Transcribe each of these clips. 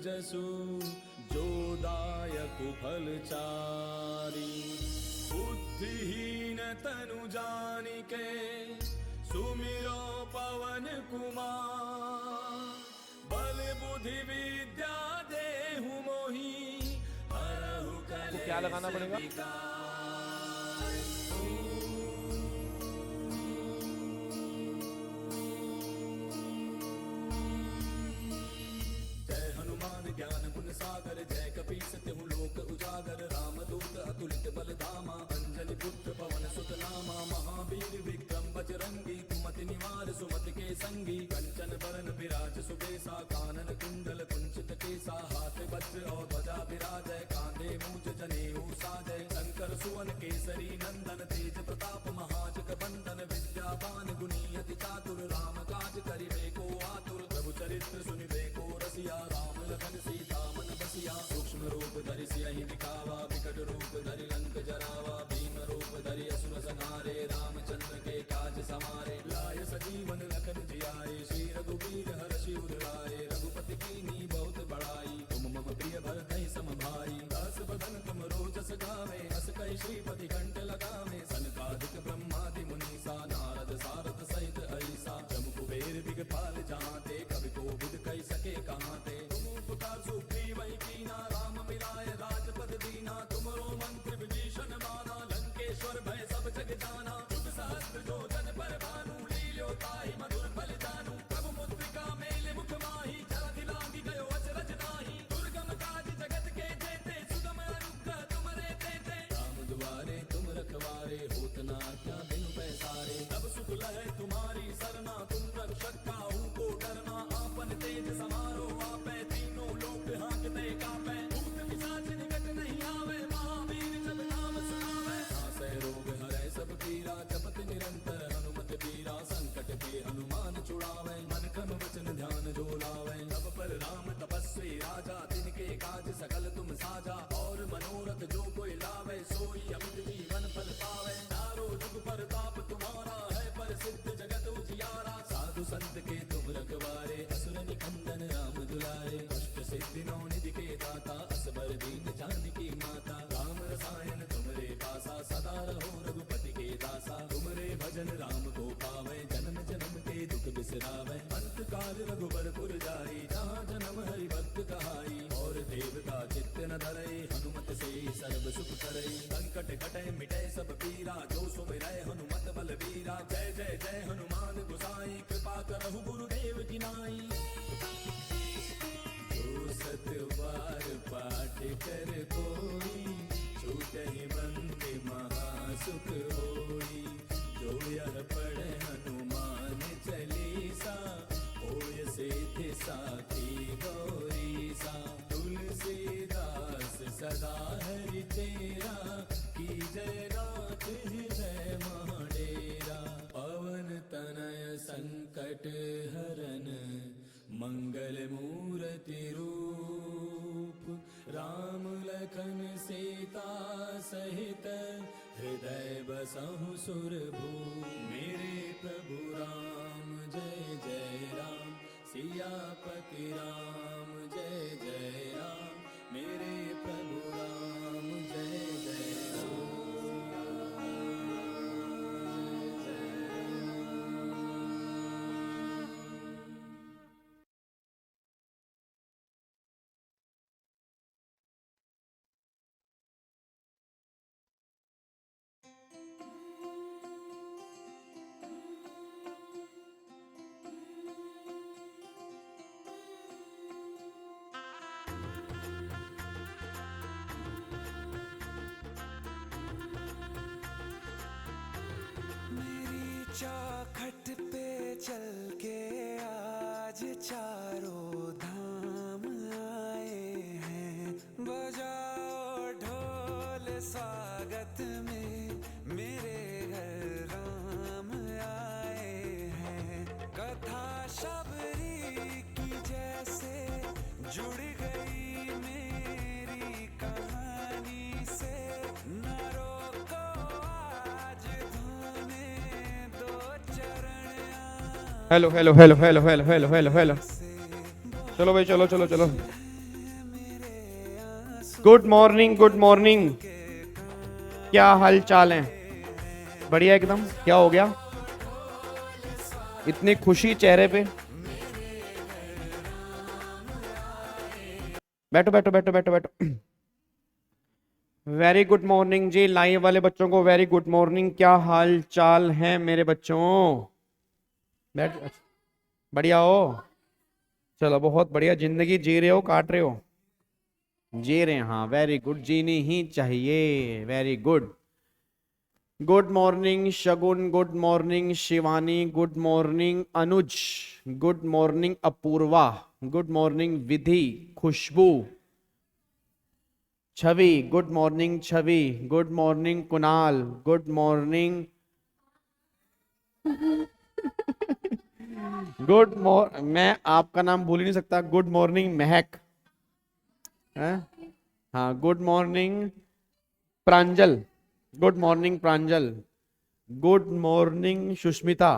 जसु जोदायक फलचारी। बुद्धिहीन तनु जानिके सुमिरो पवन कुमार। बल बुद्धि विद्या देहु मोहि हरहु कलेश क्या लगाना पड़ेगा? ज्ञान गुण सागर जय कपीस तिहु लोक उजागर। रामदूत अतुलित बलधामा अंजलि पुत्र पवन सुत नामा। महावीर विक्रम बजरंगी कुमति निवार सुमति के संगी। कंचन बरन विराज सुबेसा कानन कुंडल कुंचित केसा। हाथ वज्र और ध्वजा विराजय कांधे मूज जनेऊ साजय। शंकर सुवन केसरी नंदन तेज प्रताप महाजग बंदन। विद्यावान गुणी अति चातुर राम काज करिबे को आतुर। प्रभु चरित्र सुनिबे को रसिया राम लखन सीता मन बसिया। सूक्ष्म रूप धरि सियहि दिखावा विकट रूप धरि लंक जरावा। भीम रूप धरि असुर संहारे रामचंद्र के काज समारे। लाय सजीवन लखन जियाए श्री रघुवीर हर्षि उर लाए। रघुपति कीन्ही बहुत बड़ाई तुम मम प्रिय भरतहि सम भाई। दास बदन तुम रोजस गावे अस कहि श्रीपति कंठ लगावे। सनकादिक ब्रह्मादि मुनीसा नारद सारद सहित अहिसा। जम कुबेर दिगपाल जहांते कवि कोविद कहि सके कहांते। तुम उपकार सुग्रीवहि कीना राम मिलाय राजपद दीना। तुमरो मंत्र विभीषण माना लंकेश्वर भय सब जग जाना। युग सहस्त्र जो जन पर भानु लील्यो ताहि मधुर फल जानू। प्रभु मुद्रिका मेलि मुख माहि जलधि लांघि गयो अचरज नाहि। दुर्गम काज जगत के जेते सुगम अनुग्रह तुमरे तेते। राम दुआरे तुम रखवारे होत न आज्ञा बिनु पैसारे। तब सुख लहै तुम्हारी सरना तुम रक्षक काहू को डरना। आपन तेज समारो आपै तीनों लोक हांकते कापै। भूत पिशाच निकट नहीं आवे महावीर जब नाम सुनावे। नासै रोग हरै सब पीरा जपत निरंतर हनुमत बीरा। संकट के हनुमान छुड़ावे मन क्रम वचन ध्यान जो लावे। तब पर राम तपस्वी राजा तिनके काज सकल तुम साजा। और मनोरथ जो कोई लावे सोई अमित जीवन फल पावे। चारों जुग परताप तुम्हारा है प्रसिद्ध जगत उजियारा। साधु संत के तुम रखवारे असुर निकंदन राम दुलारे। अष्ट सिद्धि नौ निधि के दाता असबर दीन जानकी माता। राम रसायन तुमरे पासा सदा रहो रघुपति के दासा। तुमरे भजन राम को पावे जन्म जन्म के दुख बिसरावे। अंत काल रघुबर पुर जाई जहाँ जन्म हरि भक्त कहाई। और देवता चित्त न धरई हनुमत से सर्व सुख करई। संकट कटै मिटै सब पीरा जो सुमिरै हनुमत बलबीरा। जय जय जय हनुमान गोसाई कृपा करहु गुरुदेव की नाई। जो सत बार पाठ कर कोई छूटहि बंदे महासुख होई। जो यह पढ़े हनुमान चालीसा होय सिद्धि साखी गौरीसा। तुलसीदास सदा हरि तेरा की जय नाथ हृदय महाडेरा। पवन तनय संकट हरन मंगल मूर्ति रूप। राम लखन सीता सहित हृदय बसहु सुरभूप। मेरे प्रभु राम जय जय राम सियापति राम जय जय राम। मेरे प्रभु राम जय जय राम। चौखट पे चल के आज चारों धाम आए हैं। बजाओ ढोल स्वागत में मेरे घर राम आए हैं। कथा शबरी की जैसे जुड़ गई मेरी कहानी से। न रोको आज धोने दो चरण। Hello hello hello hello hello hello hello hello. चलो भाई चलो चलो चलो। Good morning, good morning. क्या हाल चाल है? बढ़िया एकदम। क्या हो गया, इतनी खुशी चेहरे पे? बैठो बैठो बैठो बैठो बैठो। वेरी गुड मॉर्निंग जी, लाइव वाले बच्चों को वेरी गुड मॉर्निंग। क्या हाल चाल है मेरे बच्चों? बैठ, बढ़िया हो? चलो बहुत बढ़िया। जिंदगी जी रहे हो, काट रहे हो? जी रहे हैं, हाँ वेरी गुड, जीनी ही चाहिए। Very good. Good morning Shagun, good morning Shivani, good morning Anuj, good morning Apurva, good morning Vidhi, Khushboo, Chhavi, good morning Chhavi, good morning Kunal, good morning मैं आपका नाम भूल ही नहीं सकता। गुड मॉर्निंग महक है? हाँ गुड मॉर्निंग प्रांजल, गुड मॉर्निंग प्रांजल, गुड मॉर्निंग सुष्मिता।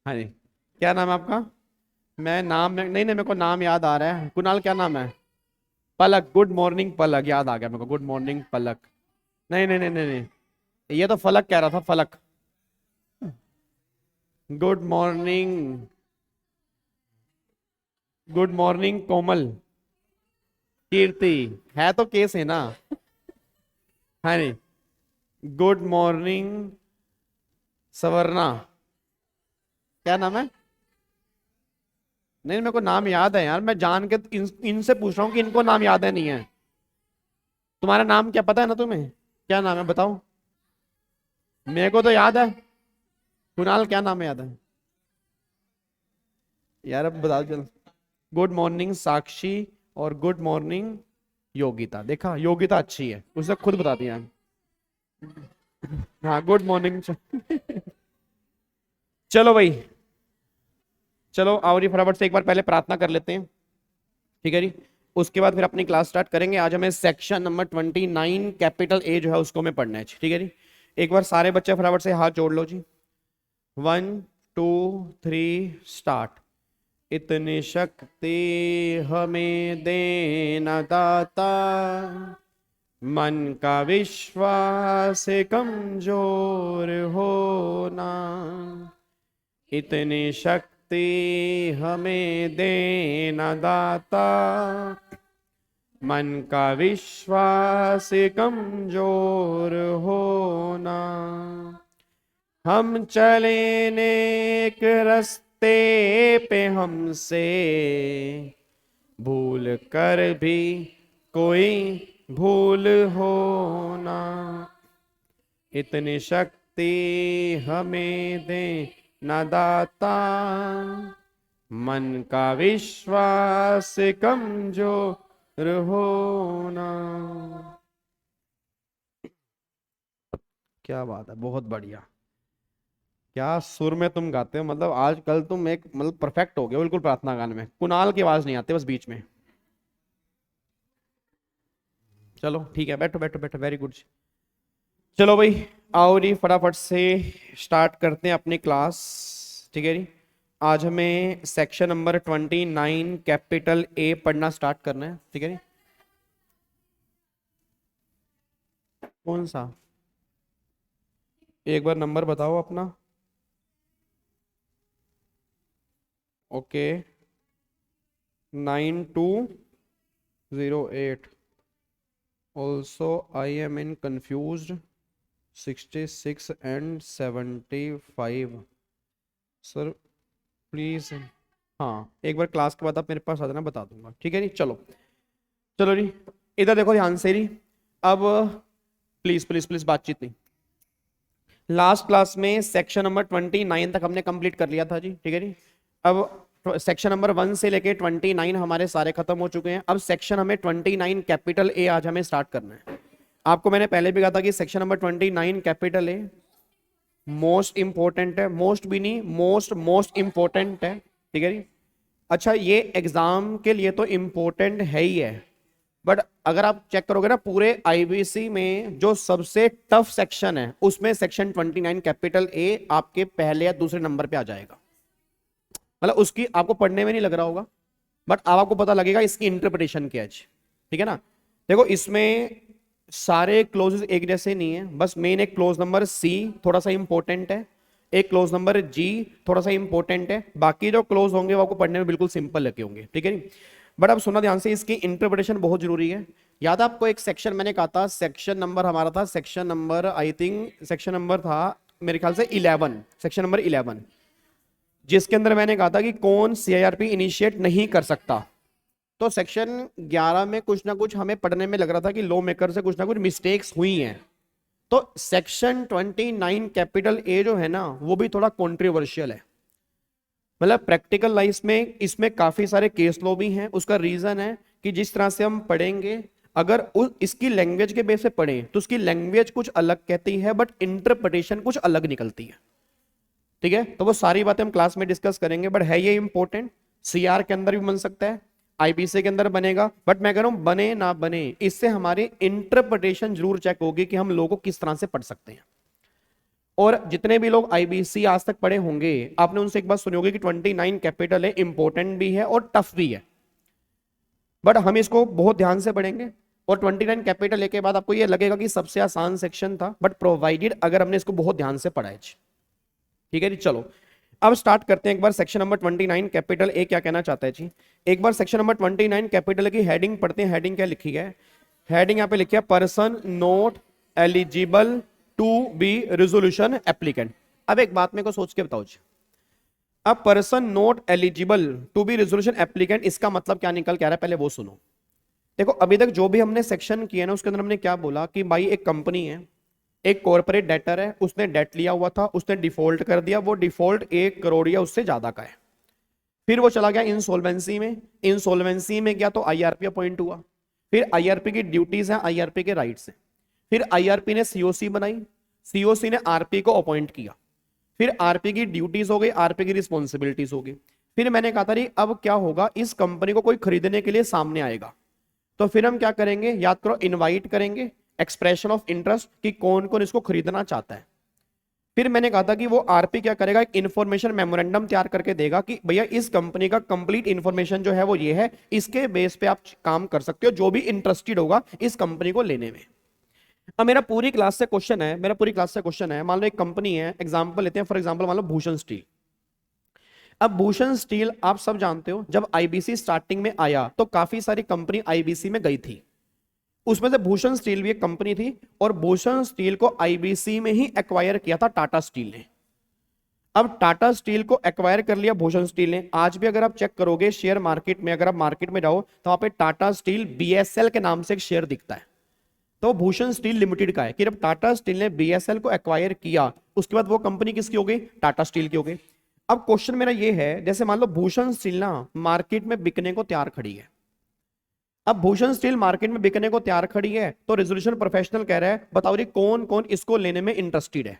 हाँ जी, क्या नाम है आपका? मैं नाम नहीं नहीं, मेरे को नाम याद आ रहा है। कुणाल क्या नाम है? पलक, गुड मॉर्निंग पलक, याद आ गया मेरे को। गुड मॉर्निंग पलक। नहीं नहीं नहीं नहीं नहीं, ये तो फलक कह रहा था, फलक। गुड मॉर्निंग, गुड मॉर्निंग कोमल, कीर्ति, है तो केस है ना? हाँ नहीं, गुड मॉर्निंग सवर्णा। क्या नाम है? नहीं मेरे को नाम याद है यार, मैं जान के इनसे पूछ रहा हूँ कि इनको नाम याद है नहीं है। तुम्हारा नाम क्या पता है ना तुम्हें? क्या नाम है बताओ? मेरे को तो याद है। कुणाल क्या नाम है, याद है? यार अब बताओ चल। गुड मॉर्निंग साक्षी और गुड मॉर्निंग योगिता। देखा, योगिता अच्छी है, उसे खुद बता दिया। हाँ गुड मॉर्निंग। चलो भाई, चलो आओ जी, फटाफट से एक बार पहले प्रार्थना कर लेते हैं, ठीक है जी। उसके बाद फिर अपनी क्लास स्टार्ट करेंगे। आज हमें सेक्शन नंबर 29 कैपिटल ए जो है उसको हमें पढ़ना है, ठीक है जी। एक बार सारे बच्चे फटाफट से हाथ जोड़ लो जी। 1 2 3 स्टार्ट। इतनी शक्ति हमें देना दाता, मन का विश्वास कमजोर होना। इतनी शक्ति हमें देना दाता, मन का विश्वास कमजोर होना। हम चले नेक रास्ते पे, हमसे भूल कर भी कोई भूल होना। इतनी शक्ति हमें दे ना दाता, मन का विश्वास कमजोर होना। क्या बात है, बहुत बढ़िया। क्या सुर में तुम गाते हो, मतलब आजकल तुम एक मतलब परफेक्ट हो गए बिल्कुल प्रार्थना गाने में। कुणाल की आवाज नहीं आती बस बीच में। चलो ठीक है, बैठो बैठो बैठो, वेरी गुड। चलो भाई आओ जी, फटाफट से स्टार्ट करते हैं अपनी क्लास, ठीक है जी। आज हमें सेक्शन नंबर 29 कैपिटल ए पढ़ना स्टार्ट करना है, ठीक है जी। कौन सा? एक बार नंबर बताओ अपना। Okay 9208। Also I am in confused 66 and 75। Sir please, हाँ एक बार क्लास के बाद आप मेरे पास आ जाना, बता दूंगा, ठीक है जी। चलो चलो जी, इधर देखो ध्यान से जी। अब प्लीज प्लीज प्लीज बातचीत नहीं। लास्ट क्लास में सेक्शन नंबर 29 तक हमने कंप्लीट कर लिया था जी, ठीक है जी। अब सेक्शन नंबर 1 से लेके 29 हमारे सारे खत्म हो चुके हैं। अब सेक्शन हमें 29 कैपिटल ए आज हमें स्टार्ट करना है। आपको मैंने पहले भी कहा था कि section number 29 capital a most important है, मोस्ट भी नहीं, मोस्ट मोस्ट इंपॉर्टेंट है, ठीक है जी। अच्छा ये एग्जाम के लिए तो इंपॉर्टेंट है ही है, बट अगर आप चेक करोगे ना पूरे आईबीसी में जो सबसे टफ सेक्शन है उसमें सेक्शन 29 कैपिटल ए आपके पहले या दूसरे नंबर पे आ जाएगा। मतलब उसकी आपको पढ़ने में नहीं लग रहा होगा, बट अब आपको पता लगेगा इसकी इंटरप्रिटेशन क्या है। ठीक है ना। देखो इसमें सारे क्लोजेस एक जैसे नहीं है, बस मेन एक क्लोज नंबर सी थोड़ा सा इंपॉर्टेंट है, एक क्लोज नंबर जी थोड़ा सा इंपॉर्टेंट है, बाकी जो क्लोज होंगे वो आपको पढ़ने में बिल्कुल सिंपल लगे होंगे। ठीक है नहीं। बट अब सुनना ध्यान से, इसकी इंटरप्रिटेशन बहुत जरूरी है। याद है आपको एक सेक्शन मैंने कहा था, सेक्शन नंबर हमारा था, section number I think section number था मेरे ख्याल से 11, सेक्शन नंबर 11, जिसके अंदर मैंने कहा था कि कौन सीआईआरपी इनिशिएट नहीं कर सकता। तो सेक्शन 11 में कुछ ना कुछ हमें पढ़ने में लग रहा था कि लॉ मेकर से कुछ ना कुछ मिस्टेक्स हुई हैं। तो सेक्शन 29 कैपिटल ए जो है ना वो भी थोड़ा कॉन्ट्रोवर्शियल है, मतलब प्रैक्टिकल लाइफ में इसमें काफी सारे केस लॉ भी हैं। उसका रीजन है कि जिस तरह से हम पढ़ेंगे, अगर इसकी लैंग्वेज के बेस पे पढ़ें तो उसकी लैंग्वेज कुछ अलग कहती है बट इंटरप्रिटेशन कुछ अलग निकलती है। ठीक है, तो वो सारी बातें हम क्लास में डिस्कस करेंगे, बट है ये इंपॉर्टेंट। सीआर के अंदर भी बन सकता है, आईपीसी के अंदर बनेगा, बट मैं कह रहा हूं बने ना बने इससे हमारी इंटरप्रिटेशन जरूर चेक होगी कि हम लोगों को किस तरह से पढ़ सकते हैं। और जितने भी लोग आईबीसी आज तक पढ़े होंगे आपने उनसे एक बात सुनी होगी कि 29 कैपिटल है, इंपॉर्टेंट भी है और टफ भी है, बट हम इसको बहुत ध्यान से पढ़ेंगे। और 29 कैपिटल ए के बाद आपको ये लगेगा कि सबसे आसान सेक्शन था, बट प्रोवाइडेड अगर हमने इसको बहुत ध्यान से पढ़ा है। ठीक है जी, चलो अब स्टार्ट करते हैं। एक बार सेक्शन नंबर 29 कैपिटल ए क्या कहना चाहता है जी। एक बार सेक्शन नंबर 29 कैपिटल की हेडिंग पढ़ते हैं। हेडिंग क्या लिखी है? हेडिंग यहाँ पे लिखी है person not eligible to be resolution applicant. अब एक बात मेरे को सोच के बताओ जी, अब person not eligible to be resolution applicant इसका मतलब क्या निकल के आ रहा है, पहले वो सुनो। देखो अभी तक जो भी हमने सेक्शन किया ना उसके अंदर हमने क्या बोला कि भाई एक कंपनी है, एक कॉर्पोरेट डेटर है, उसने डेट लिया हुआ था, उसने डिफॉल्ट कर दिया, वो डिफॉल्ट 1 करोड़ या उससे ज्यादा का है। फिर वो चला गया इंसॉल्वेंसी में, इंसॉल्वेंसी में गया तो आईआरपी अपॉइंट हुआ। फिर आईआरपी की ड्यूटीज है, आईआरपी के राइट्स हैं। फिर आईआरपी ने सीओसी बनाई, सीओसी ने आरपी को अपॉइंट किया। फिर आरपी की ड्यूटीज हो गई, आरपी की रिस्पॉन्सिबिलिटीज हो गई। फिर मैंने कहा था अब क्या होगा, इस कंपनी को कोई खरीदने के लिए सामने आएगा तो फिर हम क्या करेंगे, याद करो, इनवाइट करेंगे, एक्सप्रेशन ऑफ इंटरेस्ट कि कौन कौन इसको खरीदना चाहता है। फिर मैंने कहा था कि वो आरपी क्या करेगा, एक इंफॉर्मेशन मेमोरेंडम तैयार करके देगा कि भैया इस कंपनी का कंप्लीट इंफॉर्मेशन जो है वो ये है, इसके बेस पे आप काम कर सकते हो, जो भी इंटरेस्टेड होगा इस कंपनी को लेने में। अब मेरा पूरी क्लास से क्वेश्चन है, मान लो एक कंपनी है, एग्जांपल लेते हैं, फॉर एग्जांपल मान लो भूषण स्टील। अब भूषण स्टील आप सब जानते हो जब आईबीसी स्टार्टिंग में आया तो काफी सारी कंपनी आईबीसी में गई थी, उसमें से भूषण स्टील भी एक कंपनी थी। और भूषण स्टील को आईबीसी में ही एक्वायर किया था टाटा स्टील ने। अब टाटा स्टील को एक्वायर कर लिया भूषण स्टील ने। आज भी अगर आप चेक करोगे शेयर मार्केट में, अगर आप मार्केट में जाओ तो वहां पे टाटा स्टील बीएसएल के नाम से एक शेयर दिखता है, तो भूषण स्टील लिमिटेड का है। कि जब टाटा स्टील ने बीएसएल को एक्वायर किया उसके बाद वो कंपनी किसकी हो गई, टाटा स्टील की हो गई। अब क्वेश्चन मेरा ये है, जैसे मान लो भूषण स्टील ना मार्केट में बिकने को तैयार खड़ी है। अब भूषण स्टील मार्केट में बिकने को तैयार खड़ी है तो रेजोल्यूशन प्रोफेशनल कह रहा है बताओ जी कौन कौन इसको लेने में इंटरेस्टेड है।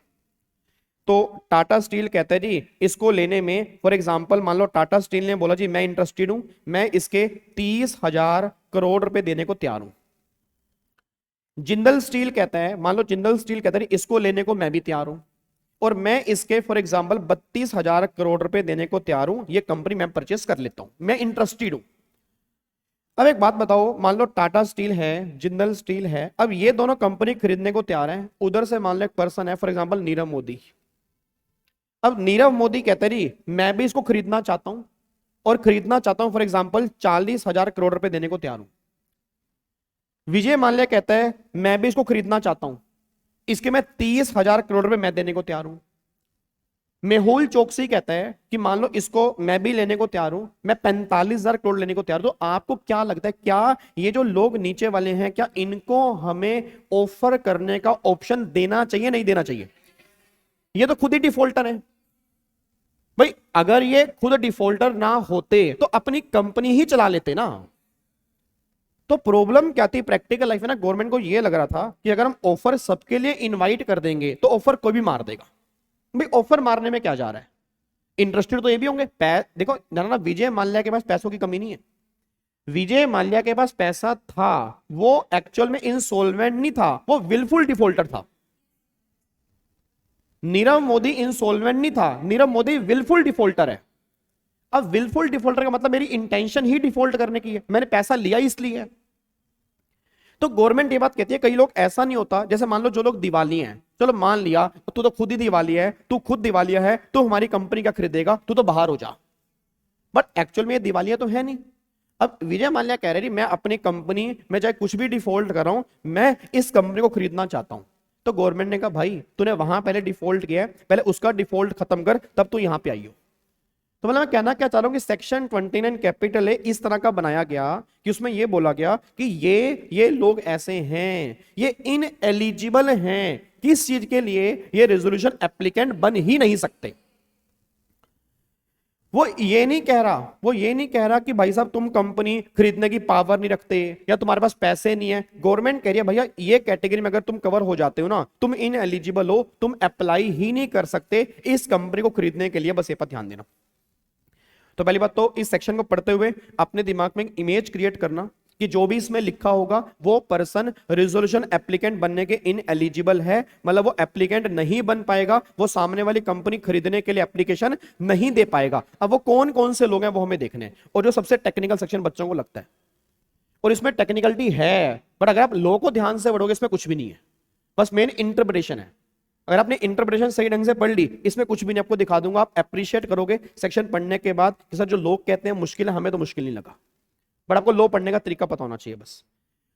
तो टाटा स्टील कहता है जी इसको लेने में, फॉर एग्जांपल मान लो टाटा स्टील ने बोला जी मैं इंटरेस्टेड हूं, मैं इसके 30,000 करोड़ रुपए देने को तैयार हूं। जिंदल स्टील कहता है, मान लो जिंदल स्टील कहता है इसको लेने को मैं भी तैयार हूं और मैं इसके फॉर एग्जांपल 32,000 करोड़ रुपए देने को तैयार हूं, ये कंपनी मैं परचेस कर लेता हूं, मैं इंटरेस्टेड हूं। अब एक बात बताओ, मान लो टाटा स्टील है, जिंदल स्टील है, अब ये दोनों कंपनी खरीदने को तैयार हैं। उधर से मान लो एक पर्सन है, फॉर एग्जांपल नीरव मोदी। अब नीरव मोदी कहते हैं जी मैं भी इसको खरीदना चाहता हूं और खरीदना चाहता हूं फॉर एग्जांपल 40,000 करोड़ रुपए देने को तैयार हूं। विजय माल्या कहता है मैं भी इसको खरीदना चाहता हूं, इसके मैं 30,000 करोड़ रुपए मैं देने को तैयार हूं। मेहुल चोकसी कहता है कि मान लो इसको मैं भी लेने को तैयार हूं, मैं 45,000 करोड़ लेने को तैयार हूं। तो आपको क्या लगता है, क्या ये जो लोग नीचे वाले हैं क्या इनको हमें ऑफर करने का ऑप्शन देना चाहिए, नहीं देना चाहिए? ये तो खुद ही डिफॉल्टर है भाई। अगर ये खुद डिफॉल्टर ना होते तो अपनी कंपनी ही चला लेते ना। तो प्रॉब्लम क्या थी प्रैक्टिकल लाइफ में ना, गवर्नमेंट को ये लग रहा था कि अगर हम ऑफर सबके लिए इनवाइट कर देंगे तो ऑफर कोई भी मार देगा। भाई ऑफर मारने में क्या जा रहा है, इंटरेस्टेड तो ये भी होंगे। देखो ना, विजय माल्या के पास पैसों की कमी नहीं है। विजय माल्या के पास पैसा था, वो एक्चुअल में इंसॉल्वेंट नहीं था, वो विलफुल डिफॉल्टर था। नीरव मोदी इंसॉल्वेंट नहीं था, नीरव मोदी विलफुल डिफॉल्टर है। अब विलफुल डिफॉल्टर का मतलब मेरी इंटेंशन ही डिफॉल्ट करने की है, मैंने पैसा लिया इसलिए है। तो गवर्नमेंट ये बात कहती है कई लोग ऐसा नहीं होता, जैसे मान लो जो लोग दिवाली हैं, चलो मान लिया तू तो खुद ही दिवाली है, तू खुद दिवालिया है, तू हमारी कंपनी का खरीदेगा, तू तो बाहर हो जा, बट एक्चुअल में ये दिवालिया तो है नहीं। अब विजय माल्या कह रही मैं अपनी कंपनी में चाहे कुछ भी डिफॉल्ट कर रहा हूं, मैं इस कंपनी को खरीदना चाहता हूं। तो गवर्नमेंट ने कहा भाई तूने वहां पहले डिफॉल्ट किया है, पहले उसका डिफॉल्ट खत्म कर तब तू यहां पे आई हो। तो मतलब मैं कहना क्या चाह रहा हूं कि सेक्शन 29 कैपिटल ए इस तरह का बनाया गया कि उसमें यह बोला गया कि ये लोग ऐसे हैं, ये इनएलिजिबल हैं, किस चीज के लिए, ये रेजोल्यूशन एप्लीकेंट बन ही नहीं सकते। वो ये नहीं कह रहा कि भाई साहब तुम कंपनी खरीदने की पावर नहीं रखते या तुम्हारे पास पैसे नहीं है। गवर्नमेंट कह रही है भैया ये कैटेगरी में अगर तुम कवर हो जाते हो ना, तुम इनएलिजिबल हो, तुम अप्लाई ही नहीं कर सकते इस कंपनी को खरीदने के लिए, बस ये पर ध्यान देना। तो पहली बात तो इस सेक्शन को पढ़ते हुए अपने दिमाग में एक इमेज क्रिएट करना कि जो भी इसमें लिखा होगा वो पर्सन रेजोल्यूशन एप्लीकेंट बनने के इनएलिजिबल है, मतलब वो एप्लीकेंट नहीं बन पाएगा, वो सामने वाली कंपनी खरीदने के लिए एप्लीकेशन नहीं दे पाएगा। अब वो कौन कौन से लोग हैं वो हमें देखने हैं, और जो सबसे टेक्निकल सेक्शन बच्चों को लगता है, और इसमें टेक्निकलिटी है, बट अगर आप लो को ध्यान से पढ़ोगे इसमें कुछ भी नहीं है, बस मेन इंटरप्रिटेशन है। अगर आपने इंटरप्रिटेशन सही ढंग से पढ़ ली, इसमें कुछ भी नहीं, आपको दिखा दूंगा, आप अप्रिशिएट करोगे सेक्शन पढ़ने के बाद कि सर जो लोग कहते हैं मुश्किल है, हमें तो मुश्किल नहीं लगा, बट आपको लो पढ़ने का तरीका पता होना चाहिए बस।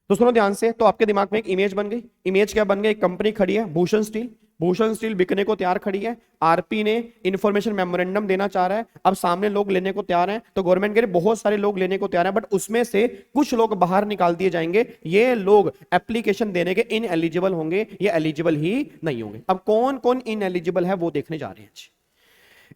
तो सुनो ध्यान से, तो आपके दिमाग में एक इमेज बन गई। इमेज क्या बन गई? एक कंपनी खड़ी है भूषण स्टील, भूषण स्टील बिकने को तैयार खड़ी है, आरपी ने इंफॉर्मेशन मेमोरेंडम देना चाह रहा है, अब सामने लोग लेने को तैयार हैं, तो गवर्नमेंट कह रही बहुत सारे लोग लेने को तैयार हैं, बट उसमें से कुछ लोग बाहर निकाल दिए जाएंगे, ये लोग एप्लीकेशन देने के इनएलिजिबल होंगे, ये एलिजिबल ही नहीं होंगे। अब कौन कौन इनएलिजिबल है वो देखने जा रहे हैं।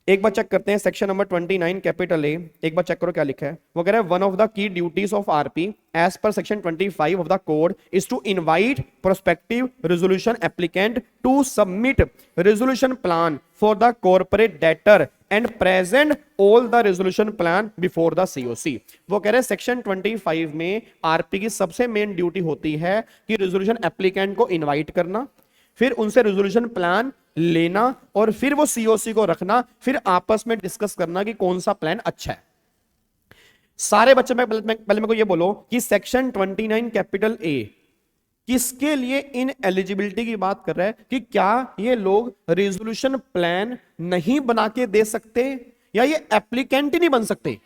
एक बार चेक करते हैं सेक्शन नंबर 29 कैपिटल ए, एक बार चेक करो क्या लिखा है। वो कह रहा है one of the key duties of RP as per section 25 of the code is to invite prospective resolution applicant to submit resolution plan for the corporate debtor and present all the resolution plan before the COC. वो कह रहे हैं section 25 में RP की सबसे main duty होती है कि रेजोल्यूशन एप्लीकेंट को इनवाइट करना, फिर उनसे रेजोल्यूशन प्लान लेना, और फिर वो सीओसी को रखना, फिर आपस में डिस्कस करना कि कौन सा प्लान अच्छा है। सारे बच्चे में पहले मेरे को ये बोलो कि सेक्शन 29 कैपिटल ए किसके लिए इन एलिजिबिलिटी की बात कर रहा है, कि क्या ये लोग रेजोल्यूशन प्लान नहीं बना के दे सकते या ये एप्लीकेंट ही नहीं बन सकते?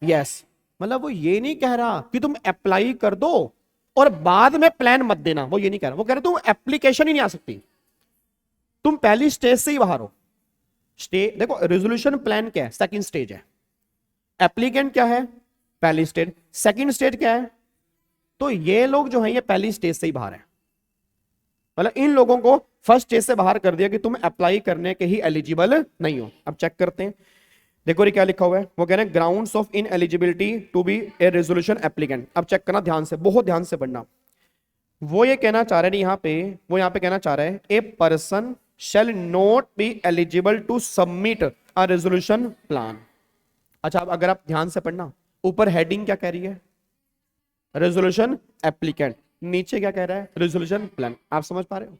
यस, मतलब वो ये नहीं कह रहा कि तुम अप्लाई कर दो और बाद में प्लान मत देना, वो ये नहीं कह रहा। वो कह रहा तुम एप्लीकेशन ही नहीं आ सकती, तुम पहली स्टेज से ही बाहर हो। स्टेज देखो, रेजोल्यूशन प्लान क्या है? सेकंड स्टेज है। एप्लीकेंट क्या है? पहली स्टेज। सेकंड स्टेज क्या है? तो ये लोग जो है ये पहली स्टेज से ही बाहर है, मतलब इन लोगों को फर्स्ट स्टेज से बाहर कर दिया कि तुम अप्लाई करने के ही एलिजिबल नहीं हो। अब चेक करते हैं, देखो ये क्या लिखा हुआ है। वो कह रहे हैं grounds of ineligibility to be a resolution applicant. अब चेक करना ध्यान से, बहुत ध्यान से पढ़ना। वो ये कहना चाह रहे हैं यहाँ पे, वो यहाँ पे कहना चाह रहे हैं a person shall not be eligible to submit a resolution plan। अच्छा, अब अगर आप ध्यान से पढ़ना, ऊपर हेडिंग क्या कह रही है? रेजोल्यूशन एप्लीकेंट, नीचे क्या कह रहा है? Resolution plan. आप समझ पा रहे हो?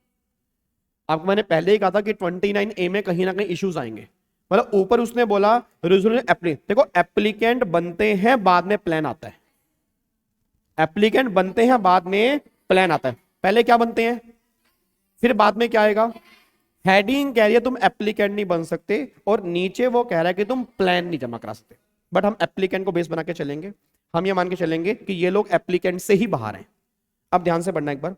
आपको मैंने पहले ही कहा था कि 29A में कहीं ना कहीं इश्यूज आएंगे। मतलब ऊपर उसने बोला रेजोल्यूशन एप्लीकेंट, देखो एप्लीकेंट बनते हैं बाद में प्लान आता है, एप्लीकेंट बनते हैं बाद में प्लान आता है, पहले क्या बनते हैं फिर बाद में क्या आएगा? हेडिंग कह रही है तुम एप्लीकेंट नहीं बन सकते, और नीचे वो कह रहा है कि तुम प्लान नहीं जमा करा सकते। बट हम एप्लीकेंट को बेस बना के चलेंगे, हम ये मान के चलेंगे कि ये लोग एप्लीकेंट से ही बाहर हैं। अब ध्यान से पढ़ना एक बार,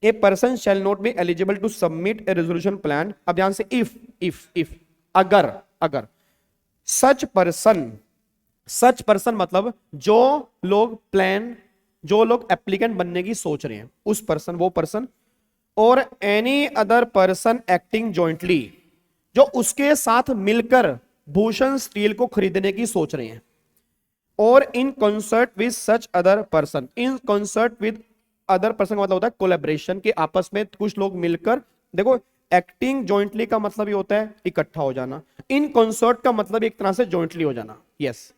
a person shall not be eligible to submit a resolution plan. अब ध्यान से, इफ अगर सच पर्सन मतलब जो लोग एप्लीकेंट बनने की सोच रहे हैं, उस पर्सन, वो person, or any other person acting jointly, जो उसके साथ मिलकर भूषण स्टील को खरीदने की सोच रहे हैं, or in concert with such other person. In concert with other person का मतलब होता है कोलैबोरेशन, के आपस में कुछ लोग मिलकर, देखो एक्टिंग जॉइंटली का मतलब ये होता है इकट्ठा हो जाना, इन कंसर्ट का मतलब एक तरह से जॉइंटली हो जाना। यस।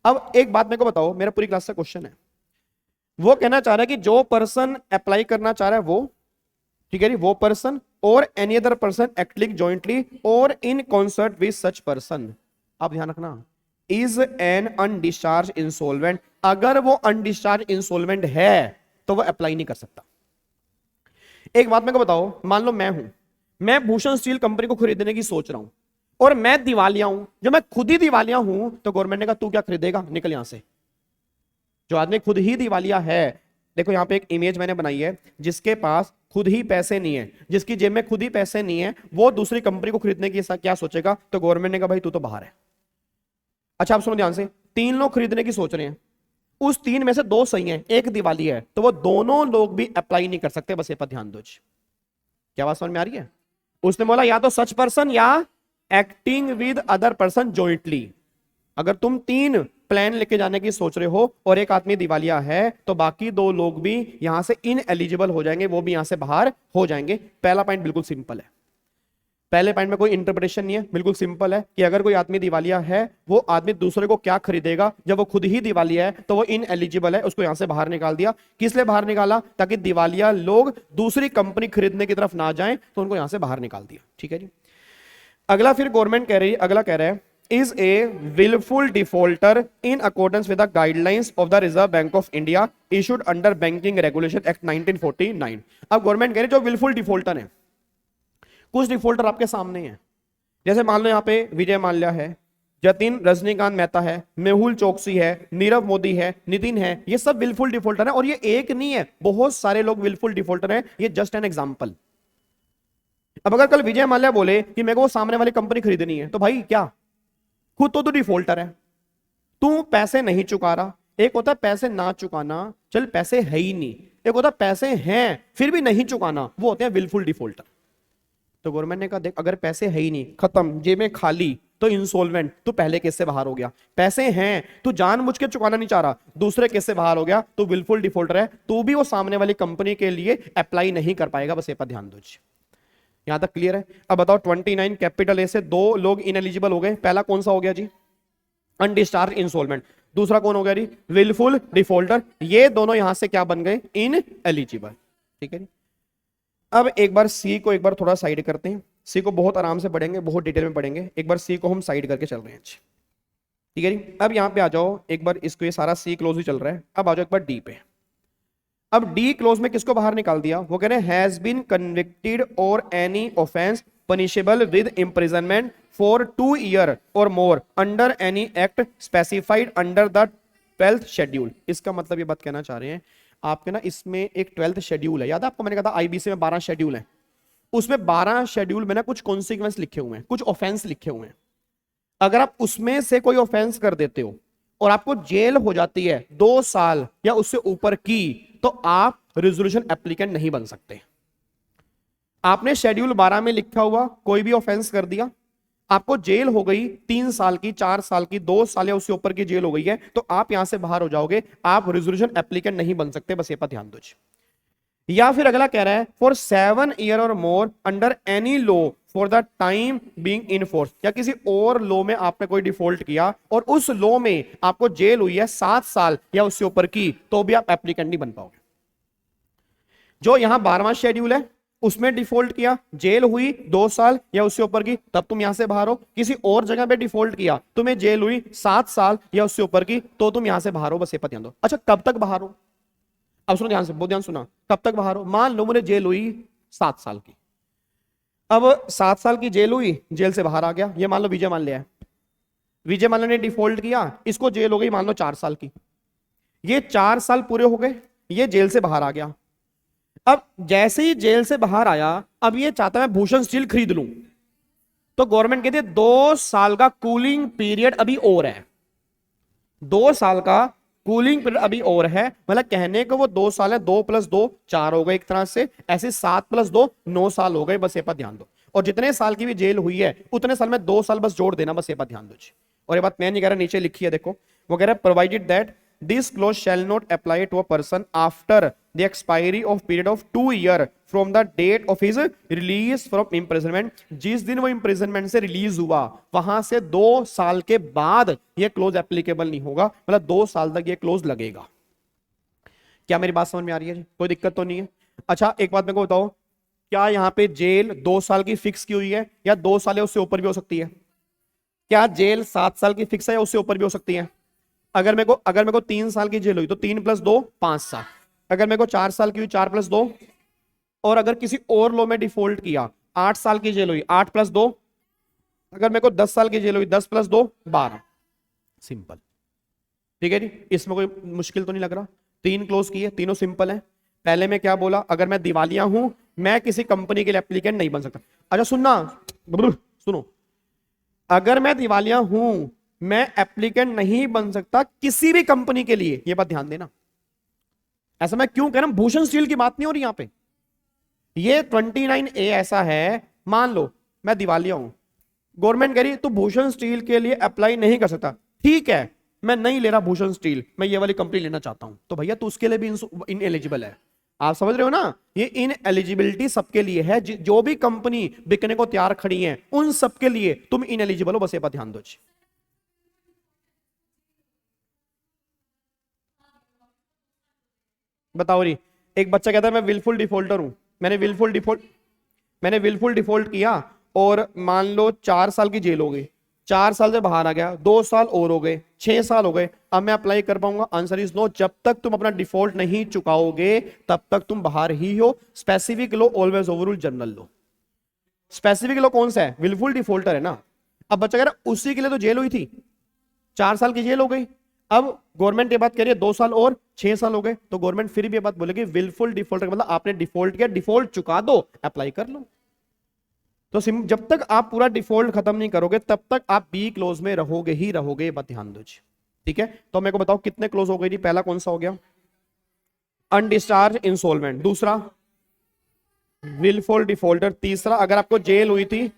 अब एक बात मेरे को बताओ, मेरा पूरी क्लास का क्वेश्चन है, वो कहना चाह रहा है कि जो पर्सन अप्लाई करना चाह रहा है वो, ठीक है, वो person or any other person acting jointly or in concert with such person. आप ध्यान रखना, इज एन अनडिस्चार्ज इंसॉल्वेंट, अगर वो अनडिस्चार्ज इंसॉल्वेंट है तो वो अप्लाई नहीं कर सकता। एक बात मेरे को बताओ, मान लो मैं भूषण स्टील कंपनी को खरीदने की सोच रहा हूं और मैं दिवालिया हूं, जब मैं खुद ही दिवालिया हूं तो गवर्नमेंट ने कहा तू क्या खरीदेगा, निकल यहां से। जो आदमी खुद ही दिवालिया है, देखो यहां पे एक इमेज मैंने बनाई है, जिसके पास खुद ही पैसे नहीं है, जिसकी जेब में खुद ही पैसे नहीं है, वो दूसरी कंपनी को खरीदने की क्या सोचेगा, तो गवर्नमेंट ने कहा भाई तू तो बाहर है। अच्छा आप सुनो ध्यान से, 3 लोग खरीदने की सोच रहे हैं, उस 3 में से 2 सही हैं, एक दिवालिया है, तो वो दोनों लोग भी अप्लाई नहीं कर सकते। बस ये पर ध्यान दो। क्या बात समझ में आ रही है? उसने बोला या तो सच पर्सन या acting with other person jointly. अगर तुम 3 प्लान लेके जाने की सोच रहे हो और एक आदमी दिवालिया है तो बाकी 2 लोग भी यहां से इनएलिजिबल हो जाएंगे, वो भी यहां से बाहर हो जाएंगे। पहला पॉइंट बिल्कुल सिंपल है, पहले पॉइंट में कोई इंटरप्रिटेशन नहीं है, बिल्कुल सिंपल है कि अगर कोई आदमी दिवालिया है, वो आदमी दूसरे को क्या खरीदेगा, जब वो खुद ही दिवालिया है तो वो इनएलिजिबल है, उसको यहां से बाहर निकाल दिया। किस लिए बाहर निकाला? ताकि दिवालिया लोग दूसरी कंपनी खरीदने की तरफ ना जाएं, तो उनको यहां से बाहर निकाल दिया। ठीक है जी। अगला फिर गवर्नमेंट कह रही है, अगला कह रहा है is a willful defaulter in accordance with the guidelines of the Reserve Bank of India issued under Banking Regulation Act 1949। अब गवर्नमेंट कह रही है जो willful defaulter है, कुछ डिफॉल्टर आपके सामने हैं, जैसे मान लो यहाँ पे विजय माल्या है, जतिन रजनीकांत मेहता है, मेहुल चोकसी है, नीरव मोदी है, नितिन है, ये सब willful डिफॉल्टर है। और ये एक नहीं है, बहुत सारे लोग willful डिफॉल्टर है, ये जस्ट एन एग्जाम्पल। अब अगर कल विजय माल्या बोले कि मेरे को सामने वाली कंपनी खरीदनी है, तो भाई क्या खुद तो तू डिफॉल्टर है, तू पैसे नहीं चुका रहा। एक होता है पैसे ना चुकाना, चल पैसे है ही नहीं, एक होता है पैसे हैं फिर भी नहीं चुकाना, वो होते हैं विलफुल डिफॉल्टर। तो गवर्नमेंट ने कहा देख अगर पैसे है ही नहीं, खत्म, जेब में खाली, तो इंसॉल्वेंट, तू पहले केस से बाहर हो गया। पैसे हैं, तू जानबूझ के चुकाना नहीं चाह रहा, दूसरे केस से बाहर हो गया, तू विलफुल डिफॉल्टर है, तू भी वो सामने वाली कंपनी के लिए अप्लाई नहीं कर पाएगा। बस ये पर ध्यान दो। यहां तक क्लियर है? अब बताओ 29 कैपिटल ए से 2 लोग इनएलिजिबल हो गए। पहला कौन सा हो गया जी? Undischarged insolvent. दूसरा कौन हो गया जी? Wilful defaulter. ये दोनों यहां से क्या बन गए? इनएलिजिबल। ठीक है जी। अब एक बार सी को एक बार थोड़ा साइड करते हैं, सी को बहुत आराम से पढ़ेंगे, बहुत डिटेल में पढ़ेंगे। एक बार सी को हम साइड करके चल रहे हैं। ठीक है जी। अब यहां पे आ जाओ एक बार, इसको ये सारा सी क्लोज ही चल रहा है। अब आ जाओ एक बार डी पे। अब डी क्लोज में किसको बाहर निकाल दिया? वो कह रहे हैं हैज बीन कन्विक्टेड और any offence punishable with imprisonment for 2 year or more under any act specified under the 12th schedule. इसका मतलब ये बात कहना चाह रहे हैं आपके ना, इसमें एक 12th शेड्यूल है, याद है आपको? मैंने कहा था आईबीसी में 12 शेड्यूल है, उसमें 12 शेड्यूल में ना कुछ कॉन्सिक्वेंस लिखे हुए हैं, कुछ ऑफेंस लिखे हुए हैं। अगर आप उसमें से कोई ऑफेंस कर देते हो और आपको जेल हो जाती है 2 साल या उससे ऊपर की, तो आप रेजोल्यूशन एप्लीकेंट नहीं बन सकते। आपने शेड्यूल 12 में लिखा हुआ कोई भी ऑफेंस कर दिया, आपको जेल हो गई 3 साल की, 4 साल की, 2 साल या उससे ऊपर की जेल हो गई है, तो आप यहां से बाहर हो जाओगे, आप रेजोल्यूशन एप्लीकेंट नहीं बन सकते। बस ये पर ध्यान दो। या फिर अगला कह रहा है for 7 year or more under any law for the time being in force, या किसी और लॉ में आपने कोई डिफॉल्ट किया और उस लॉ में आपको जेल हुई है 7 साल या उससे ऊपर की, तो भी आप एप्लीकेंट नहीं बन पाओगे। जो यहां 12वां शेड्यूल है उसमें डिफॉल्ट किया, जेल हुई 2 साल या उससे ऊपर की, तब तुम यहां से बाहर हो। किसी और जगह पे डिफॉल्ट किया, तुम्हें जेल हुई 7 साल या उससे ऊपर की, तो तुम यहां से बाहर हो। बस ये पर ध्यान दो। अच्छा कब तक बाहर हो? अब सुनो ध्यान से, बहुत ध्यान सुना, कब तक बाहर हो? मान लो मुझे जेल हुई 7 साल की, अब 7 साल की जेल हुई, जेल से बाहर आ गया। ये मान लो विजय माल्या है, विजय माल्या ने डिफॉल्ट किया, इसको जेल हो गई मान लो 4 साल की, ये 4 साल पूरे हो गए, ये जेल से बाहर आ गया। अब जैसे ही जेल से बाहर आया, अब ये चाहता मैं भूषण स्टील खरीद लूं, तो गवर्नमेंट कहती है 2 साल का कूलिंग पीरियड अभी और है, 2 साल का कूलिंग पीरियड अभी और है। मतलब कहने को वो 2 साल है, 2 + 2 4 हो गए एक तरह से, ऐसे 7 + 2 9 साल हो गए। बस ये पर ध्यान दो। और जितने साल की भी जेल हुई है उतने साल में 2 साल बस जोड़ देना। बस ये पर ध्यान दो। और ये बात मैं नहीं कह रहा, नीचे लिखी है देखो, वो कह रहा है provided that this clause shall not apply to a person after the expiry of period of 2 year from the date of his release from imprisonment. जिस दिन वो इंप्रिजनमेंट से रिलीज हुआ वहां से 2 साल के बाद ये क्लोज एप्लीकेबल नहीं होगा, मतलब 2 साल तक ये क्लोज लगेगा। क्या मेरी बात समझ में आ रही है? कोई दिक्कत तो नहीं है? अच्छा एक बात मेरे को बताओ, क्या यहाँ पे जेल 2 साल की फिक्स की हुई है या 2 साल या उससे ऊपर भी हो सकती है? क्या जेल 7 साल की फिक्स है या उससे ऊपर भी हो सकती है? अगर मेरे को 3 साल की जेल हुई तो 3 + 2 5 साल। अगर मेरे को 4 साल की हुई 4 + 2, और अगर किसी और लो में डिफॉल्ट किया 8 साल की जेल हुई 8 + 2, अगर मेरे को 10 साल की जेल हुई 10 + 2 12। सिंपल, ठीक है जी, इसमें कोई मुश्किल तो नहीं लग रहा। 3 क्लोज किए, तीनों सिंपल है। पहले में क्या बोला, अगर मैं दिवालिया हूं मैं किसी कंपनी के लिए एप्लीकेंट नहीं बन सकता। अच्छा सुनना, सुनो, अगर मैं दिवालिया हूं मैं एप्लीकेंट नहीं बन सकता किसी भी कंपनी के लिए, यह बात ध्यान देना। ऐसा मैं क्यों कह रहा हूं, भूषण स्टील की बात नहीं हो रही यहां पे। ये 29A ऐसा है, मान लो मैं दिवालिया हूं, गवर्नमेंट कह रही तू भूषण स्टील के लिए अप्लाई नहीं कर सकता, ठीक है मैं नहीं ले रहा भूषण स्टील, मैं ये वाली कंपनी लेना चाहता हूं, तो भैया तू उसके लिए भी इन एलिजिबल है। आप समझ रहे हो ना, ये इन एलिजिबिलिटी सबके लिए है, जो भी कंपनी बिकने को तैयार खड़ी है उन सबके लिए तुम इन एलिजिबल हो, बस ये बात ध्यान दो। बताओ री, एक बच्चा कहता है मैं विलफुल डिफॉल्टर हूं, मैंने विलफुल डिफॉल्ट किया और मान लो 4 साल की जेल हो गई, 4 साल से बाहर आ गया, 2 साल और हो गए, 6 साल हो गए, अब मैं अप्लाई कर पाऊंगा? Answer is no. जब तक तुम अपना डिफॉल्ट नहीं चुकाओगे तब तक तुम बाहर ही हो। स्पेसिफिक लो ऑलवेज ओवररूल जनरल लो। स्पेसिफिक लो कौन सा है? विलफुल डिफॉल्टर है ना। अब बच्चा कह रहा उसी के लिए तो जेल हुई थी, 4 साल की जेल हो गई, अब गवर्नमेंट ये बात कह रही है 2 साल और 6 साल हो गए, तो गवर्नमेंट फिर भी ये बात बोलेगी विलफुल डिफॉल्टर मतलब आपने डिफॉल्ट किया, डिफॉल्ट चुका दो, अप्लाई कर लो। तो जब तक आप पूरा डिफॉल्ट खत्म नहीं करोगे तब तक आप बी क्लोज में रहोगे ही रहोगे, ये बात ध्यान दो। ठीक है, तो मेरे को बताओ कितने क्लोज हो गए जी? पहला कौन सा हो गया? Undischarged insolvent. दूसरा विलफुल डिफॉल्टर। तीसरा अगर आपको जेल हुई थी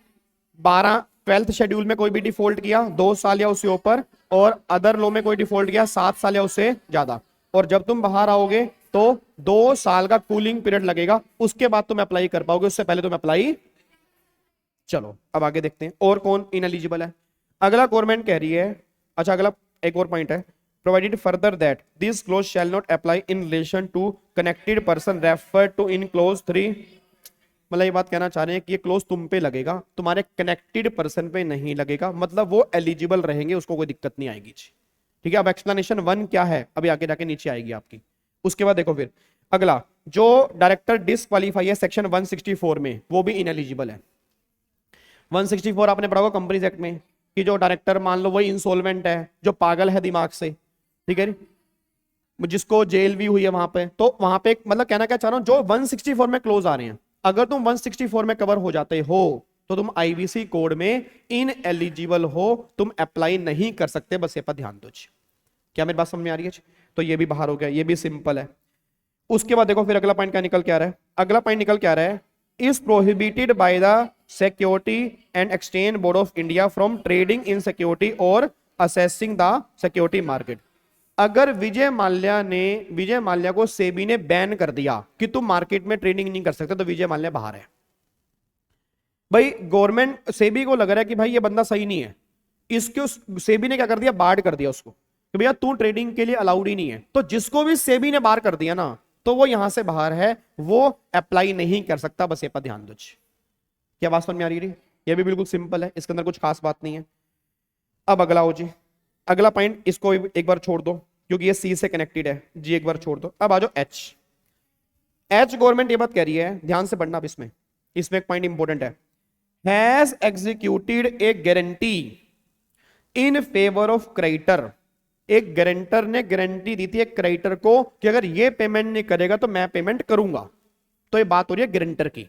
12th शेड्यूल में कोई भी डिफॉल्ट किया 2 साल या उससे ऊपर, और अदर लो में कोई डिफॉल्ट किया 7 साल या उससे ज्यादा, और जब तुम बाहर आओगे तो 2 साल का कूलिंग पीरियड लगेगा, उसके बाद तुम अप्लाई कर पाओगे, उससे पहले तुम अप्लाई। चलो अब आगे देखते हैं और कौन इनएलिजिबल है। अगला गवर्नमेंट कह रही है, अच्छा अगला एक और पॉइंट है, provided further that this clause shall not apply in relation to connected person refer to in clause 3। मतलब ये बात कहना चाह रहे हैं कि ये क्लोज तुम पे लगेगा, तुम्हारे कनेक्टेड पर्सन पे नहीं लगेगा, मतलब वो एलिजिबल रहेंगे, उसको कोई दिक्कत नहीं आएगी। ठीक है, अब एक्सप्लेनेशन 1 क्या है अभी आगे जाके नीचे आएगी आपकी। उसके बाद देखो फिर अगला, जो डायरेक्टर डिसक्वालीफाई है सेक्शन 164 में, वो भी इनएलिजिबल है। 164 आपने पढ़ा होगा कंपनीज एक्ट में, कि जो डायरेक्टर मान लो वही इंसॉल्वेंट है, जो पागल है दिमाग से, ठीक है, जिसको जेल भी हुई है वहां पे, तो वहां पे मतलब कहना क्या चाह रहा हूं, जो 164 में क्लोज आ रहे हैं, अगर तुम 164 में कवर हो जाते हो तो तुम आईबीसी कोड में इन एलिजिबल हो, तुम अप्लाई नहीं कर सकते, बस ये पर ध्यान दो। क्या मेरी बात समझ में आ रही है? तो ये भी बाहर हो गया, ये भी सिंपल है। उसके बाद देखो फिर अगला पॉइंट क्या निकल के आ रहा है। अगला पॉइंट निकल के आ रहा है, is prohibited by the security and exchange board of India from trading in security और असेसिंग द सिक्योरिटी मार्केट। अगर विजय माल्या को सेबी ने बैन कर दिया कि तुम मार्केट में ट्रेडिंग नहीं कर सकते, तो विजय माल्या बाहर है। भाई गवर्नमेंट सेबी को लग रहा है कि भाई ये बंदा सही नहीं है, इसको सेबी ने क्या कर दिया, बार कर दिया उसको कि भैया तू ट्रेडिंग के लिए अलाउड ही नहीं है। तो जिसको भी सेबी ने बार कर दिया ना, तो वो यहां से बाहर है, वो अप्लाई नहीं कर सकता, बस ये पर ध्यान दो। क्या बात समझ में आ रही है? ये भी बिल्कुल सिंपल है, इसके अंदर कुछ खास बात नहीं है। अब अगला हो जी, अगला पॉइंट, इसको एक बार छोड़ दो क्योंकि ये सी से कनेक्टेड है जी, एक बार छोड़ दो। अब आ जाओ एच गवर्नमेंट ये बात कह रही है, ध्यान से पढ़ना। अब इसमें एक पॉइंट इंपॉर्टेंट है, has executed A guarantee in favour of creditor. एक गारंटर ने गारंटी दी थी एक क्रेडिटर को कि अगर ये पेमेंट नहीं करेगा तो मैं पेमेंट करूंगा, तो ये बात हो रही है गारंटर की।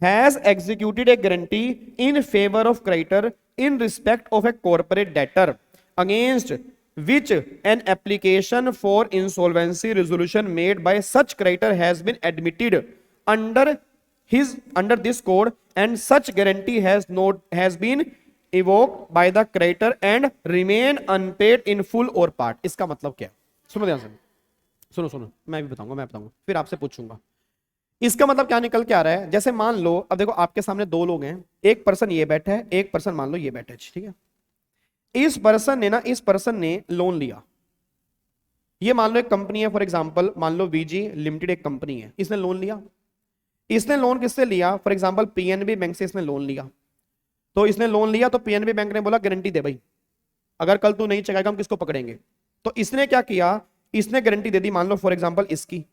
Has executed A guarantee in favour of creditor in respect of a corporate debtor against which an application for insolvency resolution made by such creditor has been admitted under this code, and such guarantee has been evoked by the creditor and remain unpaid in full or part। इसका मतलब क्या है? सुनो ध्यान से, सुनो मैं बताऊंगा फिर आपसे पूछूंगा। इसका मतलब क्या निकल के आ रहा है, जैसे मान लो अब देखो आपके सामने 2 लोग हैं, एक पर्सन ये बैठा है, एक पर्सन मान लो ये बैठा है, ठीक है। इस पर्सन ने लोन लिया, ये मान लो एक कंपनी है, फॉर एग्जांपल मान लो वीजी लिमिटेड एक कंपनी है, इसने लोन लिया। इसने लोन किससे लिया? फॉर एग्जांपल पीएनबी बैंक से इसने लोन लिया। तो इसने लोन लिया तो पीएनबी बैंक ने बोला गारंटी दे भाई, अगर कल तू नहीं चुकाएगा हम किसको पकड़ेंगे। तो इसने क्या किया, इसने गारंटी दे दी, मान लो फॉर एग्जांपल इसकी।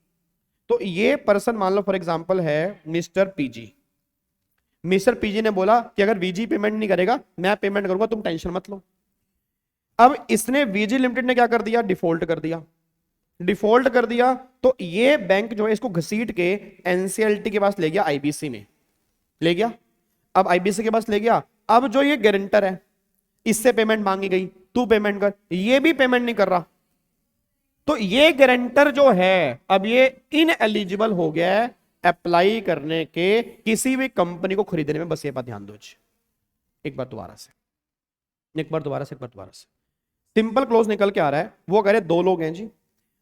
तो ये पर्सन मान लो फॉर एग्जांपल है मिस्टर पीजी। मिस्टर पीजी ने बोला कि अगर वीजी पेमेंट नहीं करेगा मैं पेमेंट करूंगा, तुम टेंशन मत लो। अब इसने वीजी लिमिटेड ने क्या कर दिया, डिफॉल्ट कर दिया। डिफॉल्ट कर दिया तो ये बैंक जो है इसको घसीट के एनसीएलटी के पास ले गया, आईबीसी में ले गया। अब आईबीसी के पास ले गया, अब जो ये गारंटर है इससे पेमेंट मांगी गई, तू पेमेंट कर, ये भी पेमेंट नहीं कर रहा, तो ये गारंटर जो है अब ये इनएलिजिबल हो गया है अप्लाई करने के किसी भी कंपनी को खरीदने में। बस ये बात ध्यान दो जी, एक बार दोबारा से। सिंपल क्लोज निकल के आ रहा है, वो कह रहे 2 लोग हैं जी,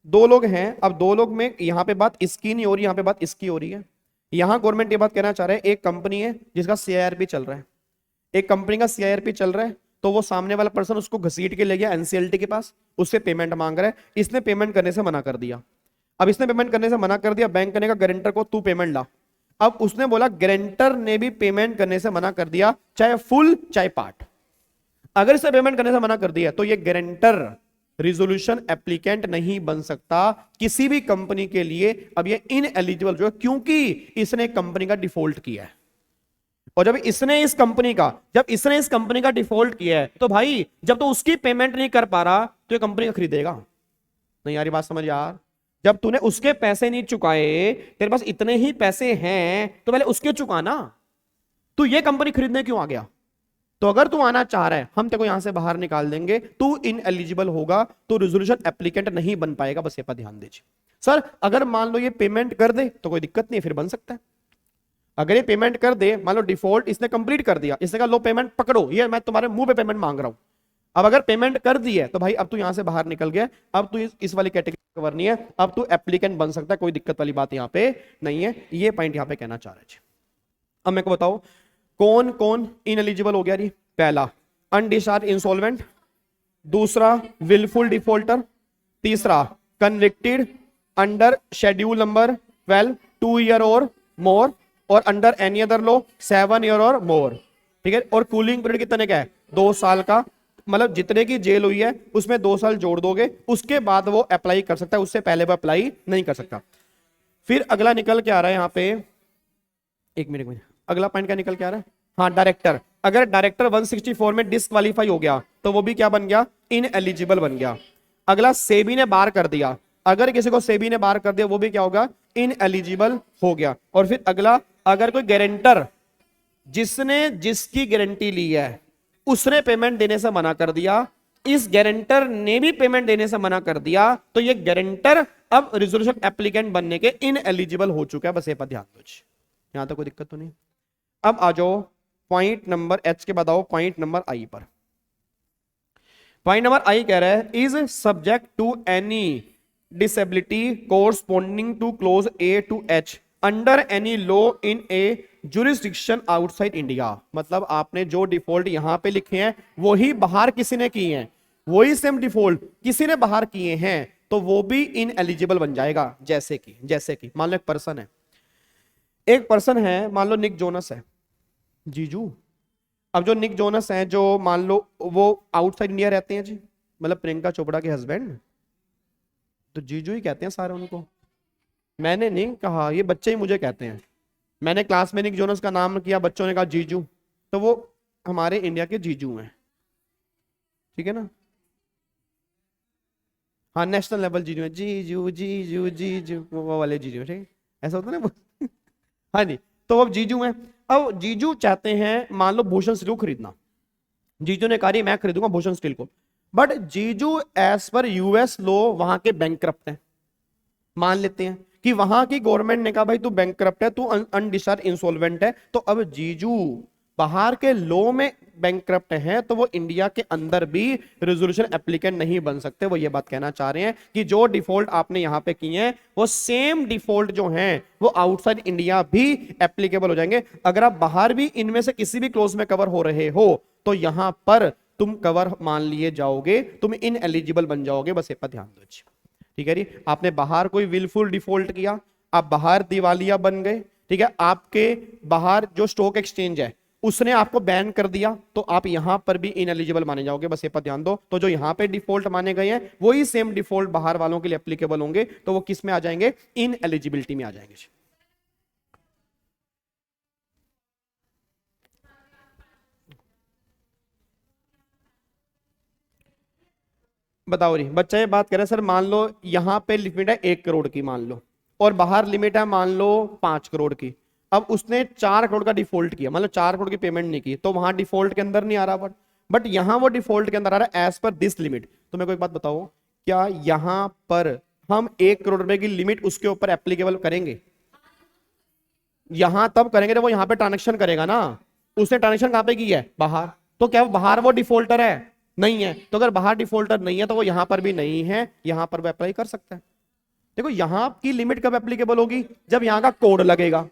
2 लोग हैं। अब 2 लोग में यहां पे बात इसकी नहीं हो रही, यहां पे बात इसकी हो रही है। यहां गवर्नमेंट ये बात कहना चाह रहा है, एक कंपनी है जिसका सीआईआरपी चल रहा है, एक कंपनी का सीआईआरपी चल रहा है, तो वो सामने वाला पर्सन उसको घसीट के ले गया एनसीएलटी के पास, उससे पेमेंट मांग रहा है, इसने पेमेंट करने से मना कर दिया। अब इसने पेमेंट करने से मना कर दिया, बैंक कहेगा गारंटर को तू पेमेंट ला। अब उसने बोला गारंटर ने भी पेमेंट करने से मना कर दिया, चाहे फुल चाहे पार्ट। अगर इसे पेमेंट करने से मना कर दिया तो ये गारंटर रिजोल्यूशन एप्लीकेंट नहीं बन सकता किसी भी कंपनी के लिए। अब ये इनएलिजिबल जो है, क्योंकि इसने कंपनी का डिफॉल्ट किया है। और जब इसने इस कंपनी का डिफॉल्ट किया है तो भाई जब तो उसकी पेमेंट नहीं कर पा रहा तो ये कंपनी का खरीदेगा नहीं। यार बात समझ यार, जब तूने उसके पैसे नहीं चुकाए, तेरे पास इतने ही पैसे हैं तो पहले उसके चुकाना, तू ये कंपनी खरीदने क्यों आ गया। तो अगर तू आना चाह रहा है हम तेरे को यहां से बाहर निकाल देंगे, तू इनएलिजिबल होगा, तो रिजोल्यूशन एप्लीकेंट नहीं बन पाएगा। बस ये पर ध्यान दीजिए। सर अगर मान लो ये पेमेंट कर दे तो कोई दिक्कत नहीं है, फिर बन सकता है। अगर ये पेमेंट कर दे, मान लो डिफॉल्ट इसने कंप्लीट कर दिया, इसने कहा लो पेमेंट पकड़ो, ये मैं तुम्हारे मुंह पे पेमेंट मांग रहा हूं। अब अगर पेमेंट कर दी है तो भाई अब तू यहां से बाहर निकल गया, अब तू इस वाली कैटेगरी कवर नहीं है, अब तू एप्लीकेंट बन सकता है, कोई दिक्कत वाली बात यहां पे नहीं है। ये पॉइंट यहां पे कहना चाह रहे हैं। अब मेरे को बताओ कौन कौन इनएलिजिबल हो गया जी। पहला अनडिस्चार्ज इंसॉल्वेंट, दूसरा विलफुल डिफॉल्टर, तीसरा convicted under schedule number 12 2 year or मोर, और under any other law 7 year or मोर। ठीक है, और कूलिंग पीरियड कितने का है, 2 साल का। मतलब जितने की जेल हुई है उसमें 2 साल जोड़ दोगे, उसके बाद वो अप्लाई कर सकता है, उससे पहले वो अप्लाई नहीं कर सकता। फिर अगला निकल के आ रहा है यहाँ पे, एक मिनट, अगला पॉइंट क्या निकल के आ रहा है, हाँ डायरेक्टर। अगर डायरेक्टर 164 में डिस्क्वालीफाई हो गया तो वो भी क्या बन गया, इनएलिजिबल बन गया। अगला सेबी ने बार कर दिया, अगर किसी को सेबी ने बार कर दिया वो भी क्या होगा, इनएलिजिबल हो गया। और फिर अगला, अगर कोई गारंटर जिसने जिसकी गारंटी ली है उसने पेमेंट देने से मना कर दिया, इस गारंटर ने भी पेमेंट देने से मना कर दिया, तो ये गारंटर अब रिजोल्यूशन एप्लीकेंट बनने के इनएलिजिबल हो चुका है। बस ये पर ध्यान दो, यहां तक कोई दिक्कत तो नहीं। अब आ जाओ पॉइंट नंबर एच के बताओ पॉइंट नंबर आई पर। पॉइंट नंबर आई कह रहा है is subject to any disability corresponding to clause A to H under any law in a jurisdiction outside India. मतलब आपने जो डिफॉल्ट यहां पे लिखे हैं वही बाहर किसी ने किए हैं, वही सेम डिफॉल्ट किसी ने बाहर किए हैं, तो वो भी इनएलिजिबल बन जाएगा। जैसे कि मान लो एक पर्सन है, मान लो निक जोनस है, जीजू। अब जो निक जोनस है, जो मान लो वो आउटसाइड इंडिया रहते हैं जी, मतलब प्रियंका चोपड़ा के हस्बैंड, तो जीजू ही कहते हैं सारे उनको। मैंने नहीं कहा, ये बच्चे ही मुझे कहते हैं। मैंने क्लास में निक जोनस का नाम किया, बच्चों ने कहा जीजू, तो वो हमारे इंडिया के जीजू हैं, ठीक है ना। हाँ नेशनल लेवल जीजू है, जीजू जीजू जीजू वो वाले जीजू, ठीक ऐसा होता है ना। हाँ जी, तो अब जीजू हैं। अब जीजू चाहते हैं मान लो भूषण स्टील को खरीदना, जीजू ने कहा मैं खरीदूंगा भूषण स्टील को, बट जीजू एज पर यूएस लॉ वहां के बैंकक्रप्ट हैं। मान लेते हैं कि वहां की गवर्नमेंट ने कहा भाई तू बैंकक्रप्ट है, तू अनडिस्चार्ज इंसॉल्वेंट है, तो अब जीजू बाहर के लॉ में बैंकक्रप्ट है, तो वो इंडिया के अंदर भी रेजोल्यूशन एप्लीकेंट नहीं बन सकते। वो ये बात कहना चाह रहे हैं कि जो डिफॉल्ट आपने यहां पे किए हैं वो सेम डिफॉल्ट जो हैं वो आउटसाइड इंडिया भी एप्लीकेबल हो जाएंगे। अगर आप बाहर भी इनमें से किसी भी क्लोज में कवर हो रहे हो तो यहां पर तुम कवर मान लिए जाओगे, तुम इनएलिजिबल बन जाओगे। बस ये पर ध्यान दो, ठीक है जी। आपने बाहर कोई विलफुल डिफॉल्ट किया, आप बाहर दिवालिया बन गए, ठीक है। आपके बाहर जो स्टॉक एक्सचेंज है उसने आपको बैन कर दिया तो आप यहां पर भी इनएलिजिबल माने जाओगे, बस ये पर ध्यान दो। तो जो यहां पे डिफॉल्ट माने गए हैं वही सेम डिफॉल्ट बाहर वालों के लिए एप्लीकेबल होंगे, तो वो किस में आ जाएंगे, इनएलिजिबिलिटी में आ जाएंगे। बताओ री बच्चा ये बात करे सर मान लो यहां पे लिमिट है 1 करोड़ की मान लो, और बाहर लिमिट है मान लो 5 करोड़ की। अब उसने 4 करोड़ का डिफॉल्ट किया, मतलब 4 करोड़ की पेमेंट नहीं की, तो वहां डिफॉल्ट के अंदर नहीं आ रहा, बट यहां वो डिफॉल्ट के अंदर आ रहा है एज पर दिस लिमिट। तो मेरे को एक बात बताओ, क्या यहां पर हम 1 करोड़ रुपए की लिमिट उसके ऊपर एप्लीकेबल करेंगे? यहां तब करेंगे जब वो यहां पे ट्रांजेक्शन करेगा ना। उसने ट्रांजेक्शन कहां पे की है, बाहर, तो क्या वो बाहर वो डिफॉल्टर है? नहीं है। तो अगर बाहर डिफॉल्टर नहीं है तो वो यहां पर भी नहीं है, यहां पर वो अप्लाई कर सकता है। देखो यहां की लिमिट कब एप्लीकेबल होगी, जब यहां का कोड लगेगा।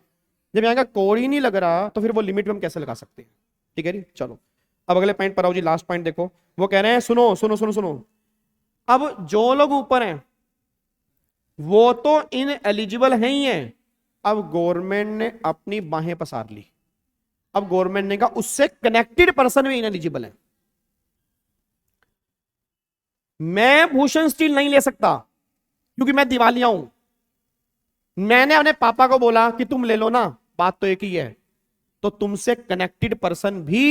जब यहां का कोड ही नहीं लग रहा तो फिर वो लिमिट हम कैसे लगा सकते हैं? ठीक है जी, चलो अब अगले पॉइंट पर आओ जी, लास्ट पॉइंट देखो। वो कह रहे हैं सुनो सुनो सुनो सुनो, अब जो लोग ऊपर हैं वो तो इन एलिजिबल है ही है। अब गवर्नमेंट ने अपनी बाहें पसार ली, अब गवर्नमेंट ने कहा उससे कनेक्टेड पर्सन भी इन एलिजिबल है। मैं भूषण स्टील नहीं ले सकता क्योंकि मैं दिवालिया हूं। मैंने अपने पापा को बोला कि तुम ले लो ना, बात तो एक ही है। तो तुमसे कनेक्टेड पर्सन भी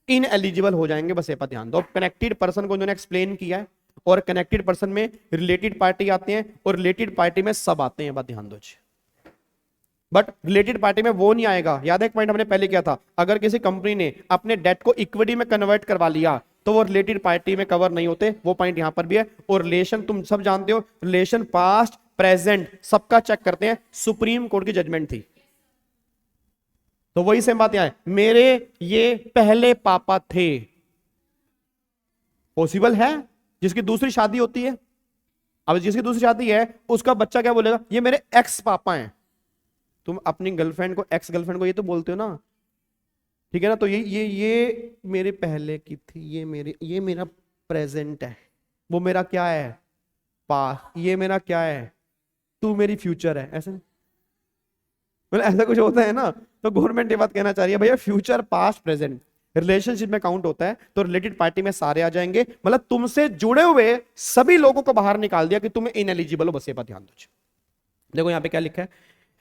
इन एलिजिबल हो जाएंगे, बस ये पर ध्यान दो। कनेक्टेड पर्सन को उन्होंने एक्सप्लेन किया है, और कनेक्टेड पर्सन में रिलेटेड पार्टी आते हैं और रिलेटेड पार्टी में सब आते हैं, बात ध्यान दो। बट रिलेटेड पार्टी में वो नहीं आएगा। याद है एक पॉइंट हमने पहले किया था, अगर किसी कंपनी ने अपने डेट को इक्विटी में कन्वर्ट करवा लिया तो वो रिलेटेड पार्टी में कवर नहीं होते, वो पॉइंट यहां पर भी है। और रिलेशन तुम सब जानते हो, रिलेशन पास्ट प्रेजेंट सबका चेक करते हैं, सुप्रीम कोर्ट की जजमेंट थी। तो वही सेम बात यहां है, मेरे ये पहले पापा थे। पॉसिबल है जिसकी दूसरी शादी होती है, अब जिसकी दूसरी शादी है उसका बच्चा क्या बोलेगा, ये मेरे एक्स पापा हैं। तुम अपनी गर्लफ्रेंड को एक्स गर्लफ्रेंड को ये तो बोलते हो ना, ठीक है ना। तो ये मेरे पहले की थी, ये मेरा प्रेजेंट है, वो मेरा क्या है, पास्ट, ये मेरा क्या है, तू मेरी फ्यूचर है। ऐसे मतलब ऐसा कुछ होता है ना। तो गवर्नमेंट ये बात कहना चाह रही है भैया फ्यूचर पास्ट प्रेजेंट रिलेशनशिप में काउंट होता है, तो रिलेटेड पार्टी में सारे आ जाएंगे। मतलब तुमसे जुड़े हुए सभी लोगों को बाहर निकाल दिया कि तुम इनएलिजिबल हो, बस ये बात ध्यान दो। देखो यहां पे क्या लिखा है,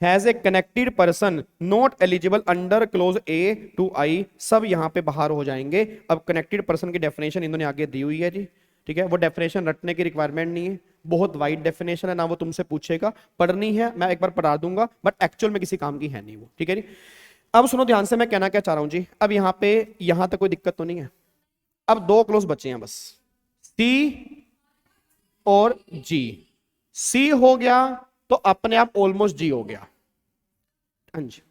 has a connected person not eligible under clause A to I, सब यहां पे बाहर हो जाएंगे। अब कनेक्टेड पर्सन की डेफिनेशन इन्होंने आगे दी हुई है जी, ठीक है। वो डेफिनेशन रटने की रिक्वायरमेंट नहीं है, बहुत वाइड डेफिनेशन है, ना वो तुमसे पूछेगा, पढ़नी है मैं एक बार पढ़ा दूंगा, बट एक्चुअल में किसी काम की है नहीं वो, ठीक है जी। अब सुनो ध्यान से, मैं कहना क्या चाह रहा हूं जी। अब यहाँ पे यहां तक कोई दिक्कत तो नहीं है। अब 2 क्लोज बचे हैं बस, सी और जी। सी हो गया तो अपने आप ऑलमोस्ट जी हो गया। हाँ जी,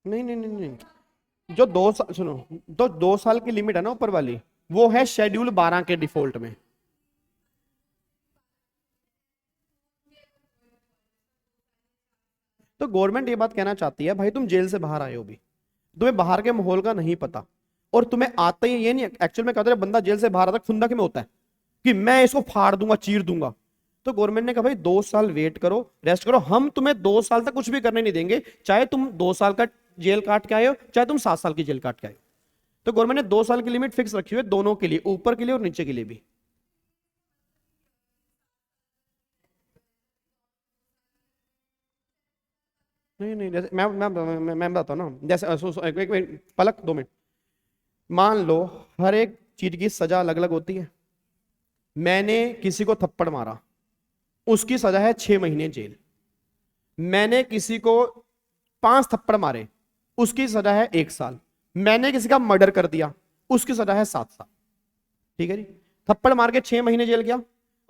नहीं नहीं नहीं नहीं, जो 2 साल सुनो, तो 2 साल की लिमिट है ना ऊपर वाली, वो है शेड्यूल 12 के डिफॉल्ट में। तो गवर्नमेंट ये बात कहना चाहती है भाई तुम जेल से बाहर आए हो भी, तुम्हें बाहर के माहौल का नहीं पता, और तुम्हें आते ही ये नहीं एक्चुअल में कहते हैं बंदा जेल से बाहर आता खुंदा में होता है कि मैं इसको फाड़ दूंगा चीर दूंगा। तो गवर्नमेंट ने कहा भाई 2 साल वेट करो, रेस्ट करो, हम तुम्हें 2 साल तक कुछ भी करने नहीं देंगे, चाहे तुम 2 साल का जेल काट के आए हो चाहे तुम 7 साल की जेल काट के आए हो। तो गवर्नमेंट ने 2 साल की लिमिट फिक्स रखी हुई है दोनों के लिए, ऊपर के लिए और नीचे के लिए भी। नहीं नहीं, जैसे मैं बताता हूँ ना, जैसे एक मिनट पलक 2 मिनट। मान लो हर एक चीज की सजा अलग अलग होती है। मैंने किसी को थप्पड़ मारा, उसकी सजा है 6 महीने जेल। मैंने किसी को 5 थप्पड़ मारे, उसकी सजा है 1 साल। मैंने किसी का मर्डर कर दिया, उसकी सजा है 7 साल। ठीक है जी, थप्पड़ मार के 6 महीने जेल गया,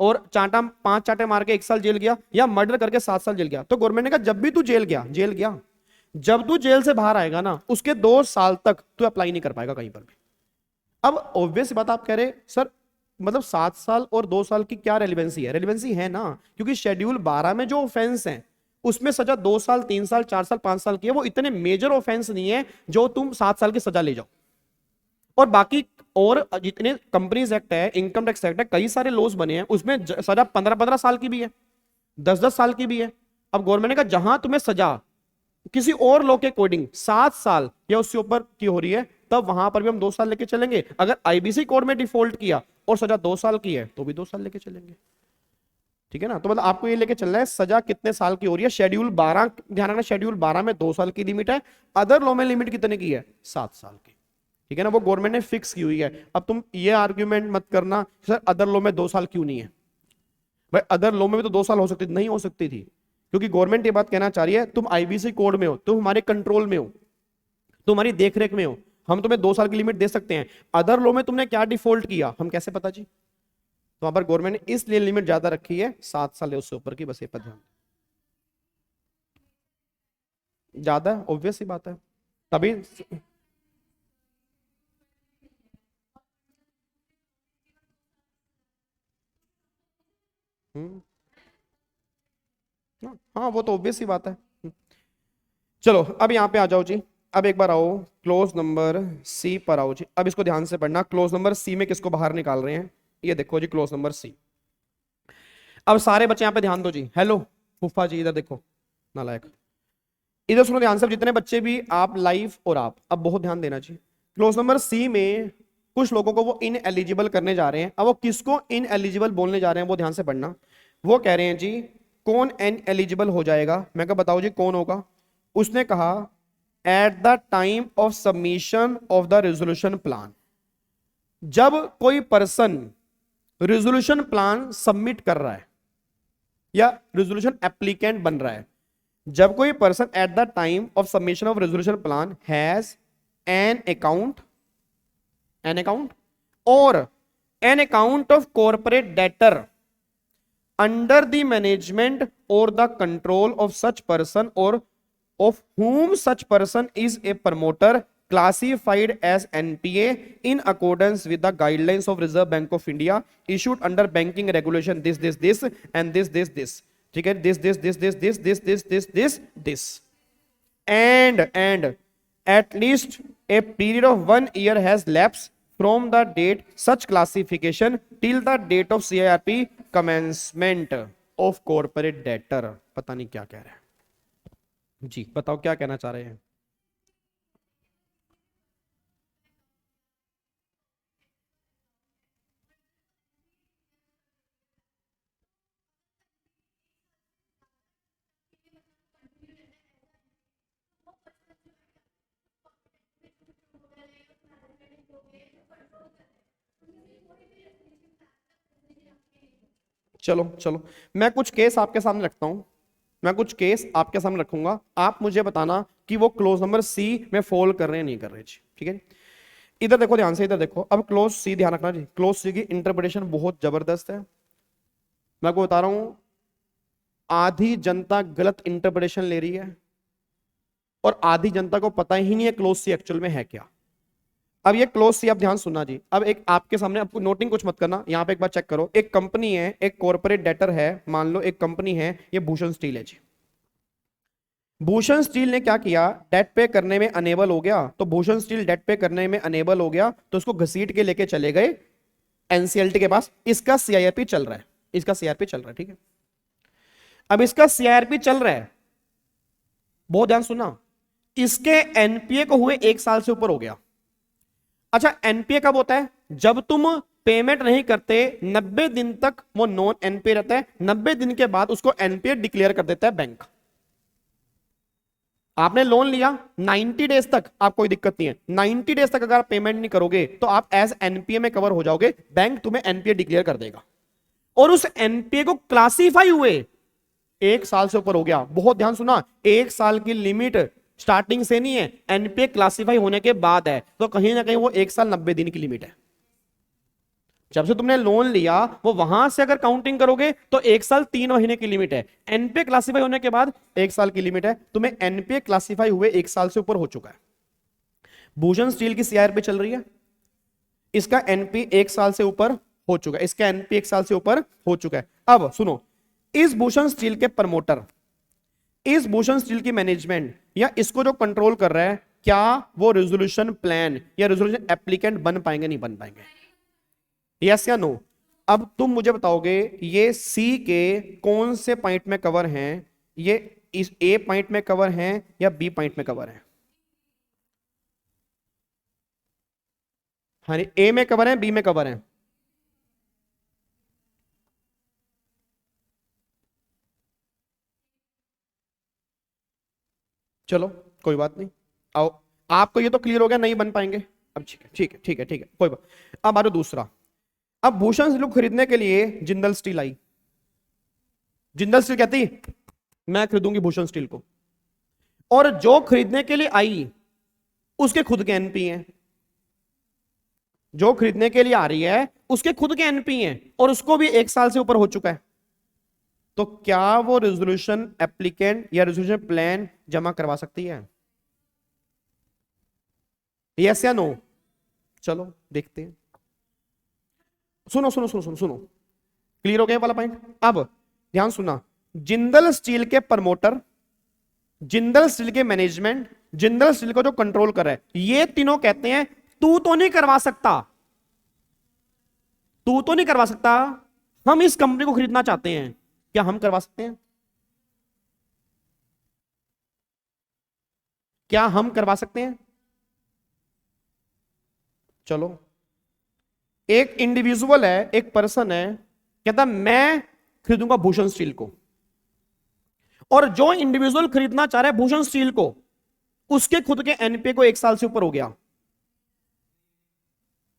और 5 चांटे मार के 1 साल जेल गया, या मर्डर करके 7 साल जेल गया। तो गवर्नमेंट ने कहा जब भी तू जेल गया, जब तू जेल से बाहर आएगा ना, उसके 2 साल तक तू अप्लाई नहीं कर पाएगा कहीं पर भी। अब ऑब्वियस बात आप कह रहे सर मतलब 7 साल और 2 साल की क्या रेलिवेंसी है? रेलिवेंसी है ना, क्योंकि शेड्यूल 12 में जो ऑफेंस है उसमें सजा 2 साल 3 साल 4 साल 5 साल की है, वो इतने मेजर ऑफेंस नहीं है जो तुम 7 साल की सजा ले जाओ। और बाकी और जितने कंपनीज एक्ट है, इनकम टैक्स एक्ट है, कई सारे लॉज बने हैं, उसमें सजा 15-15 साल की भी है, 10-10 साल की भी है। अब गवर्नमेंट ने कहा जहां तुम्हें सजा किसी और लॉ के अकॉर्डिंग 7 साल या उससे ऊपर की हो रही है, तब वहां पर भी हम 2 साल लेके चलेंगे। अगर आईबीसी कोड में डिफॉल्ट किया और सजा 2 साल की है तो भी 2 साल लेके चलेंगे। ठीक है ना? तो मतलब आपको ये लेके चलना है सजा कितने साल की हो रही है। शेड्यूल 12 ध्यान रखना, शेड्यूल 12 में 2 साल की लिमिट है, अदर लॉ में लिमिट कितने की है? 7 साल की। ठीक है ना? वो गवर्नमेंट ने फिक्स की हुई है। अब तुम ये आर्ग्यूमेंट मत करना सर अदर लॉ में 2 साल क्यों नहीं है। भाई अदर लॉ में भी तो 2 साल हो सकती थी, नहीं हो सकती थी, क्योंकि गवर्नमेंट ये बात कहना चाह रही है तुम आईबीसी कोड में हो, तुम हमारे कंट्रोल में हो, तुम्हारी देखरेख में हो, हम तुम्हें 2 साल की लिमिट दे सकते हैं। अदर लॉ में तुमने क्या डिफॉल्ट किया हम कैसे पता जी? तो वहां पर गवर्नमेंट ने इसलिए लिमिट ज्यादा रखी है 7 साल या उससे ऊपर की, बस ये पर ध्यान। ज्यादा ऑब्वियस ही बात है तभी। हाँ वो तो ऑब्वियस ही बात है। चलो अब यहां पे आ जाओ जी। अब एक बार आओ क्लोज नंबर सी पर आओ जी। अब इसको ध्यान से पढ़ना, क्लोज नंबर सी में किसको बाहर निकाल रहे हैं, ये देखो जी क्लोज नंबर सी। अब सारे बच्चे यहां पे ध्यान दो जी। हेलो फूफा जी इधर देखो, नालायक इधर सुनो ध्यान से, जितने बच्चे भी आप लाइव और आप, अब बहुत ध्यान देना जी। क्लोज नंबर सी में कुछ लोगों को वो इन एलिजिबल करने जा रहे हैं। अब वो किसको इन एलिजिबल बोलने जा रहे हैं वो ध्यान से पढ़ना। वो कह रहे हैं जी कौन इन एलिजिबल हो जाएगा। मैं कहा बताओ जी कौन होगा। उसने कहा eight the time of submission of the resolution plan. जब कोई पर्सन रेजोल्यूशन प्लान सबमिट कर रहा है या रेजोल्यूशन एप्लीकेंट बन रहा है, जब कोई person at the time of submission of resolution plan has an account or an account of corporate debtor under the management or the control of such person or of whom such person is a promoter classified as NPA in accordance with the guidelines of Reserve Bank of India issued under banking regulation this and this ठीक है, this and at least a period of 1 year has lapsed from the date such classification till the date of CIRP commencement of corporate debtor। पता नहीं क्या कह रहे हैं जी, बताओ क्या कहना चाह रहे हैं। चलो चलो मैं कुछ केस आपके सामने रखता हूं, मैं कुछ केस आपके सामने रखूंगा, आप मुझे बताना कि वो क्लोज नंबर सी में फॉल कर रहे हैं नहीं कर रहे जी। ठीक है, इधर देखो ध्यान से, इधर देखो। अब क्लोज सी ध्यान रखना जी, क्लोज सी की इंटरप्रिटेशन बहुत जबरदस्त है। मैं आपको बता रहा हूं आधी जनता गलत इंटरप्रिटेशन ले रही है और आधी जनता को पता ही नहीं है क्लोज सी एक्चुअल में है क्या। अब ये क्लोज सी आप ध्यान सुनना जी। अब एक आपके सामने, आपको नोटिंग कुछ मत करना, यहां पे एक बार चेक करो। एक कंपनी है, एक कॉर्पोरेट डेटर है, मान लो एक कंपनी है, ये भूषण स्टील है जी। भूषण स्टील ने क्या किया, डेट पे करने में अनेबल हो गया, तो भूषण स्टील डेट पे करने में अनेबल हो गया तो उसको घसीट के लेके चले गए एनसीएलटी के पास। इसका सीआईआरपी चल रहा है, इसका सीआरपी चल रहा है। ठीक है, अब इसका सीआरपी चल रहा है, बहुत ध्यान सुनना, इसके एनपीए को हुए 1 साल से ऊपर हो गया। अच्छा एनपीए कब होता है, जब तुम पेमेंट नहीं करते 90 दिन तक वो नॉन एनपीए रहता है, 90 दिन के बाद उसको एनपीए डिक्लेयर कर देता है बैंक। आपने लोन लिया 90 डेज तक आप कोई दिक्कत नहीं है, 90 डेज तक अगर आप पेमेंट नहीं करोगे तो आप एज एनपीए में कवर हो जाओगे, बैंक तुम्हें एनपीए डिक्लेयर कर देगा। और उस एनपीए को क्लासिफाई हुए 1 साल से ऊपर हो गया। बहुत ध्यान सुना, 1 साल की लिमिट स्टार्टिंग से नहीं है, एनपीए क्लासिफाई होने के बाद है, तो कहीं ना कहीं वो 1 साल 90 दिन की लिमिट है। जब से तुमने लोन लिया वो वहां से अगर काउंटिंग करोगे तो 1 साल 3 महीने की लिमिट है। एनपीए क्लासिफाई होने के बाद 1 साल की लिमिट है, तुम्हें एनपीए क्लासिफाई हुए 1 साल से ऊपर हो चुका है। भूषण स्टील की सीआरपी चल रही है, इसका एनपीए 1 साल से ऊपर हो चुका है, इसका एनपीए 1 साल से ऊपर हो चुका है। अब सुनो, इस भूषण स्टील के प्रमोटर, इस भूषण स्टील की मैनेजमेंट या इसको जो कंट्रोल कर रहा है, क्या वो रेजोल्यूशन प्लान या रेजोल्यूशन एप्लीकेंट बन पाएंगे, नहीं बन पाएंगे? यस या नो? अब तुम मुझे बताओगे ये सी के कौन से पॉइंट में कवर हैं, ये इस ए पॉइंट में कवर हैं या बी पॉइंट में कवर हैं? हाँ, ए में कवर है, बी में कवर है? चलो कोई बात नहीं, आओ, आपको ये तो क्लियर हो गया नहीं बन पाएंगे। अब ठीक है ठीक है ठीक है ठीक है, कोई बात। अब आ रहा दूसरा, अब भूषण स्टील को खरीदने के लिए जिंदल स्टील आई। जिंदल स्टील कहती मैं खरीदूंगी भूषण स्टील को, और जो खरीदने के लिए आई उसके खुद के एनपी हैं, जो खरीदने के लिए आ रही है उसके खुद के एनपी हैं और उसको भी 1 साल से ऊपर हो चुका है, तो क्या वो रेजोल्यूशन एप्लीकेंट या रेजोल्यूशन प्लान जमा करवा सकती है? यस या नो? चलो देखते हैं। सुनो सुनो सुनो सुनो सुनो, क्लियर हो गया वाला पॉइंट? अब ध्यान सुना, जिंदल स्टील के प्रमोटर, जिंदल स्टील के मैनेजमेंट, जिंदल स्टील को जो कंट्रोल कर रहा है, ये तीनों कहते हैं तू तो नहीं करवा सकता, तू तो नहीं करवा सकता, हम इस कंपनी को खरीदना चाहते हैं, क्या हम करवा सकते हैं? क्या हम करवा सकते हैं? चलो, एक इंडिविजुअल है, एक पर्सन है, कहता मैं खरीदूंगा भूषण स्टील को, और जो इंडिविजुअल खरीदना चाह रहा है भूषण स्टील को, उसके खुद के एनपीए को 1 साल से ऊपर हो गया,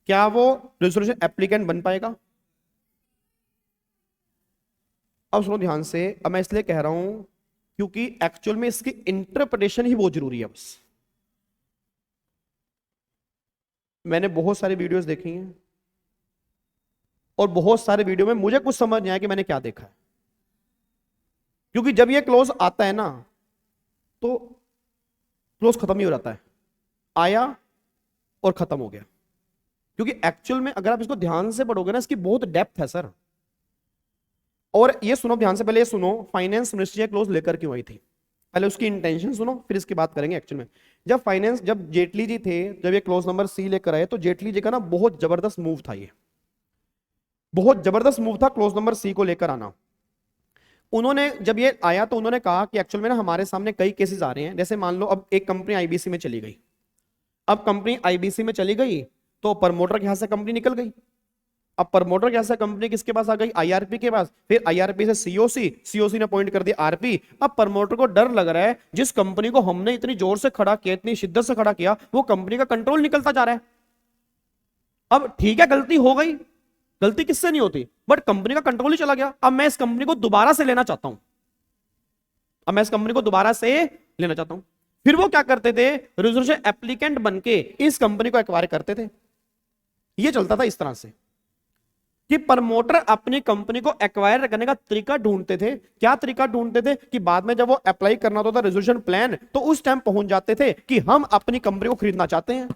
क्या वो रेजोल्यूशन एप्लीकेंट बन पाएगा? अब सुनो ध्यान से, अब मैं इसलिए कह रहा हूं क्योंकि एक्चुअल में इसकी इंटरप्रिटेशन ही बहुत जरूरी है। बस मैंने बहुत सारी वीडियोस देखी हैं और बहुत सारे वीडियो में मुझे कुछ समझ नहीं आया कि मैंने क्या देखा है, क्योंकि जब ये क्लोज आता है ना तो क्लोज खत्म ही हो जाता है, आया और खत्म हो गया। क्योंकि एक्चुअल में अगर आप इसको ध्यान से पढ़ोगे ना, इसकी बहुत डेप्थ है सर। और ये सुनो ध्यान से, पहले ये सुनो फाइनेंस मिनिस्ट्री ये क्लोज लेकर क्यों आई थी, पहले उसकी इंटेंशन सुनो, फिर इसकी बात करेंगे। एक्चुअल में जब जेटली जी थे, जब ये क्लोज नंबर सी लेकर आए, तो जेटली जी का ना बहुत जबरदस्त मूव था, ये बहुत जबरदस्त मूव था क्लोज नंबर सी को लेकर आना। उन्होंने जब ये आया तो उन्होंने कहा कि एक्चुअल में ना हमारे सामने कई केसेस आ रहे हैं, जैसे मान लो अब एक कंपनी आईबीसी में चली गई, अब कंपनी आईबीसी में चली गई तो प्रमोटर के यहां से कंपनी निकल गई, अब प्रमोटर के यहां से कंपनी किसके पास आ गई? आईआरपी के पास, फिर आईआरपी से सीओसी, सीओसी ने अपॉइंट कर दिया आरपी। अब प्रमोटर को डर लग रहा है जिस कंपनी को हमने इतनी जोर से खड़ा किया, इतनी शिद्दत से खड़ा किया, वो कंपनी का कंट्रोल निकलता जा रहा है। अब ठीक है गलती हो गई, गलती किससे नहीं होती, बट कंपनी का कंट्रोल ही चला गया। अब मैं इस कंपनी को दोबारा से लेना चाहता हूं, अब मैं इस कंपनी को दोबारा से लेना चाहता हूं। फिर वो क्या करते थे? रेजोल्यूशन एप्लीकेंट बनके इस कंपनी को एक्वायर करते थे। ये चलता था इस तरह से कि प्रमोटर अपनी कंपनी को एक्वायर करने का तरीका ढूंढते थे। क्या तरीका ढूंढते थे? कि बाद में जब वो अप्लाई करना होता था रेजोल्यूशन प्लान, तो उस टाइम पहुंच जाते थे कि हम अपनी कंपनी को खरीदना चाहते हैं।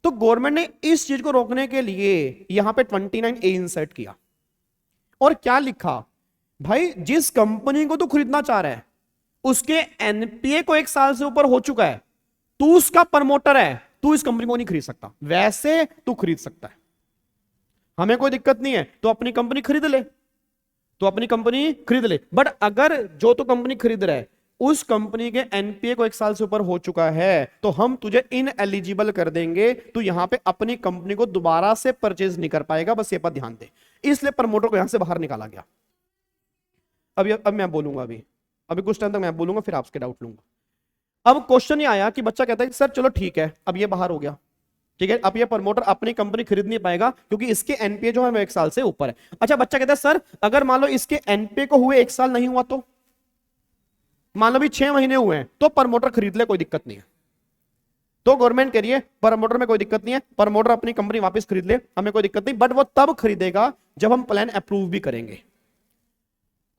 तो गवर्नमेंट ने इस चीज को रोकने के लिए यहां पे 29A इंसर्ट किया और क्या लिखा? भाई जिस कंपनी को तू खरीदना चाह रहा है उसके एनपीए को 1 साल से ऊपर हो चुका है, तू उसका प्रमोटर है, तू इस कंपनी को नहीं खरीद सकता। वैसे तू खरीद सकता है, हमें कोई दिक्कत नहीं है, तो अपनी कंपनी खरीद ले, तो अपनी कंपनी खरीद ले। बट अगर जो तू कंपनी खरीद रहा है उस कंपनी के एनपीए को 1 साल से ऊपर हो चुका है, तो हम तुझे इन एलिजिबल कर देंगे, तू यहां पे अपनी कंपनी को दोबारा से परचेज नहीं कर पाएगा। बस ये पर ध्यान दे, इसलिए प्रमोटर को यहां से बाहर निकाला गया। अब मैं बोलूंगा, अभी कुछ टाइम तक मैं बोलूंगा, फिर आपके डाउट लूंगा। अब क्वेश्चन ये आया कि बच्चा कहता है कि सर चलो ठीक है, अब ये बाहर हो गया, ठीक है, अब ये प्रमोटर अपनी कंपनी खरीद नहीं पाएगा क्योंकि इसके एनपीए जो है वो 1 साल से ऊपर है। अच्छा, बच्चा कहता है सर अगर मान लो इसके एनपीए को हुए 1 साल नहीं हुआ, तो मान लो भी 6 महीने हुए हैं, तो प्रमोटर खरीद ले, कोई दिक्कत नहीं है। तो गवर्नमेंट कह रही है प्रमोटर में कोई दिक्कत नहीं है, प्रमोटर अपनी कंपनी वापस खरीद ले, हमें कोई दिक्कत नहीं, बट वो तब खरीदेगा जब हम प्लान अप्रूव भी करेंगे।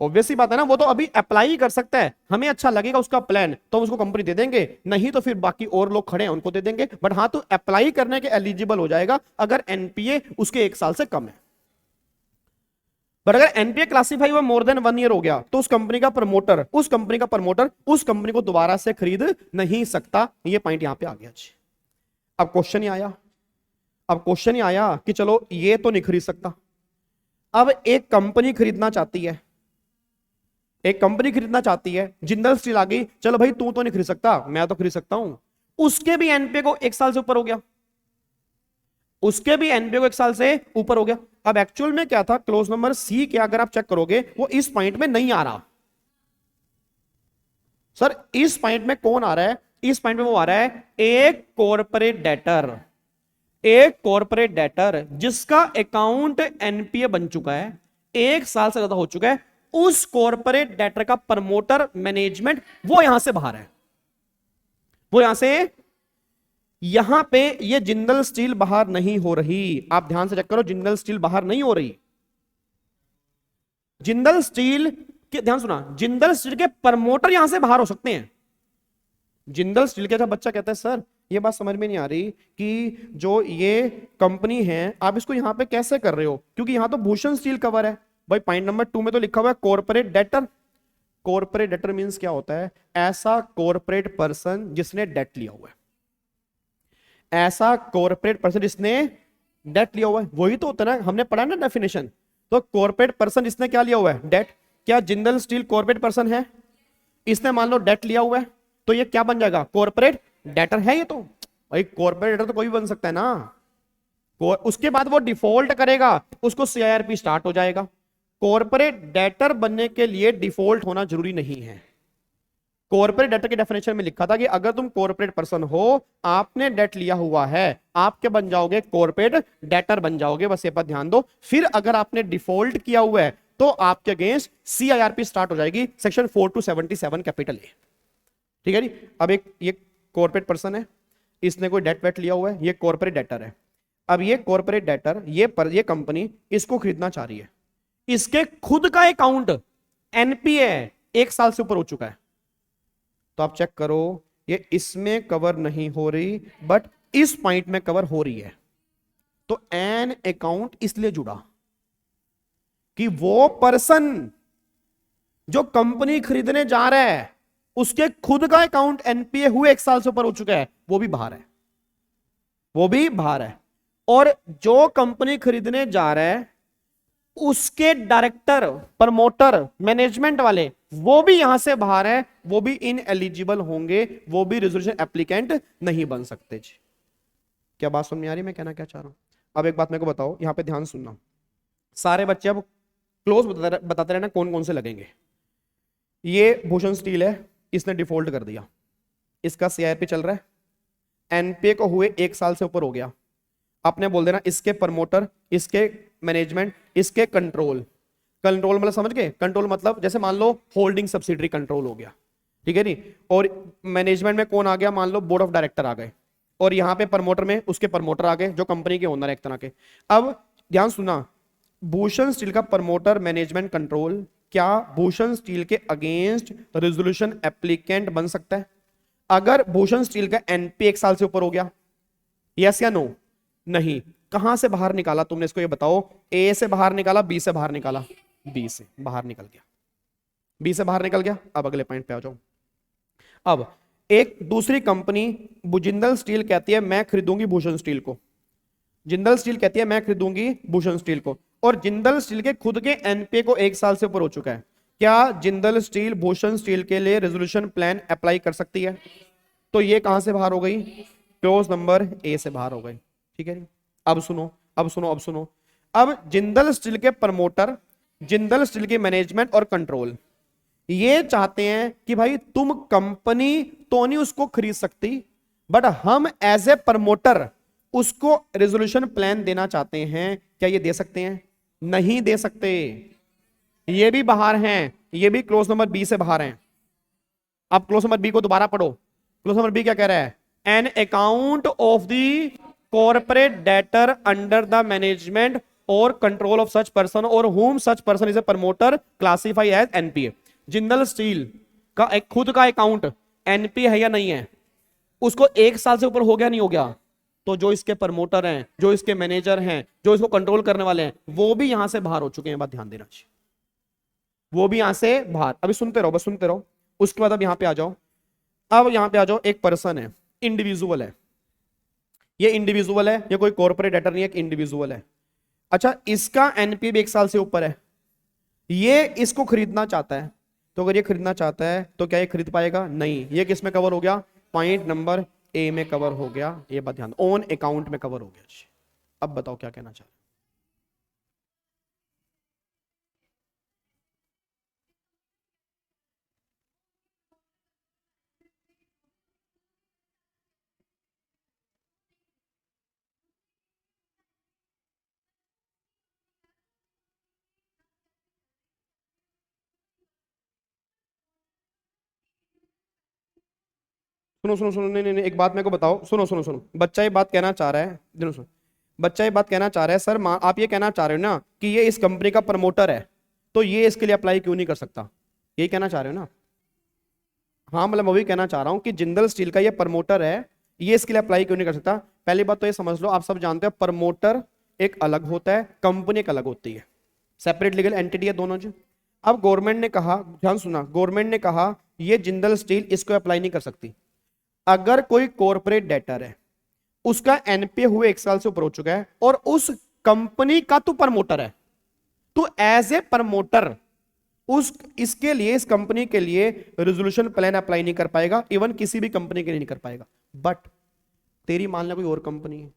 ऑब्वियसली बात है ना, वो तो अभी अप्लाई कर सकता है, हमें अच्छा लगेगा उसका प्लान तो हम उसको कंपनी दे देंगे, नहीं तो फिर बाकी और लोग खड़े हैं उनको दे देंगे। बट हाँ, तो अप्लाई करने के एलिजिबल हो जाएगा अगर एनपीए उसके 1 साल से कम है। बट अगर एनपीए क्लासीफाई हुआ मोर देन 1 ईयर हो गया तो उस कंपनी का प्रमोटर उस कंपनी को दोबारा से खरीद नहीं सकता। ये पॉइंट यहां पे आ गया जी। अब क्वेश्चन ही आया कि चलो ये तो नहीं खरीद सकता। अब एक कंपनी खरीदना चाहती है, जिंदल स्टील आ गई, चलो भाई तू तो नहीं खरीद सकता, मैं तो खरीद सकता हूं। उसके भी एनपीए को 1 साल से ऊपर हो गया। अब एक्चुअल में क्या था, क्लोज नंबर सी के अगर आप चेक करोगे वो इस पॉइंट में नहीं आ रहा। सर इस पॉइंट में कौन आ रहा है? इस पॉइंट में वो आ रहा है एक कॉर्पोरेट डेटर जिसका अकाउंट एनपीए बन चुका है, 1 साल से ज्यादा हो चुका है। उस कॉर्पोरेट डेटर का प्रमोटर मैनेजमेंट वो यहां से बाहर है, यहां पे ये जिंदल स्टील बाहर नहीं हो रही। आप ध्यान से चेक करो, जिंदल स्टील बाहर नहीं हो रही। जिंदल स्टील के ध्यान सुना, जिंदल स्टील के प्रमोटर यहां से बाहर हो सकते हैं। जिंदल स्टील के जब बच्चा कहता है सर ये बात समझ में नहीं आ रही कि जो ये कंपनी है आप इसको यहां पे कैसे कर रहे हो, क्योंकि यहां तो भूषण स्टील कवर है। भाई पॉइंट नंबर 2 में तो लिखा हुआ है corporate debtor. Corporate debtor means क्या होता है? ऐसा कॉर्पोरेट पर्सन जिसने डेट लिया हुआ है, ऐसा कॉर्पोरेट पर्सन जिसने डेट लिया हुआ है। वही तो होता है ना, हमने पढ़ा ना डेफिनेशन। तो कॉर्पोरेट पर्सन जिसने क्या लिया हुआ है? डेट। क्या जिंदल स्टील कॉर्पोरेट पर्सन है? इसने मान लो डेट लिया हुआ है, तो ये क्या बन जाएगा? कॉर्पोरेट डेटर है। ये तो भाई कॉर्पोरेट डेटर तो कोई भी बन सकता है ना। उसके बाद वो डिफॉल्ट करेगा, उसको सीआईआरपी स्टार्ट हो जाएगा। कॉर्पोरेट डेटर बनने के लिए डिफॉल्ट होना जरूरी नहीं है। कॉर्पोरेट डेटर की डेफिनेशन में लिखा था कि अगर तुम कॉर्पोरेट पर्सन हो, आपने डेट लिया हुआ है, आप क्या बन जाओगे? कॉर्पोरेट डेटर बन जाओगे। बस ये पर ध्यान दो। फिर अगर आपने डिफॉल्ट किया हुआ है तो आपके अगेंस्ट सीआईआरपी स्टार्ट हो जाएगी, सेक्शन 4-77 कैपिटल ए। ठीक है जी। अब एक ये कॉर्पोरेट पर्सन है, इसने कोई डेट वेट लिया हुआ है, ये कॉर्पोरेट डेटर है। अब ये कॉर्पोरेट डेटर ये कंपनी इसको खरीदना चाह रही है। इसके खुद का अकाउंट एनपीए 1 साल से ऊपर हो चुका है, तो आप चेक करो ये इसमें कवर नहीं हो रही बट इस पॉइंट में कवर हो रही है। तो एन अकाउंट इसलिए जुड़ा कि वो पर्सन जो कंपनी खरीदने जा रहा है उसके खुद का अकाउंट एनपीए हुए 1 साल से ऊपर हो चुका है, वो भी बाहर है। और जो कंपनी खरीदने जा रहा है उसके डायरेक्टर, प्रमोटर, मैनेजमेंट वाले वो भी यहां से बाहर है, वो भी इनएलिजिबल होंगे, वो भी रेजोल्यूशन एप्लीकेंट नहीं बन सकते जी। क्या बात समझ में आ रही मैं कहना क्या चाह रहा हूं? अब एक बात मेरे को बताओ, यहां पे ध्यान सुनना। सारे बच्चे अब क्लोज बताते रहना कौन कौन से लगेंगे। ये भूषण स्टील है, इसने डिफॉल्ट कर दिया, इसका सीआईआरपी चल रहा है, एनपीए को हुए 1 साल से ऊपर हो गया। आपने बोल देना इसके प्रमोटर, इसके मैनेजमेंट, इसके कंट्रोल मतलब समझ गए? कंट्रोल मतलब जैसे मान लो होल्डिंग सब्सिडरी कंट्रोल हो गया, ठीक है नी। और मैनेजमेंट में कौन आ गया? मान लो बोर्ड ऑफ डायरेक्टर आ गए। और यहां पे प्रमोटर में उसके प्रमोटर आ गए जो कंपनी के ओनर है एक तरह के। अब ध्यान सुना, भूषण स्टील का प्रमोटर, मैनेजमेंट, कंट्रोल क्या भूषण स्टील के अगेंस्ट रेजोल्यूशन एप्लीकेंट बन सकता है अगर भूषण स्टील का एनपी 1 साल से ऊपर हो गया? यस या नो? नहीं। कहां से बाहर निकाला तुमने इसको? ये बताओ। ए से बाहर निकाला, बी से बाहर निकाला? बी से बाहर निकल गया, बी से बाहर निकल गया। अब अगले पॉइंट पे आ जाओ। अब एक दूसरी कंपनी जिंदल स्टील कहती है मैं खरीदूंगी भूषण स्टील को, जिंदल स्टील कहती है मैं खरीदूंगी भूषण स्टील को, और जिंदल स्टील के खुद के एनपीए को 1 साल से ऊपर हो चुका है। क्या जिंदल स्टील भूषण स्टील के लिए रेजोल्यूशन प्लान अप्लाई कर सकती है? तो ये कहां से बाहर हो गई? क्लोज नंबर ए से बाहर हो गई। ठीक है। अब सुनो। अब जिंदल स्टील के प्रमोटर, जिंदल स्टील के मैनेजमेंट और कंट्रोल ये चाहते हैं कि भाई तुम कंपनी तो नहीं उसको खरीद सकती, बट हम एज ए प्रमोटर उसको रेजोल्यूशन प्लान देना चाहते हैं। क्या ये दे सकते हैं? नहीं दे सकते। ये भी बाहर हैं, ये भी क्लोज नंबर बी से बाहर हैं। अब क्लोज नंबर बी को दोबारा पढ़ो। क्लोज नंबर बी क्या कह रहा है? N account of the corporate debtor under the management और कंट्रोल ऑफ सच पर्सन और whom such person is a promoter classify as NPA। Jindal steel का खुद का अकाउंट एनपीए है या नहीं है? उसको 1 साल से ऊपर हो गया नहीं हो गया? तो जो इसके प्रमोटर हैं, जो इसके मैनेजर हैं, जो इसको कंट्रोल करने वाले हैं, वो भी यहां से बाहर हो चुके हैं। बात ध्यान देना चाहिए, वो भी यहां से बाहर। अभी सुनते रहो, बस सुनते रहो। उसके बाद अब यहां पे आ जाओ, अब यहां पे आ जाओ। एक पर्सन है, इंडिविजुअल है, ये इंडिविजुअल है, ये कोई कॉर्पोरेट डेटर नहीं है, एक इंडिविजुअल है। अच्छा, इसका एनपीए भी 1 साल से ऊपर है, ये इसको खरीदना चाहता है। तो अगर ये खरीदना चाहता है तो क्या ये खरीद पाएगा? नहीं। ये किस में कवर हो गया? पॉइंट नंबर ए में कवर हो गया। ये बात ध्यान, ओन अकाउंट में कवर हो गया। अब बताओ क्या कहना चाह रहे? सुनो सुनो सुनो, नहीं नहीं नहीं, एक बात मेरे को बताओ, सुनो सुनो सुनो। बच्चा ये बात कहना चाह रहा है, सुनो सुनो, बच्चा ये बात कहना चाह रहा है, सर आप ये कहना चाह रहे हो ना कि ये इस कंपनी का प्रमोटर है, तो ये इसके लिए अप्लाई क्यों नहीं कर सकता? यही कहना चाह रहे हो ना? हाँ, मतलब मैं वही कहना चाह रहा हूँ कि जिंदल स्टील का ये प्रमोटर है, ये इसके लिए अप्लाई क्यों नहीं कर सकता? पहली बात तो ये समझ लो, आप सब जानते हो प्रमोटर एक अलग होता है, कंपनी एक अलग होती है, सेपरेट लीगल एंटिटी है दोनों जी। अब गवर्नमेंट ने कहा, ध्यान सुना, गवर्नमेंट ने कहा ये जिंदल स्टील इसको अप्लाई नहीं कर सकती। अगर कोई कॉर्पोरेट डेटर है, उसका एनपीए हुए 1 साल से ऊपर हो चुका है और उस कंपनी का तू प्रमोटर है, तो एज ए प्रमोटर उस इसके लिए, इस कंपनी के लिए रेजोल्यूशन प्लान अप्लाई नहीं कर पाएगा, इवन किसी भी कंपनी के लिए नहीं कर पाएगा। बट तेरी मान लो कोई और कंपनी है,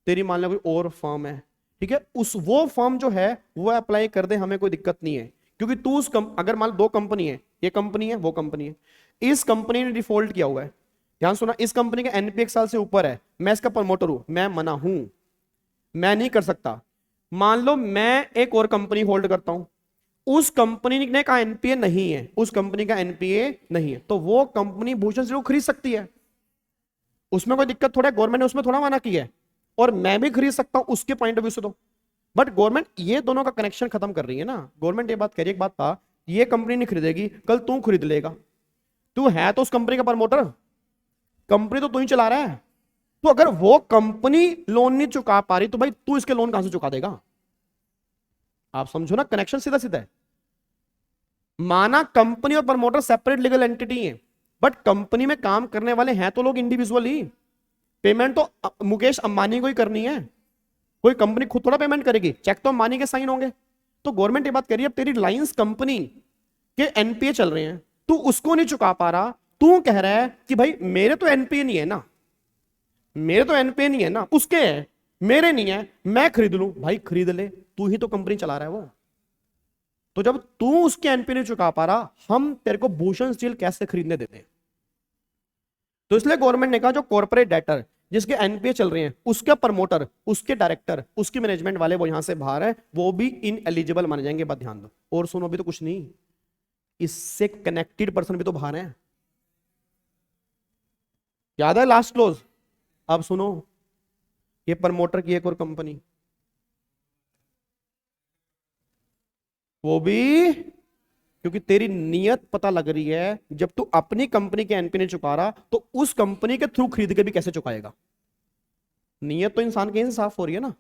तेरी मान लो कोई और फर्म है, ठीक है, उस वो फर्म जो है वो अप्लाई कर दे, हमें कोई दिक्कत नहीं है, क्योंकि तू अगर मान लो 2 कंपनी है, ये कंपनी है वो कंपनी है, इस कंपनी ने डिफॉल्ट किया हुआ है, ध्यान सुना, इस कंपनी का एनपीए 1 साल से ऊपर है, मैं इसका प्रमोटर हूं, मैं मना हूं, मैं नहीं कर सकता। मान लो मैं एक और कंपनी होल्ड करता हूं, उस कंपनी ने का एनपीए नहीं है, उस कंपनी का एनपीए नहीं है, तो वो कंपनी भूषण स्टील को खरीद सकती है, उसमें कोई दिक्कत थोड़ा है, गवर्नमेंट ने उसमें थोड़ा मना किया है, और मैं भी खरीद सकता हूं उसके पॉइंट ऑफ व्यू से। तो बट गवर्नमेंट ये दोनों का कनेक्शन खत्म कर रही है ना। गवर्नमेंट ये बात कह रही है, एक बात था, ये कंपनी नहीं खरीदेगी, कल तू खरीद लेगा, तू है तो उस कंपनी का प्रमोटर, कंपनी तो तू ही चला रहा है, तो अगर वो कंपनी लोन नहीं चुका पा रही तो भाई तू इसके लोन कहां से चुका देगा? आप समझो ना, कनेक्शन सीधा सीधा है। माना कंपनी और प्रमोटर सेपरेट लीगल एंटिटी है, बट कंपनी में काम करने वाले हैं तो लोग इंडिविजुअल ही, पेमेंट तो मुकेश अंबानी को ही करनी है, कोई कंपनी खुद थोड़ा पेमेंट करेगी, चेक तो अंबानी के साइन होंगे। तो गवर्नमेंट ये बात कह रही है, अब तेरी रिलायंस कंपनी के एनपीए चल रहे हैं, तू उसको नहीं चुका पा रहा, तू कह रहा है कि भाई मेरे तो एनपीए नहीं है ना, मेरे तो एनपीए नहीं है ना, उसके है, मेरे नहीं है, मैं खरीद लूं। भाई खरीद ले, तू ही तो कंपनी चला रहा है वो, तो जब तू उसके एनपीए नहीं चुका पा रहा, हम तेरे को भूषण स्टील कैसे खरीदने देते हैं? तो इसलिए गवर्नमेंट ने कहा जो कॉर्पोरेट डेटर जिसके एनपीए चल रहे हैं, उसके प्रमोटर, उसके डायरेक्टर, उसकी मैनेजमेंट वाले वो यहां से बाहर है, वो भी इन एलिजिबल माने जाएंगे। बात ध्यान दो। और सुनो, अभी तो कुछ नहीं, इससे कनेक्टेड पर्सन भी तो बाहर है, याद है लास्ट क्लोज? अब सुनो, ये प्रमोटर की एक और कंपनी, वो भी, क्योंकि तेरी नियत पता लग रही है, जब तू अपनी कंपनी के एनपी नहीं चुका रहा तो उस कंपनी के थ्रू खरीद के भी कैसे चुकाएगा? नियत तो इंसान की साफ हो रही है ना।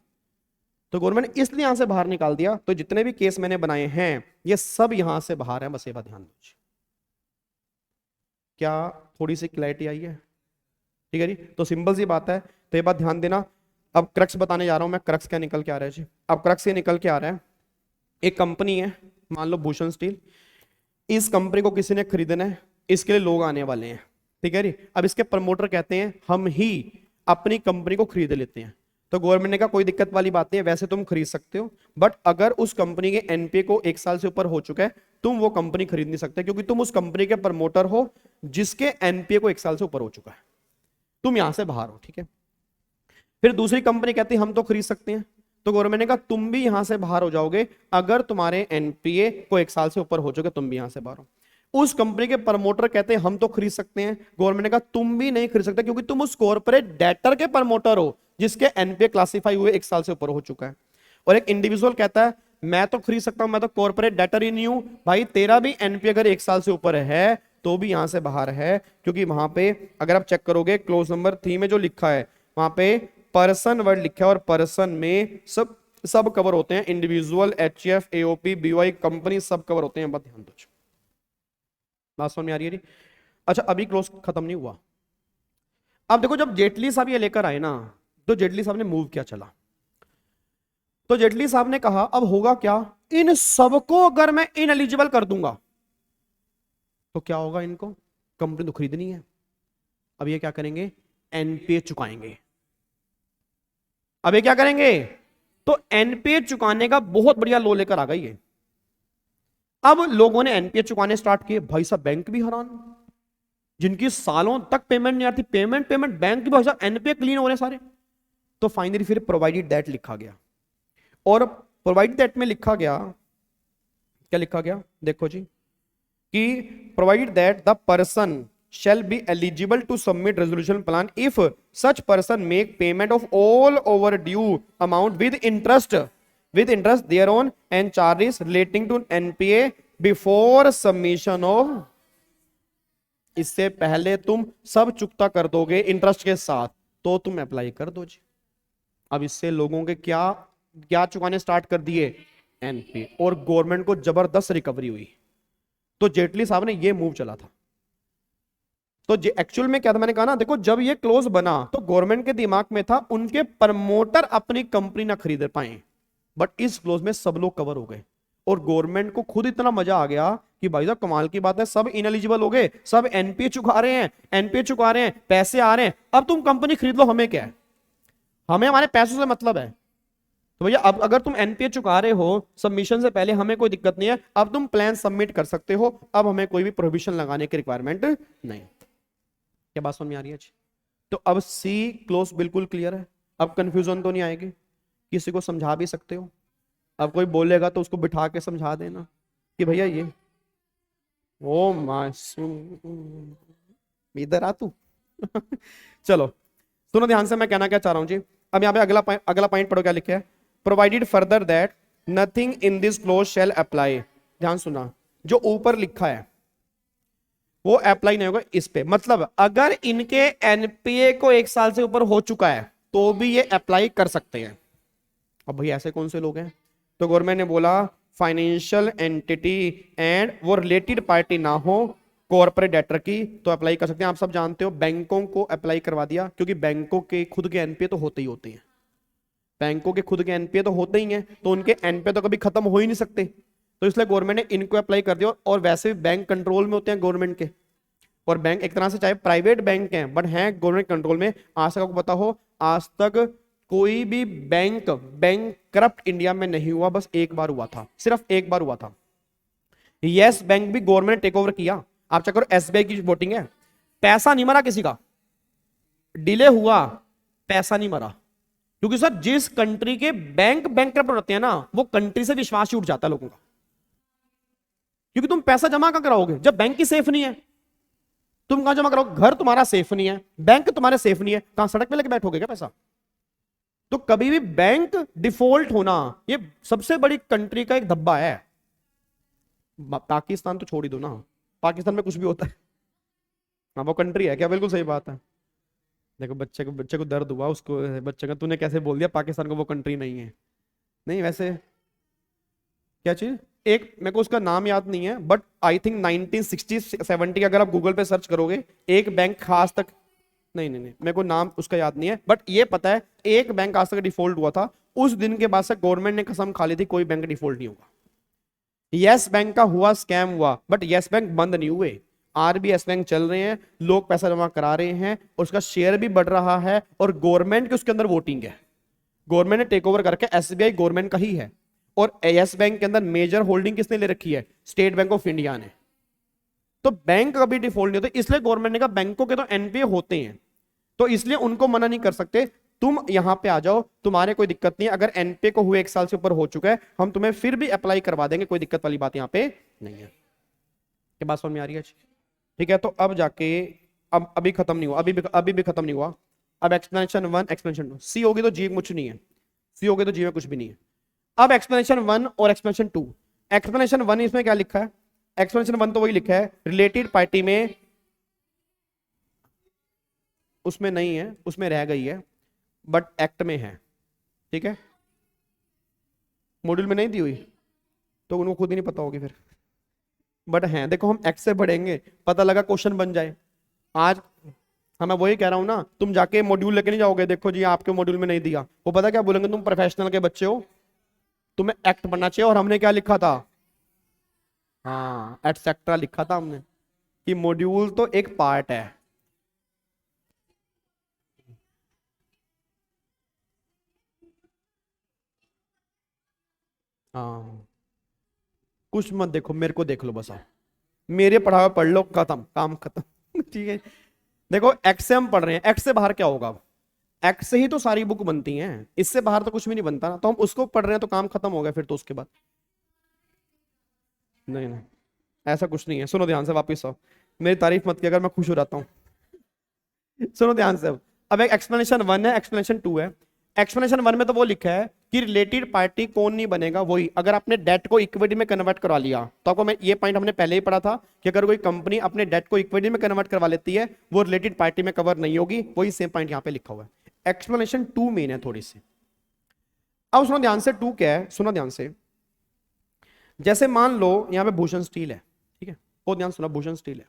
तो गवर्नमेंट ने इसलिए यहां से बाहर निकाल दिया। तो जितने भी केस मैंने बनाए हैं ये सब यहां से बाहर है, बस ये बात ध्यान दीजिए। क्या थोड़ी सी क्लैरिटी आई है? ठीक है जी, तो सिंपल सी बात है, तो ये बात ध्यान देना। अब क्रक्स बताने जा रहा हूं मैं, क्रक्स क्या निकल के आ रहा है जी। अब क्रक्स ये निकल के आ रहा है, एक कंपनी है, मान लो भूषण स्टील, इस कंपनी को किसी ने खरीदना है, इसके लिए लोग आने वाले हैं, ठीक है जी। अब इसके प्रमोटर कहते हैं हम ही अपनी कंपनी को खरीद लेते हैं। तो गवर्नमेंट ने कहा कोई दिक्कत वाली बात नहीं है, वैसे तुम खरीद सकते हो, बट अगर उस कंपनी के एनपीए को 1 साल से ऊपर हो चुका है, तुम वो कंपनी खरीद नहीं सकते, क्योंकि तुम उस कंपनी के प्रमोटर हो जिसके एनपीए को 1 साल से ऊपर हो चुका है, तुम यहां से बाहर हो, ठीक है। फिर दूसरी कंपनी कहती है हम तो खरीद सकते हैं, तो गवर्नमेंट ने कहा तुम भी यहां से बाहर हो जाओगे अगर तुम्हारे एनपीए को 1 साल से ऊपर हो चुके, तुम भी यहां से बाहर हो। उस कंपनी के प्रमोटर कहते हैं हम तो खरीद सकते हैं, गवर्नमेंट ने कहा तुम भी नहीं खरीद सकते, क्योंकि तुम उस कॉर्पोरेट डेटर के प्रमोटर हो जिसके एनपीए क्लासिफाई हुए 1 साल से ऊपर हो चुका है। और एक इंडिविजुअल कहता है मैं तो खरीद सकता हूं, मैं तो कॉर्पोरेट डेटर ही नहीं हूं। भाई तेरा भी एनपीए अगर 1 साल से ऊपर है तो भी यहां से बाहर है, क्योंकि वहां पे अगर आप चेक करोगे क्लोज नंबर 3 में जो लिखा है वहां पे पर्सन वर्ड लिखा है और पर्सन में सब कवर होते हैं, individual, HF, AOP, BY, company सब कवर होते हैं, बस ध्यान दो। बात समझ में आ रही है? अच्छा, अभी क्लोज खत्म नहीं हुआ। अब देखो, जब जेटली साहब ये लेकर आए ना, तो जेटली साहब ने मूव क्या चला, तो जेटली साहब ने कहा अब होगा क्या, इन सबको अगर मैं इनएलिजिबल कर दूंगा तो क्या होगा, इनको कंपनी तो खरीदनी है। अब ये क्या करेंगे, एनपीए चुकाएंगे। अब ये क्या करेंगे, तो एनपीए चुकाने का बहुत बढ़िया लो लेकर आ गई है। अब लोगों ने एनपीए चुकाने स्टार्ट किए, भाई साहब बैंक भी हैरान, जिनकी सालों तक पेमेंट नहीं आती, पेमेंट बैंक भी, भाई साहब एनपीए क्लीन हो रहे सारे। तो फाइनली फिर प्रोवाइडेड दैट लिखा गया, और प्रोवाइडेड दैट में लिखा गया, क्या लिखा गया, देखो जी, कि provided that the person shall be eligible to submit resolution plan if such person make payment of all overdue amount with interest thereon and charges relating to NPA before submission of, इससे पहले तुम सब चुकता कर दोगे interest के साथ तो तुम अप्लाई कर दो जी। अब इससे लोगों के क्या चुकाने स्टार्ट कर दिए, एनपीए, और गवर्नमेंट को जबरदस्त रिकवरी हुई। तो जेटली साहब ने ये मूव चला था। तो एक्चुअल में क्या था, मैंने कहा ना, देखो जब ये क्लोज बना तो गवर्नमेंट के दिमाग में था उनके प्रमोटर अपनी कंपनी ना खरीद पाए, बट इस क्लोज में सब लोग कवर हो गए, और गवर्नमेंट को खुद इतना मजा आ गया कि भाई साहब कमाल की बात है, सब इनएलिजिबल हो गए, सब एनपीए चुका रहे हैं, पैसे आ रहे हैं, अब तुम कंपनी खरीद लो, हमें क्या है, हमें हमारे पैसों से मतलब है। तो भैया अब अगर तुम एनपीए चुका रहे हो सबमिशन से पहले, हमें कोई दिक्कत नहीं है, अब तुम प्लान सबमिट कर सकते हो, अब हमें कोई भी प्रोहिबिशन लगाने की रिक्वायरमेंट नहीं। क्या बात समझ में आ रही है? तो अब सी क्लोज बिल्कुल क्लियर है, अब कंफ्यूजन तो नहीं आएगी, किसी को समझा भी सकते हो, अब कोई बोलेगा तो उसको बिठा के समझा देना कि भैया ये, ओ मासूम इधर आ तू चलो सुनो ध्यान से, मैं कहना क्या चाह रहा हूं जी। अब यहाँ पे अगला पॉइंट पढ़ो, क्या लिखा है, provided further that nothing in this clause shall apply. ध्यान सुना, जो ऊपर लिखा है वो अप्लाई नहीं होगा इस पे, मतलब अगर इनके एनपीए को 1 साल से ऊपर हो चुका है तो भी ये अप्लाई कर सकते हैं। अब भाई ऐसे कौन से लोग हैं, तो गवर्नमेंट ने बोला फाइनेंशियल एंटिटी एंड वो रिलेटेड पार्टी ना हो कॉर्पोरेट डेटर की, तो अप्लाई कर सकते हैं। आप सब जानते हो बैंकों को अप्लाई करवा दिया, क्योंकि बैंकों के खुद के एनपीए तो होते ही होते हैं, बैंकों के खुद के एनपीए तो होते ही हैं, तो उनके एनपीए तो कभी खत्म हो ही नहीं सकते, तो इसलिए गवर्नमेंट ने इनको अप्लाई कर दिया। और वैसे भी बैंक कंट्रोल में होते हैं गवर्नमेंट के, और बैंक एक तरह से चाहे प्राइवेट बैंक हैं बट हैं गवर्नमेंट कंट्रोल में। आज तक आपको पता हो, आज तक कोई भी बैंक करप्ट इंडिया में नहीं हुआ, बस एक बार हुआ था, सिर्फ एक बार हुआ था। यस बैंक भी गवर्नमेंट ने टेक ओवर किया। आप चेक करो, एसबीआई की वोटिंग है, पैसा नहीं मरा किसी का, डिले हुआ, पैसा नहीं मरा, क्योंकि सर जिस कंट्री के बैंक करप्ट होते हैं ना, वो कंट्री से विश्वास ही उठ जाता है लोगों का, क्योंकि तुम पैसा जमा कहां कराओगे जब बैंक ही सेफ नहीं है, तुम कहां जमा कराओगे, घर तुम्हारा सेफ नहीं है, बैंक तुम्हारे सेफ नहीं है, कहां सड़क पे लेके बैठोगे क्या पैसा। तो कभी भी बैंक डिफॉल्ट होना ये सबसे बड़ी कंट्री का एक धब्बा है। पाकिस्तान तो छोड़ ही दो ना, पाकिस्तान में कुछ भी होता है, हाँ वो कंट्री है क्या, बिल्कुल सही बात है। देखो बच्चे को दर्द हुआ, उसको बच्चे का तूने कैसे बोल दिया पाकिस्तान को वो कंट्री नहीं है। नहीं वैसे क्या चीज, एक मेरे को उसका नाम याद नहीं है, बट आई थिंक 1960-70 अगर आप गूगल पे सर्च करोगे, एक बैंक खास तक नहीं मेरे को नाम उसका याद नहीं है, बट ये पता है एक बैंक आज तक डिफॉल्ट हुआ था, उस दिन के बाद से गवर्नमेंट ने कसम खा ली थी कोई बैंक डिफॉल्ट नहीं होगा। यस बैंक का हुआ, स्कैम हुआ, बट यस बैंक बंद नहीं हुए, आरबीएस बैंक चल रहे हैं, लोग पैसा जमा करा रहे हैं, और उसका शेयर भी बढ़ रहा है, और गवर्नमेंट की उसके अंदर वोटिंग है, गवर्नमेंट ने टेक ओवर करके, एसबीआई गवर्नमेंट का ही है, और यस बैंक के अंदर मेजर होल्डिंग किसने ले रखी है, स्टेट बैंक ऑफ इंडिया ने। तो बैंक कभी डिफॉल्ट नहीं होते, इसलिए गवर्नमेंट ने कहा बैंकों के तो एनपीए होते हैं, तो इसलिए उनको मना नहीं कर सकते, तुम यहां पे आ जाओ, तुम्हारे कोई दिक्कत नहीं है, अगर एनपीए को हुए 1 साल से ऊपर हो चुका है, हम तुम्हें फिर भी अप्लाई करवा देंगे, कोई दिक्कत वाली बात यहां पे नहीं है। क्या बात समझ में आ रही है? ठीक है, तो अब जाके अब अभी खत्म नहीं हुआ, अभी भी खत्म नहीं हुआ, अब एक्सप्लेनेशन 1 एक्सप्लेनेशन 2, सी होगी तो जी कुछ नहीं है, सी होगी तो जी में कुछ भी नहीं है। अब एक्सप्लेनेशन 1 और एक्सप्लेनेशन 2, एक्सप्लेनेशन 1 इसमें क्या लिखा है, एक्सप्लेनेशन 1 तो वही लिखा है रिलेटेड पार्टी में, उसमें नहीं है, उसमें रह गई है, बट एक्ट में है, ठीक है, मॉड्यूल में नहीं दी हुई तो उनको खुद ही नहीं पता होगी फिर, बट हैं। देखो हम एक्ट से पढ़ेंगे, पता लगा क्वेश्चन बन जाए आज। हाँ मैं वही कह रहा हूँ ना, तुम जाके मॉड्यूल लेके नहीं जाओगे, देखो जी आपके मॉड्यूल में नहीं दिया, वो पता क्या बोलेंगे, तुम प्रोफेशनल के बच्चे हो, तुम्हें एक्ट पढ़ना चाहिए। और हमने क्या लिखा था, हाँ एटसेट्रा लिखा था हमने, कि मॉड्यूल तो एक पार्ट है। हाँ कुछ मत देखो, मेरे को देख लो बस, आप मेरे पढ़ा हुआ पढ़ लो, खत्म, काम खत्म ठीक है। देखो एक्ट से हम पढ़ रहे हैं, एक्ट से बाहर क्या होगा, एक्ट से ही तो सारी बुक बनती हैं, इससे बाहर तो कुछ भी नहीं बनता ना, तो हम उसको पढ़ रहे हैं तो काम खत्म हो गया फिर तो उसके बाद। नहीं नहीं ऐसा कुछ नहीं है, सुनो ध्यान से, वापिस आओ, मेरी तारीफ मत किया अगर मैं खुश हो जाता हूँ सुनो ध्यान से। अब एक एक्सप्लेनेशन 1 है, एक्सप्लेनेशन 2 है। एक्सप्लेनेशन 1 में तो वो लिखा है कि रिलेटेड पार्टी कौन नहीं बनेगा, वही अगर आपने डेट को इक्विटी में कन्वर्ट करवा लिया, तो आपको मैं ये पॉइंट हमने पहले ही पढ़ा था कि अगर कोई कंपनी अपने डेट को इक्विटी में कन्वर्ट करवा लेती है वो रिलेटेड पार्टी में कवर नहीं होगी, वही सेम पॉइंट यहाँ पे लिखा हुआ है। एक्सप्लेनेशन 2 मेन है थोड़ी सी। अब सुनो ध्यान से, 2 क्या है, सुनो ध्यान से। जैसे मान लो यहाँ पे भूषण स्टील है, ठीक है, बहुत ध्यान सुना, भूषण स्टील है।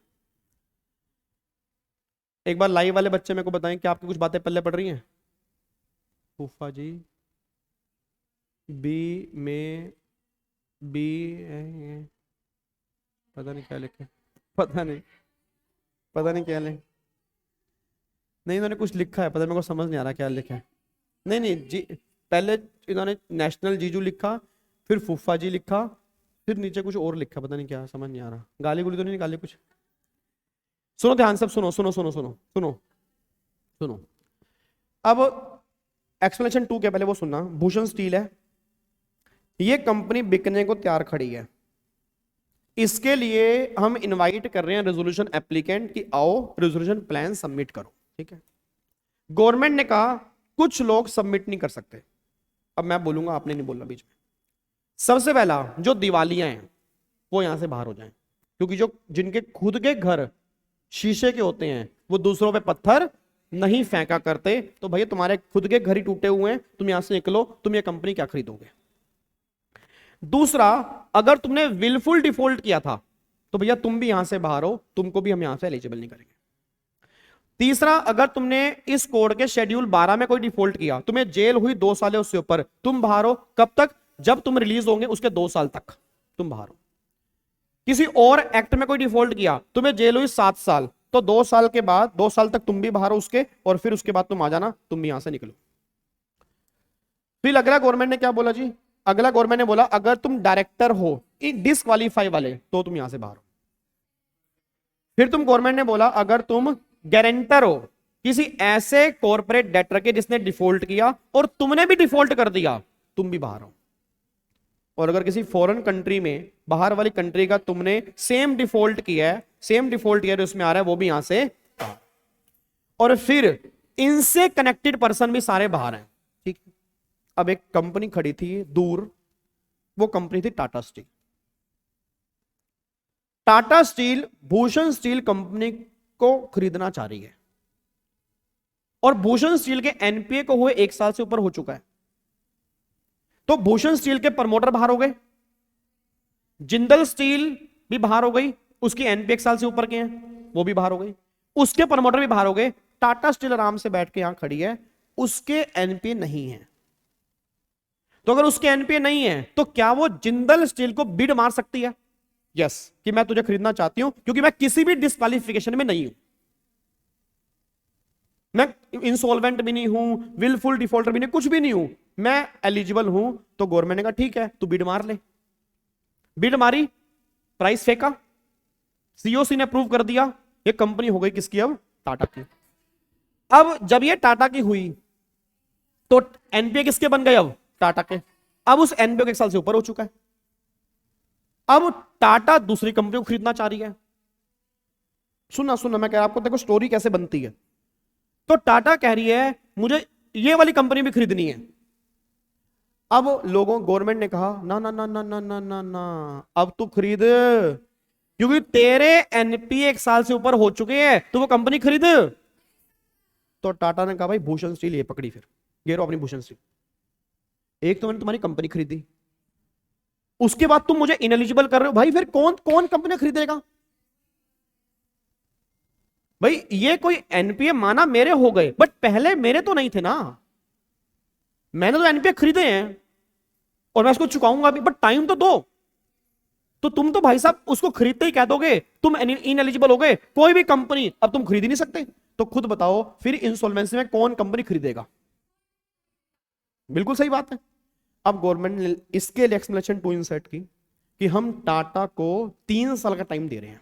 एक बार लाइव वाले बच्चे मेरे को बताएं कि आपकी कुछ बातें पल्ले पड़ रही हैं। फूफा जी बी में बी पता नहीं क्या लिखे, पता नहीं क्या लिखे, नहीं इन्होंने कुछ लिखा है, पता मेरे को समझ नहीं आ रहा क्या लिखा है। नहीं नहीं जी, पहले इन्होंने नेशनल जीजू लिखा, फिर फूफा जी लिखा, फिर नीचे कुछ और लिखा, पता नहीं क्या, समझ नहीं आ रहा। गाली गुली तो नहीं निकाली कुछ। सुनो ध्यान सब, सुनो सुनो सुनो सुनो सुनो सुनो। अब एक्सप्लेनेशन 2 के पहले वो सुनना। भूषण स्टील है, ये कंपनी बिकने को तैयार खड़ी है, इसके लिए हम इनवाइट कर रहे हैं रेजोल्यूशन एप्लीकेंट कि आओ रेजोल्यूशन प्लान सबमिट करो, ठीक है। गवर्नमेंट ने कहा कुछ लोग सबमिट नहीं कर सकते, अब मैं बोलूंगा, आपने नहीं बोलना बीच में। सबसे पहला जो दिवालियां हैं वो यहां से बाहर हो जाएं, क्योंकि जो जिनके खुद के घर शीशे के होते हैं वो दूसरों पे पत्थर नहीं फेंका करते, तो भैया तुम्हारे खुद के घर ही टूटे हुए हैं, तुम यहां से निकलो, तुम ये कंपनी क्या खरीदोगे। दूसरा, अगर तुमने विलफुल डिफॉल्ट किया था तो भैया तुम भी यहां से बाहर हो, तुमको भी हम यहां से एलिजिबल नहीं करेंगे। तीसरा, अगर तुमने इस कोड के शेड्यूल 12 में कोई डिफॉल्ट किया, तुम्हें जेल हुई 2 साल है उससे ऊपर, तुम बाहर हो। कब तक, जब तुम रिलीज होंगे उसके 2 साल तक तुम बाहर हो। किसी और एक्ट में कोई डिफॉल्ट किया, तुम्हें जेल हुई 7 साल, तो 2 साल के बाद 2 साल तक तुम भी बाहर हो उसके, और फिर उसके बाद तुम आ जाना, तुम भी यहां से निकलो। फिर अगला गवर्नमेंट ने क्या बोला जी, अगला गवर्नमेंट ने बोला अगर तुम डायरेक्टर हो डिसक्वालीफाई वाले तो तुम यहां से बाहर हो। फिर तुम गवर्नमेंट ने बोला अगर तुम गारंटर हो किसी ऐसे कॉर्पोरेट डेटर के जिसने डिफॉल्ट किया और तुमने भी डिफॉल्ट कर दिया, तुम भी बाहर हो। और अगर किसी फॉरेन कंट्री में, बाहर वाली कंट्री का तुमने सेम डिफॉल्ट किया है, सेम डिफॉल्ट किया है उसमें आ रहा है, वो भी यहां से। और फिर इनसे कनेक्टेड पर्सन भी सारे बाहर हैं, ठीक। अब एक कंपनी खड़ी थी दूर, वो कंपनी थी Tata steel. Tata steel Bhushan steel company को खरीदना चाह रही है, और भूषण स्टील के एनपीए को हुए 1 साल से ऊपर हो चुका है, तो भूषण स्टील के प्रमोटर बाहर हो गए, जिंदल स्टील भी बाहर हो गई, उसकी एनपीए 1 साल से ऊपर के हैं, वो भी बाहर हो गई, उसके प्रमोटर भी बाहर हो गए। टाटा स्टील आराम से बैठ के यहां खड़ी है, उसके एनपीए नहीं है। तो अगर उसके एनपीए नहीं है तो क्या वो जिंदल स्टील को बिड मार सकती है, यस, कि मैं तुझे खरीदना चाहती हूं, क्योंकि मैं किसी भी डिस्क्वालिफिकेशन में नहीं हूं, मैं इंसॉल्वेंट भी नहीं हूं, विलफुल डिफॉल्टर भी नहीं, कुछ भी नहीं हूं, मैं एलिजिबल हूं। तो गवर्नमेंट ने कहा ठीक है तू बिड मार ले। बिड मारी, प्राइस फेंका, सीओसी ने अप्रूव कर दिया, ये कंपनी हो गई किसकी, अब टाटा की। अब जब ये टाटा की हुई तो एनपीए किसके बन गए, अब टाटा के। अब उस एनपीए के 1 साल से ऊपर हो चुका है, अब टाटा दूसरी कंपनी को खरीदना चाह रही है। सुनना सुनना, मैं कह रहा आपको, देखो स्टोरी कैसे बनती है। तो टाटा कह रही है मुझे ये वाली कंपनी भी खरीदनी है। अब लोगों, गवर्नमेंट ने कहा ना ना ना ना ना ना ना ना, अब तू खरीद, क्योंकि तेरे एनपीए 1 साल से ऊपर हो चुके हैं, तो वो कंपनी खरीद। तो टाटा ने कहा भाई भूषण स्टील ये पकड़ी, फिर ये रहो अपनी भूषण स्टील। एक तो मैंने तुम्हारी कंपनी खरीदी, उसके बाद तुम मुझे इनएलिजिबल कर रहे हो भाई, फिर कौन कौन कंपनी खरीदेगा भाई? ये कोई एनपीए माना मेरे हो गए, बट पहले मेरे तो नहीं थे ना, मैंने तो एनपीए खरीदे हैं और मैं उसको चुकाऊंगा भी, बट टाइम तो दो। तो तुम तो भाई साहब उसको खरीदते ही कह दोगे तुम इनएलिजिबल हो गए, कोई भी कंपनी अब तुम खरीद ही नहीं सकते। तो खुद बताओ फिर इंसॉल्वेंसी में कौन कंपनी खरीदेगा? बिल्कुल सही बात है। अब गवर्नमेंट ने इसके लिए एक्सप्लेनेशन 2 इनसेट की कि हम टाटा को 3 साल का टाइम दे रहे हैं,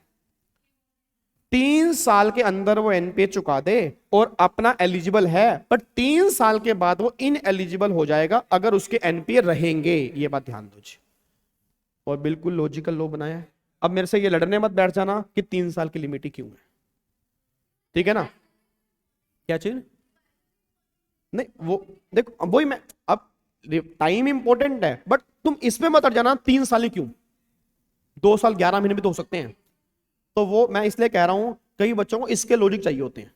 3 साल के अंदर वो एनपीए चुका दे और अपना एलिजिबल है, बट 3 साल के बाद वो इन एलिजिबल हो जाएगा अगर उसके एनपीए रहेंगे। ये बात ध्यान दो जी, और बिल्कुल लॉजिकल लॉ बनाया है। अब मेरे से ये लड़ने मत बैठ जाना कि 3 साल की लिमिट ही क्यों है, ठीक है ना? क्या चीज? नहीं वो देखो, वही मैं, अब टाइम इंपॉर्टेंट है, बट तुम इसमें मत अड़ जाना 3 साल ही क्यों, 2 साल 11 महीने भी तो हो सकते हैं। तो वो मैं इसलिए कह रहा हूं, कई बच्चों को इसके लॉजिक चाहिए होते हैं,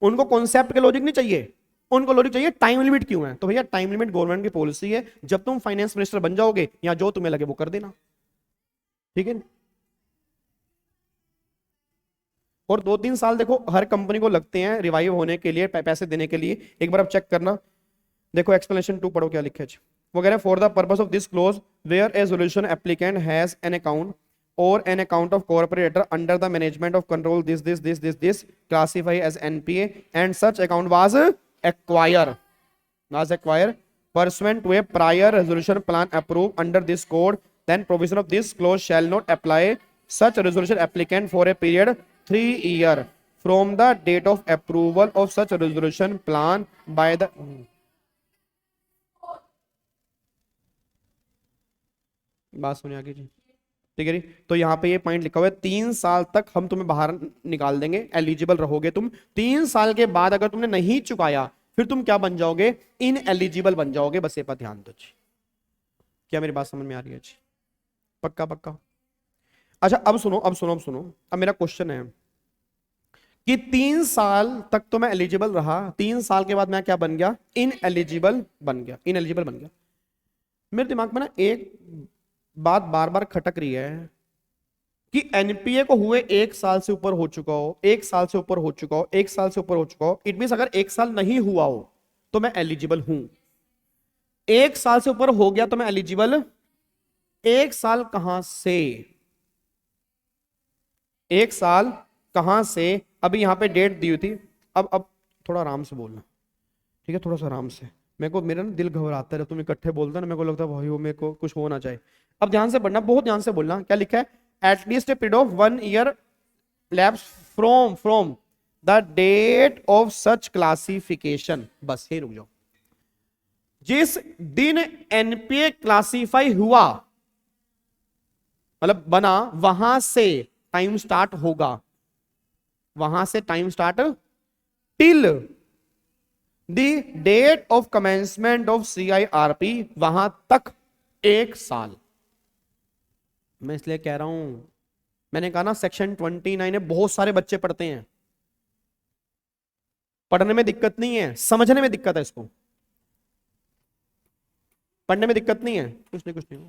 उनको कॉन्सेप्ट के लॉजिक नहीं चाहिए, उनको लॉजिक चाहिए टाइम लिमिट क्यों है। तो भैया टाइम लिमिट गवर्नमेंट की पॉलिसी है, जब तुम फाइनेंस मिनिस्टर बन जाओगे या जो तुम्हें लगे वो कर देना, ठीक है। और 2-3 साल देखो हर कंपनी को लगते हैं रिवाइव होने के लिए, पैसे देने के लिए। एक बार आप चेक करना, देखो एक्सप्लेनेशन 2 पढ़ो क्या लिखा है वो कह रहे हैं for the purpose of this clause where a solution applicant has an account or an account of corporator under the management of control this classify as NPA and such account was acquired pursuant to a prior resolution plan approved under this code, then provision of this clause shall not apply such resolution applicant for a period 3 years from the date of approval of such resolution plan by the बात सुनिए आगे जी, ठीक है जी। तो यहाँ पे ये point लिखा हुआ है 3 साल तक हम तुम्हें बाहर निकाल देंगे, एलिजिबल रहोगे तुम। 3 साल के बाद अगर तुमने नहीं चुकाया फिर तुम क्या बन जाओगे? इन एलिजिबल बन जाओगे। बस ये पर ध्यान दो जी। क्या मेरी बात समझ में आ रही है जी? पक्का पक्का। अच्छा अब सुनो, अब सुनो, अब सुनो। अब मेरा क्वेश्चन है कि 3 साल तक तो मैं एलिजिबल रहा, 3 साल के बाद मैं क्या बन गया? इन एलिजिबल बन गया, इन एलिजिबल बन गया। मेरे दिमाग में ना एक बात बार बार खटक रही है कि एनपीए को हुए 1 साल से ऊपर हो चुका हो, 1 साल से ऊपर हो चुका हो, 1 साल से ऊपर हो चुका हो, इट मींस अगर 1 साल नहीं हुआ हो तो मैं एलिजिबल हूं, 1 साल से ऊपर हो गया तो मैं एलिजिबल। 1 साल कहां से? 1 साल कहां से? अभी यहां पे डेट दी हुई थी। अब थोड़ा आराम से बोलना, ठीक है? थोड़ा सा आराम से। मेरे को मेरा ना दिल घबराता है, तुम इकट्ठे बोलते ना, मेरे को लगता है भाई वो मेरे को कुछ होना चाहिए। अब ध्यान से पढ़ना, बहुत ध्यान से बोलना। क्या लिखा है? At least a period of 1 year lapse from the date of such classification. बस यही रुक जाओ। जिस दिन एनपीए क्लासिफाई हुआ, मतलब बना, वहां से टाइम स्टार्ट होगा, वहां से time start till the date of commencement of CIRP, वहां तक 1 साल। मैं इसलिए कह रहा हूं, मैंने कहा ना सेक्शन 29 है, बहुत सारे बच्चे पढ़ते हैं, पढ़ने में दिक्कत नहीं है, समझने में दिक्कत है। इसको पढ़ने में दिक्कत नहीं है, कुछ नहीं,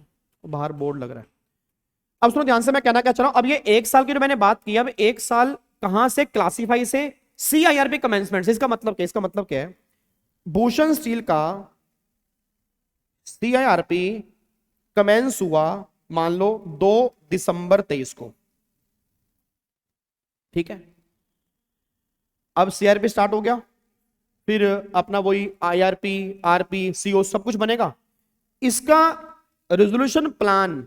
बाहर बोर्ड लग रहा है। अब सुनो ध्यान से, मैं कहना क्या चाह रहा हूं। अब ये 1 साल की जो मैंने बात की, अब 1 साल कहां से? क्लासीफाई से, CIRP कमेंसमेंट से। इसका मतलब क्या? इसका मतलब क्या है? भूषण स्टील का CIRP कमेंस हुआ मान लो 2 दिसंबर 23 को, ठीक है? अब CIRP स्टार्ट हो गया, फिर अपना वही IRP, RP, CO सब कुछ बनेगा। इसका रेजोल्यूशन प्लान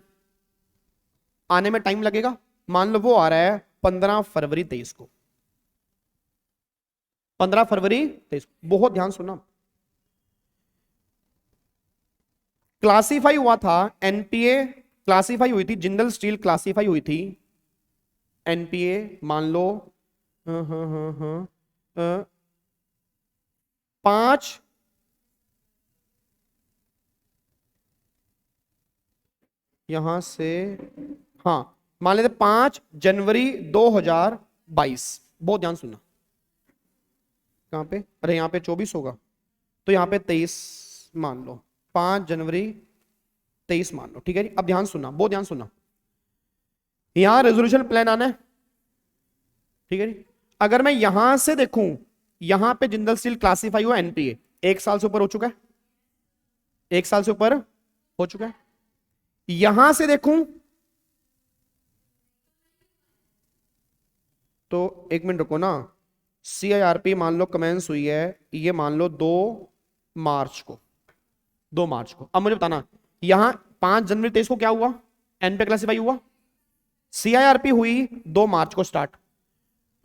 आने में टाइम लगेगा। मान लो वो आ रहा है 15 फरवरी 23 को, 15 फरवरी 23। बहुत ध्यान सुनना। क्लासीफाई हुआ था, एनपीए क्लासीफाई हुई थी, जिंदल स्टील क्लासीफाई हुई थी, एनपीए मान लो 5 यहां से, हाँ मान लेते 5 जनवरी 2022। बहुत ध्यान सुनना। कहां पे? अरे यहां पे 24 होगा, तो यहाँ पे 23 मान लो, 5 जनवरी 23 मान लो, ठीक है जी। अब ध्यान सुनना, बहुत ध्यान सुनना, यहां रेजोल्यूशन प्लान आना है, ठीक है जी। अगर मैं यहां से देखूं, यहां पे जिंदल स्टील क्लासिफाई हुआ एनपीए, 1 साल से ऊपर हो चुका है, 1 साल से ऊपर हो चुका है। यहां से देखूं तो 1 मिनट रुको ना, सीआईआरपी मान लो कमेंस हुई है, ये मान लो 2 मार्च को, 2 मार्च को। अब मुझे बताना, यहां 5 जनवरी 23 को क्या हुआ, एन पे क्लासिफाई हुआ, सीआईआरपी हुई 2 मार्च को स्टार्ट,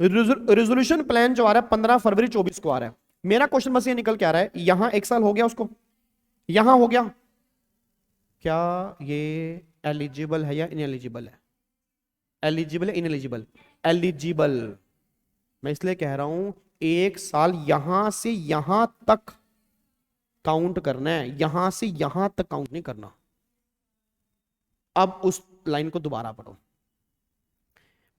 रेजोल्यूशन प्लान जो आ रहा है 15 फरवरी 24 को आ रहा है। मेरा क्वेश्चन बस ये निकल के आ रहा है, यहां 1 साल हो गया उसको, यहां हो गया, क्या ये एलिजिबल है या इनएलिजिबल है, एलिजिबल है इनएलिजिबल, एलिजिबल। मैं इसलिए कह रहा हूं 1 साल यहां से यहां तक काउंट करना है, यहां से यहां तक काउंट नहीं करना। अब उस लाइन को दोबारा पढ़ो,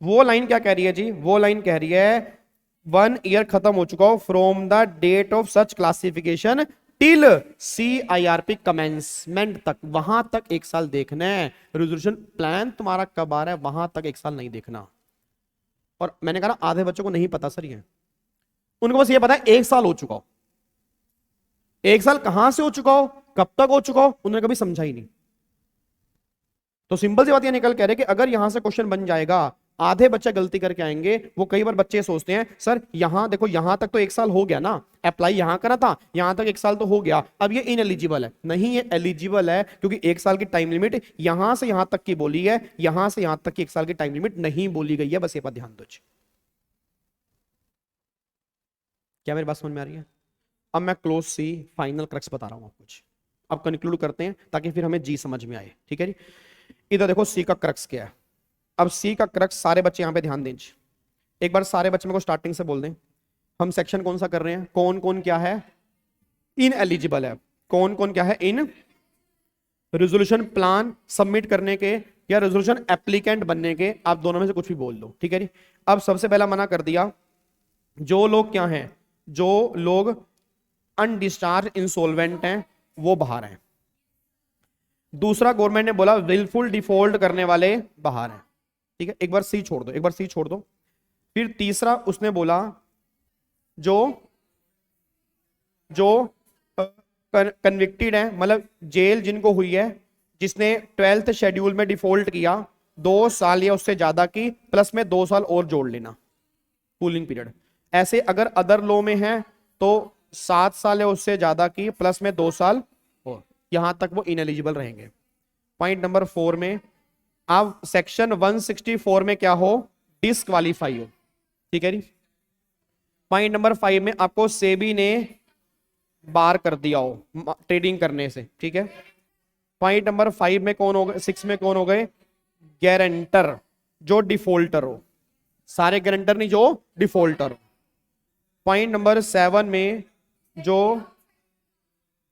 वो लाइन क्या कह रही है जी, वो लाइन कह रही है 1 ईयर खत्म हो चुका हो from the date of such classification till CIRP commencement तक, वहां तक 1 साल देखना है। रेजोल्यूशन प्लान तुम्हारा कब आ रहा है वहां तक 1 साल नहीं देखना। और मैंने कहा आधे बच्चों को नहीं पता सर, ये उनको बस ये पता है 1 साल हो चुका हो, 1 साल कहां से हो चुका हो, कब तक हो चुका हो, उन्होंने कभी समझा ही नहीं। तो सिंपल सी बात ये निकल कह रहे कि अगर यहां से क्वेश्चन बन जाएगा, आधे बच्चे गलती करके आएंगे। वो कई बार बच्चे सोचते हैं सर यहां देखो, यहां तक तो 1 साल हो गया ना, अप्लाई यहां करा था, यहां तक 1 साल तो हो गया, अब ये इनएलिजिबल है। नहीं, ये एलिजिबल है, क्योंकि 1 साल की टाइम लिमिट यहां से यहां तक की बोली है, यहां से यहां तक की 1 साल की टाइम लिमिट नहीं बोली गई है। बस ये बात ध्यान दो। क्या मेरी बात समझ में आ रही है? अब मैं क्लोज सी फाइनल क्रक्स बता रहा हूं आपको। अब कंक्लूड करते हैं ताकि फिर हमें जी समझ में आए, ठीक है जी। इधर देखो सी का क्रक्स क्या है। अब सी का क्रक्स सारे बच्चे यहां पे ध्यान दें, एक बार सारे बच्चे मेरे को स्टार्टिंग से बोल दें, हम सेक्शन कौन सा कर रहे हैं, कौन कौन क्या है इन एलिजिबल है, कौन कौन क्या है इन रेजोल्यूशन प्लान सबमिट करने के या रेजोल्यूशन एप्लीकेंट बनने के। आप दोनों में से कुछ भी बोल दो, ठीक है जी। अब सबसे पहला मना कर दिया, जो लोग क्या हैं, जो लोग अनडिस्चार्ज इंसॉल्वेंट हैं वो बाहर हैं। दूसरा गवर्नमेंट ने बोला विलफुल डिफॉल्ट करने वाले बाहर हैं, ठीक है। एक बार सी छोड़ दो, एक बार सी छोड़ दो। फिर तीसरा उसने बोला जो कन्विक्टेड है, मतलब जेल जिनको हुई है, जिसने 12th शेड्यूल में डिफॉल्ट किया 2 साल या उससे ज्यादा की, प्लस में 2 साल और जोड़ लेना कूलिंग पीरियड। ऐसे अगर अदर लॉ में है तो 7 साल या उससे ज्यादा की, प्लस में 2 साल और, यहां तक वो इनएलिजिबल रहेंगे। पॉइंट नंबर 4 में आप सेक्शन 164 में क्या हो, डिस्क्वालीफाई हो, ठीक है जी। पॉइंट नंबर 5 में आपको सेबी ने बार कर दिया हो ट्रेडिंग करने से, ठीक है। पॉइंट नंबर 5 में कौन हो गए, 6 में कौन हो गए, गारंटर जो डिफॉल्टर हो, सारे गारंटर नहीं जो डिफॉल्टर हो। पॉइंट नंबर 7 में जो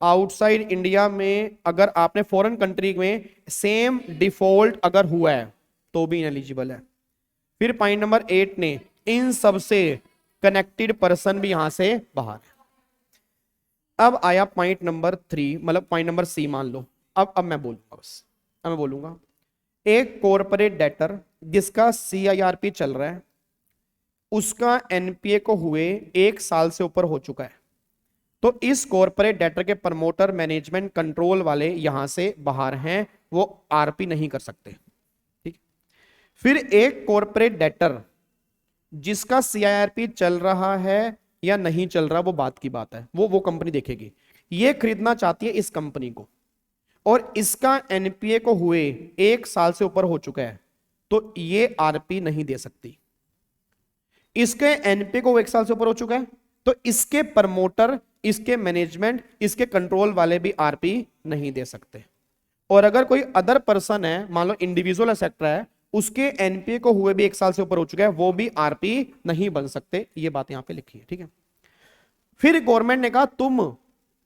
आउटसाइड इंडिया में अगर आपने फॉरेन कंट्री में सेम डिफॉल्ट अगर हुआ है तो भी इनएलिजिबल है। फिर पॉइंट नंबर 8 ने इन सबसे कनेक्टेड पर्सन भी यहां से बाहर है। अब आया पॉइंट नंबर 3, मतलब पॉइंट नंबर सी मान लो। अब मैं बोलूंगा, बस अब मैं बोलूंगा, एक कॉर्पोरेट डेटर जिसका सीआईआरपी चल रहा है, उसका एनपीए को हुए 1 साल से ऊपर हो चुका है, तो इस कॉर्पोरेट डेटर के प्रमोटर मैनेजमेंट कंट्रोल वाले यहां से बाहर हैं, वो आरपी नहीं कर सकते, ठीक। फिर एक कॉर्पोरेट डेटर जिसका सीआईआरपी चल रहा है या नहीं चल रहा, वो बात की बात है, वो कंपनी देखेगी। ये खरीदना चाहती है इस कंपनी को और इसका एनपीए को हुए 1 साल से ऊपर हो चुका है, तो ये आरपी नहीं दे सकती। इसके एनपीए को 1 साल से ऊपर हो चुका है, तो इसके प्रमोटर, इसके मैनेजमेंट, इसके कंट्रोल वाले भी आरपी नहीं दे सकते। और अगर कोई अदर पर्सन है, मान लो इंडिविजुअल एसेट है, उसके एनपीए को हुए भी 1 साल से ऊपर हो चुका है, वो भी आरपी नहीं बन सकते। ये बात यहां पे लिखी है, ठीक है। फिर गवर्नमेंट ने कहा तुम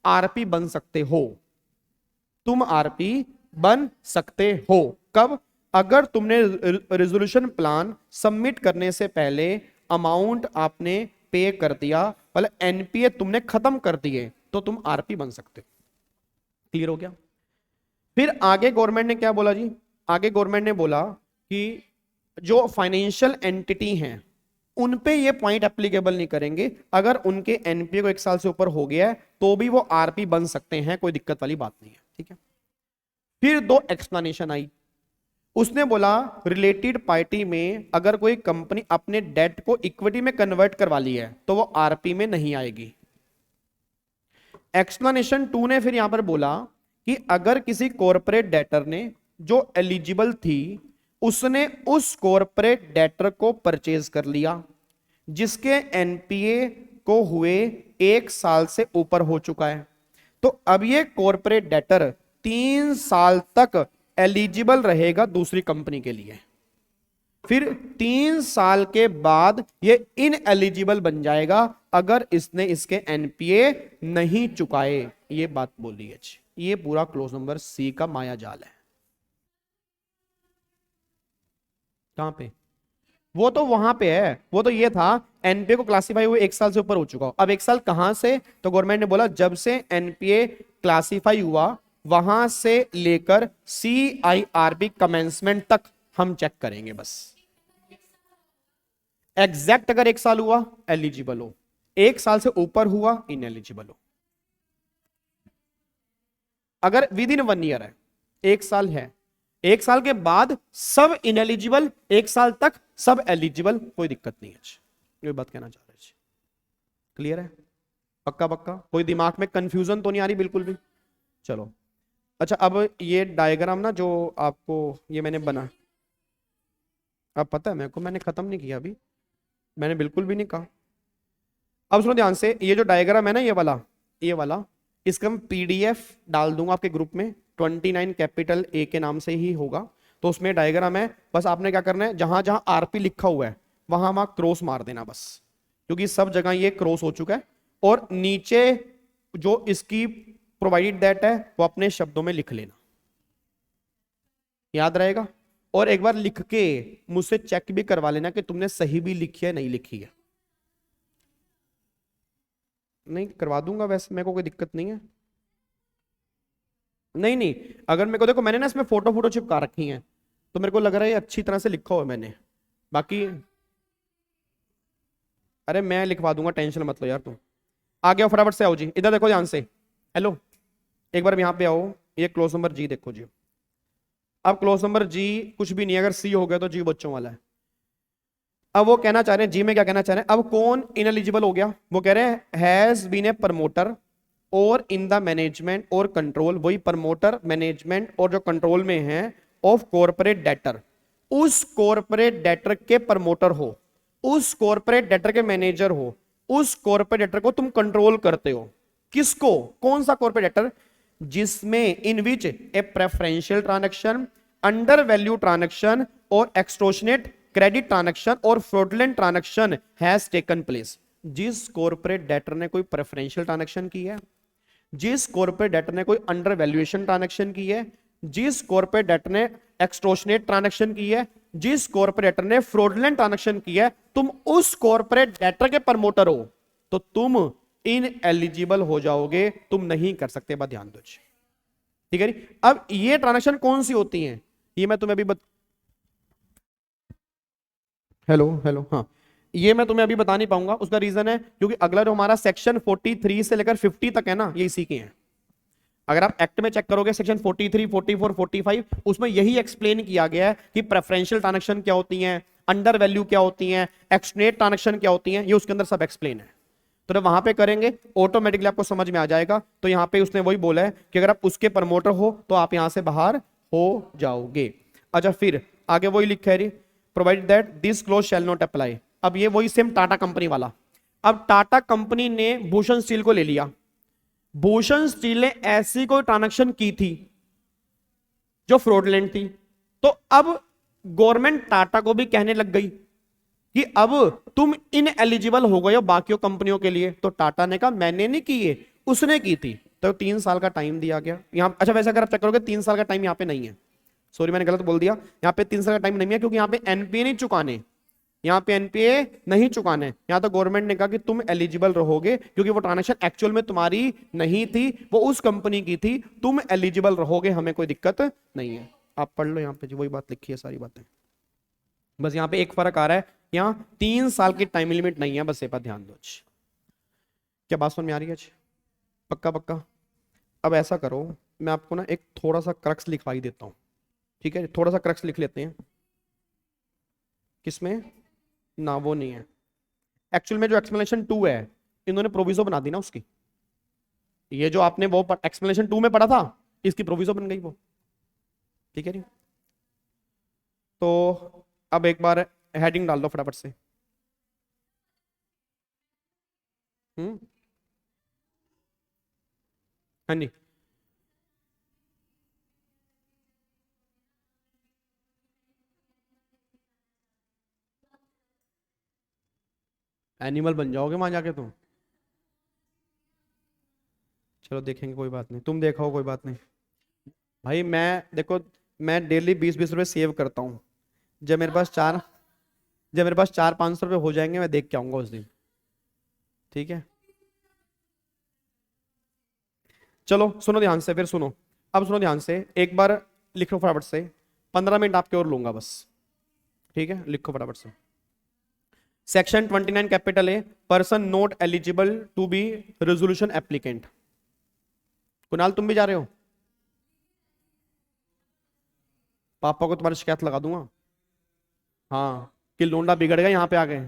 आरपी बन सकते हो, तुम आरपी बन सकते हो। कब? अगर तुमने रेजोल्यूशन प्लान सबमिट करने से पहले अमाउंट आपने पे कर दिया, मतलब एनपीए तुमने खत्म कर दिए, तो तुम आरपी बन सकते हो। क्लियर हो गया? फिर आगे गवर्नमेंट ने क्या बोला जी? आगे गवर्नमेंट ने बोला कि जो फाइनेंशियल एंटिटी हैं उन पे ये पॉइंट एप्लीकेबल नहीं करेंगे, अगर उनके एनपीए को 1 साल से ऊपर हो गया है तो भी वो आरपी बन सकते हैं, कोई दिक्कत वाली बात नहीं है। ठीक है, फिर 2 एक्सप्लेनेशन आई। उसने बोला रिलेटेड पार्टी में अगर कोई कंपनी अपने डेट को इक्विटी में कन्वर्ट करवा ली है तो वो आरपी में नहीं आएगी। एक्सप्लेनेशन 2 ने फिर यहां पर बोला कि अगर किसी कॉर्पोरेट डेटर ने जो एलिजिबल थी उसने उस कॉर्पोरेट डेटर को परचेज कर लिया जिसके एनपीए को हुए 1 साल से ऊपर हो चुका है, तो अब ये कॉर्पोरेट डेटर 3 साल तक एलिजिबल रहेगा दूसरी कंपनी के लिए। फिर 3 साल के बाद ये इन एलिजिबल बन जाएगा अगर इसने इसके एनपीए नहीं चुकाए। ये बात बोली है। ये पूरा क्लोज नंबर सी का माया जाल है। कहां पे? वो तो वहां पे है, वो तो ये था एनपीए को क्लासिफाई हुए 1 साल से ऊपर हो चुका हो। अब 1 साल कहां से? तो गवर्नमेंट ने बोला जब से एनपीए क्लासिफाई हुआ वहां से लेकर सीआईआरबी कमेंसमेंट तक हम चेक करेंगे बस। एग्जैक्ट अगर 1 साल हुआ एलिजिबल हो, 1 साल से ऊपर हुआ इनएलिजिबल हो। अगर विद इन 1 ईयर है, 1 साल है, 1 साल के बाद सब इनएलिजिबल, 1 साल तक सब एलिजिबल, कोई दिक्कत नहीं है। ये बात कहना चाह रहे। क्लियर है? पक्का पक्का? कोई दिमाग में कंफ्यूजन तो नहीं आ रही बिल्कुल भी? चलो अच्छा, अब ये डायग्राम ना जो आपको ये मैंने बना, अब पता है मेरे को, मैंने खत्म नहीं किया अभी, मैंने बिल्कुल भी नहीं कहा। अब सुनो ध्यान से, ये जो डायग्राम है ना ये वाला इसका मैं पीडीएफ डाल दूंगा आपके ग्रुप में, 29 कैपिटल ए के नाम से ही होगा। तो उसमें डायग्राम है, बस आपने क्या करना है, जहां जहां आरपी लिखा हुआ है वहां वहां क्रॉस मार देना बस, क्योंकि सब जगह ये क्रॉस हो चुका है। और नीचे जो इसकी प्रोवाइडेड दैट है वो अपने शब्दों में लिख लेना, याद रहेगा। और एक बार लिख के मुझसे चेक भी करवा लेना कि तुमने सही भी लिखी है नहीं लिखी है। नहीं करवा दूंगा, वैसे मेरे को कोई दिक्कत नहीं है। नहीं अगर मेरे को देखो, मैंने ना इसमें फोटो चिपका रखी है तो मेरे को लग रहा है अच्छी तरह से लिखा हुआ है मैंने, बाकी अरे मैं लिखवा दूंगा, टेंशन मत लो यार तुम। आ गया फटाफट से आओ जी, इधर देखो ध्यान से। हेलो, एक बार यहां पे आओ, ये क्लोज नंबर जी देखो जी। अब क्लोज नंबर जी कुछ भी नहीं, अगर सी हो गया तो जी बच्चों वाला है। अब वो कहना चाह रहे हैं जी में क्या कहना चाह रहे हैं, अब कौन इनएलिजिबल हो गया? वो कह रहे हैं हैज बीन ए प्रमोटर और इन द मैनेजमेंट और कंट्रोल, वही प्रमोटर मैनेजमेंट और जो कंट्रोल में है ऑफ कॉर्पोरेट डेटर, उस कॉर्पोरेट डेटर के प्रमोटर हो, उस कॉर्पोरेट डेटर के मैनेजर हो, उस कॉर्पोरेट डेटर को तुम कंट्रोल करते हो। किसको? कौन सा कॉर्पोरेट डेटर? जिसमें in which a preferential transaction, under value transaction or extortionate credit transaction or fraudulent transaction has taken place. जिस कॉर्पोरेट डेटर ने कोई प्रेफरेंशियल ट्रांजैक्शन की है, जिस कॉर्पोरेट डेटर ने कोई अंडर वैल्यूएशन ट्रांजैक्शन की है, जिस कॉर्पोरेट डेटर ने एक्सटॉर्शनेट ट्रांजैक्शन की है, जिस कॉर्पोरेट डेटर ने फ्रॉडलेंट ट्रांजैक्शन की है, तुम उस कॉर्पोरेट डेटर के प्रमोटर हो तो तुम इन एलिजिबल हो जाओगे, तुम नहीं कर सकते। बात ध्यान दो, ठीक है। अब ये ट्रांजैक्शन कौन सी होती हैं ये मैं तुम्हें अभी हेलो हाँ, ये मैं तुम्हें अभी बता नहीं पाऊंगा। उसका रीजन है क्योंकि अगला जो हमारा सेक्शन 43 से लेकर 50 तक है ना, ये इसी के हैं। अगर आप एक्ट में चेक करोगे सेक्शन 43, 44, 45, उसमें यही एक्सप्लेन किया गया है कि प्रेफरेंशियल ट्रांजैक्शन क्या होती हैं, अंडर वैल्यू क्या होती हैं, एक्सटर्नेट ट्रांजैक्शन क्या होती हैं, ये उसके अंदर सब एक्सप्लेन है। तो जब वहां पे करेंगे ऑटोमेटिकली आपको समझ में आ जाएगा। तो यहाँ पे उसने वही बोला है कि अगर आप उसके प्रमोटर हो तो आप यहां से बाहर हो जाओगे। अच्छा, फिर आगे वही लिखा है, provide that this clause shall not apply. अब ये वही सेम टाटा कंपनी वाला। अब टाटा कंपनी ने भूषण स्टील को ले लिया। भूषण स्टील ने ऐसी कोई ट्रांजैक्शन की थी जो फ्रॉडलेंट थी, तो अब गवर्नमेंट टाटा को भी कहने लग गई कि अब तुम इन एलिजिबल हो गए हो बाकी कंपनियों के लिए। तो टाटा ने कहा मैंने नहीं की है, उसने की थी। तो 3 साल का टाइम दिया गया यहां। अच्छा, वैसे अगर आप चेक करोगे 3 साल का टाइम यहां पे नहीं है, सॉरी मैंने गलत बोल दिया, यहां पे 3 साल का टाइम नहीं है क्योंकि यहां पे एनपीए नहीं चुकाने, यहाँ पे एनपीए नहीं चुकाने, यहाँ तो गवर्नमेंट ने कहा कि तुम एलिजिबल रहोगे क्योंकि वो ट्रांजेक्शन एक्चुअल में तुम्हारी नहीं थी, वो उस कंपनी की थी, तुम एलिजिबल रहोगे, हमें कोई दिक्कत नहीं है। आप पढ़ लो यहाँ पे जी, वही बात लिखी है सारी बातें। बस यहाँ पे एक फर्क आ रहा है, यहाँ 3 साल की टाइम लिमिट नहीं है, बस ये बात ध्यान दो। क्या बात समझ में आ रही है? पक्का पक्का। अब ऐसा करो, मैं आपको ना एक थोड़ा सा क्रक्स लिखवाई देता हूँ, ठीक है? थोड़ा सा क्रक्स लिख लेते हैं। किसमें? ना वो नहीं है एक्चुअल में, जो एक्सप्लेनेशन 2 है इन्होंने प्रोविजो बना दी ना उसकी। ये जो आपने वो एक्सप्लेनेशन 2 में पढ़ा था, इसकी प्रोविजो बन गई वो, ठीक है? नहीं तो अब एक बार हेडिंग डाल दो फटाफट से। हाँ जी, एनिमल बन जाओगे वहां जाके तुम। चलो देखेंगे, कोई बात नहीं, तुम देखो कोई बात नहीं। भाई मैं देखो, मैं डेली 20-20 रुपए सेव करता हूँ। जब मेरे पास 400-500 रुपए हो जाएंगे, मैं देख के आऊंगा उस दिन, ठीक है? चलो सुनो ध्यान से, फिर सुनो, अब सुनो ध्यान से, एक बार लिखो फटाफट से। 15 मिनट आपके और लूंगा बस, ठीक है? लिखो फटाफट से। Section 29 capital A, person not eligible to be resolution applicant. Kunal तुम भी जा रहे हो? पापा को तुम्हारी शिकायत लगा दूंगा, हाँ, कि लोंडा बिगड़ गया यहाँ पे आ गए।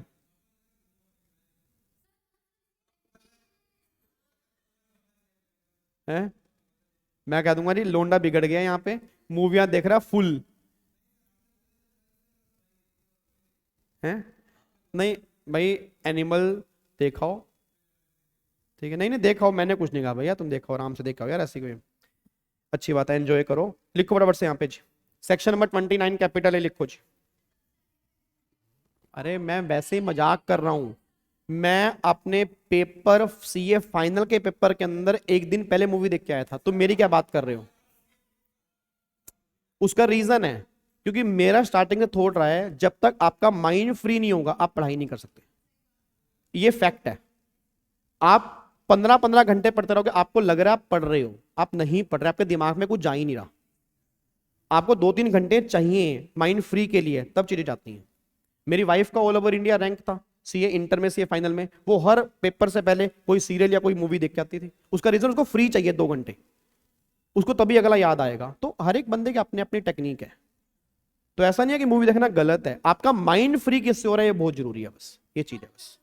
हैं? मैं कह दूंगा जी लोंडा बिगड़ गया यहाँ पे, मूवियां देख रहा फुल है। नहीं भाई, एनिमल देखाओ, ठीक है? नहीं नहीं देखाओ, मैंने कुछ नहीं कहा भैया, तुम देखो आराम से देखाओ यार, ऐसी कोई अच्छी बात है, एंजॉय करो। लिखो बराबर से यहाँ पे जी, सेक्शन नंबर 29 कैपिटल है, लिखो जी। अरे मैं वैसे ही मजाक कर रहा हूं, मैं अपने पेपर सीए फाइनल के पेपर के अंदर एक दिन पहले मूवी देख के आया था, तुम मेरी क्या बात कर रहे हो? उसका रीजन है क्योंकि मेरा स्टार्टिंग से थॉट रहा है, जब तक आपका माइंड फ्री नहीं होगा आप पढ़ाई नहीं कर सकते, ये फैक्ट है। आप 15-15 घंटे पढ़ते रहोगे, आपको लग रहा है आप पढ़ रहे हो, आप नहीं पढ़ रहे, आपके दिमाग में कुछ जा ही नहीं रहा। आपको 2-3 घंटे चाहिए माइंड फ्री के लिए, तब चीजें जाती हैं। मेरी वाइफ का ऑल ओवर इंडिया रैंक था सीए इंटर में, सीए फाइनल में, वो हर पेपर से पहले कोई सीरियल या कोई मूवी देख के आती थी। उसका रीजन, उसको फ्री चाहिए 2 घंटे, उसको तभी अगला याद आएगा। तो हर एक बंदे की अपनी अपनी टेक्निक है, तो ऐसा नहीं है कि मूवी देखना गलत है, आपका माइंड फ्री किससे हो रहा है ये बहुत जरूरी है, बस ये चीज है बस।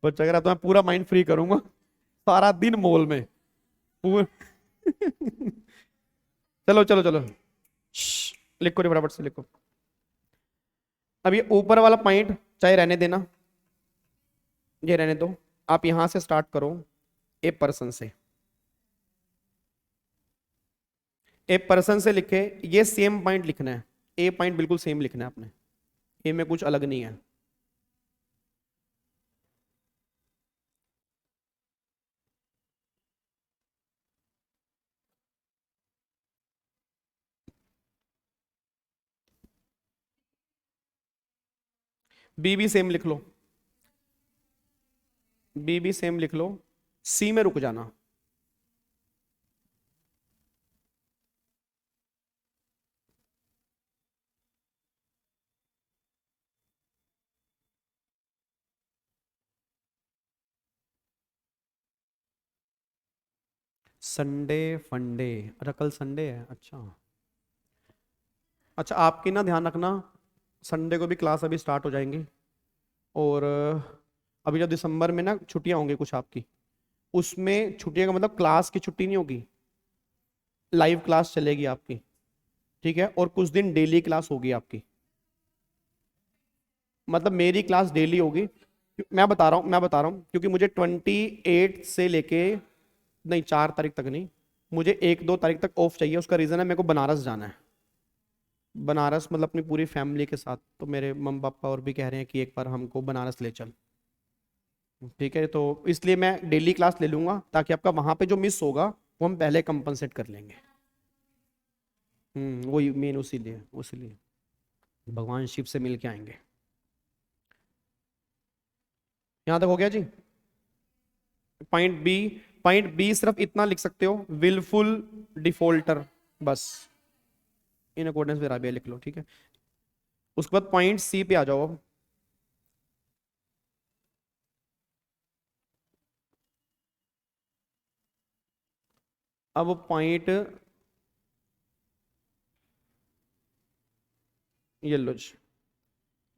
बस अगर तो मैं पूरा माइंड फ्री करूंगा, सारा दिन मॉल में पूरा चलो चलो चलो, लिखो रे बराबर से लिखो। अब ये ऊपर वाला पॉइंट चाहे रहने देना, ये रहने दो, आप यहां से स्टार्ट करो, ए पर्सन से, ए पर्सन से लिखे, ये सेम पॉइंट लिखना है, ए पॉइंट बिल्कुल सेम लिखना है आपने, ए में कुछ अलग नहीं है। बी भी सेम लिख लो, बी भी सेम लिख लो, सी में रुक जाना। संडे फंडे, अच्छा कल संडे है, अच्छा अच्छा, आपकी ना ध्यान रखना, संडे को भी क्लास अभी स्टार्ट हो जाएंगी, और अभी जो दिसंबर में ना छुट्टियां होंगी कुछ आपकी, उसमें छुट्टियां का मतलब क्लास की छुट्टी नहीं होगी, लाइव क्लास चलेगी आपकी, ठीक है? और कुछ दिन डेली क्लास होगी आपकी, मतलब मेरी क्लास डेली होगी। मैं बता रहा हूँ क्योंकि मुझे 28 से लेके, नहीं 4 तारीख तक नहीं, मुझे 1-2 तारीख तक ऑफ चाहिए। उसका रीज़न है मेरे को बनारस जाना है, बनारस मतलब अपनी पूरी फैमिली के साथ, तो मेरे मम्मी पापा और भी कह रहे हैं कि एक बार हमको बनारस ले चल, ठीक है? तो इसलिए मैं डेली क्लास ले लूंगा ताकि आपका वहां पे जो मिस होगा वो हम पहले कंपनसेट कर लेंगे। वही मेन, उसीलिए भगवान शिव से मिल के आएंगे। यहां तक हो गया जी। पॉइंट बी सिर्फ इतना लिख सकते हो, विलफुल डिफॉल्टर, बस इन अकॉर्डेंस विद राबिया लिख लो, ठीक है। उसके बाद पॉइंट सी पे आ जाओ अब। अब पॉइंट ये लो जी,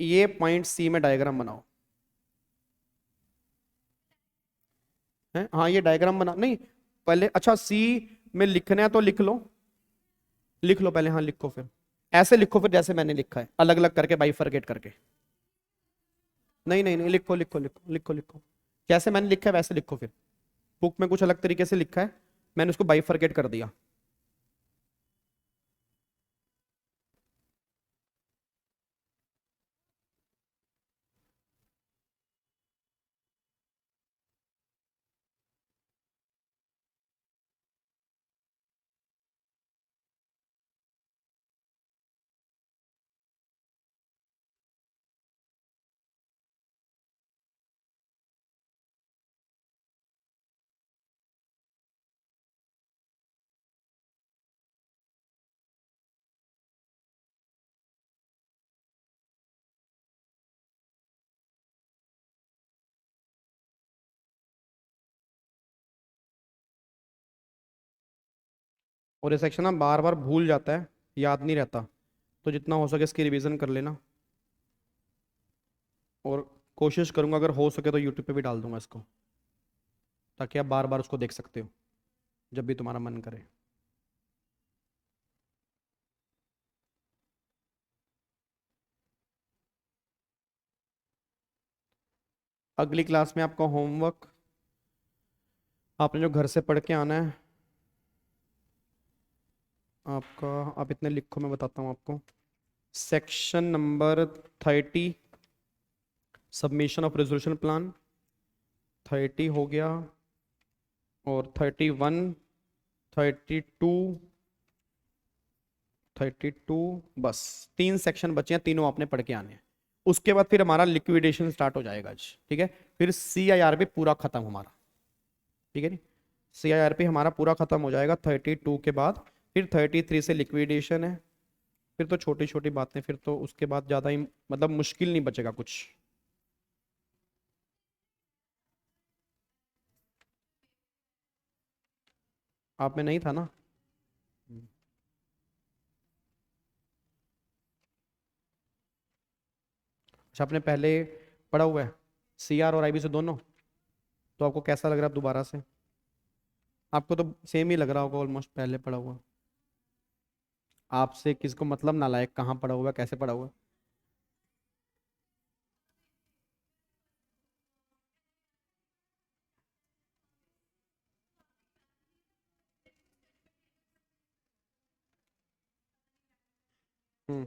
ये पॉइंट सी में डायग्राम बनाओ है। हाँ ये डायग्राम बना, नहीं पहले, अच्छा सी में लिखना है तो लिख लो, लिख लो पहले, हाँ लिखो, फिर ऐसे लिखो, फिर जैसे मैंने लिखा है अलग अलग करके बाइफरकेट करके। नहीं नहीं नहीं, लिखो लिखो लिखो लिखो लिखो, जैसे मैंने लिखा है वैसे लिखो। फिर बुक में कुछ अलग तरीके से लिखा है, मैंने उसको बाइफरकेट कर दिया। और ये सेक्शन ना बार बार भूल जाता है, याद नहीं रहता, तो जितना हो सके इसकी रिवीजन कर लेना। और कोशिश करूंगा अगर हो सके तो यूट्यूब पे भी डाल दूंगा इसको, ताकि आप बार बार उसको देख सकते हो जब भी तुम्हारा मन करे। अगली क्लास में आपका होमवर्क, आपने जो घर से पढ़ के आना है आपका, आप इतने लिखो, मैं बताता हूँ आपको। Section number 30 submission of resolution plan 30 हो गया, और 31, 32, 32, बस 3 सेक्शन बचे हैं, तीनों आपने पढ़ के आने हैं। उसके बाद फिर हमारा लिक्विडेशन स्टार्ट हो जाएगा आज, ठीक है। फिर CIRP पूरा खत्म हमारा, ठीक है जी। CIRP हमारा पूरा खत्म हो जाएगा 32 के बाद। फिर 33 से लिक्विडेशन है, फिर तो छोटी छोटी बातें, फिर तो उसके बाद ज़्यादा ही मतलब मुश्किल नहीं बचेगा कुछ। आप में नहीं था ना। अच्छा आपने पहले पढ़ा हुआ है CR और IB से दोनों, तो आपको कैसा लग रहा है दोबारा से? आपको तो सेम ही लग रहा होगा ऑलमोस्ट, पहले पढ़ा हुआ। आपसे किसको मतलब ना लायक, कहाँ पढ़ा हुआ है, कैसे पढ़ा हुआ है? हम्म।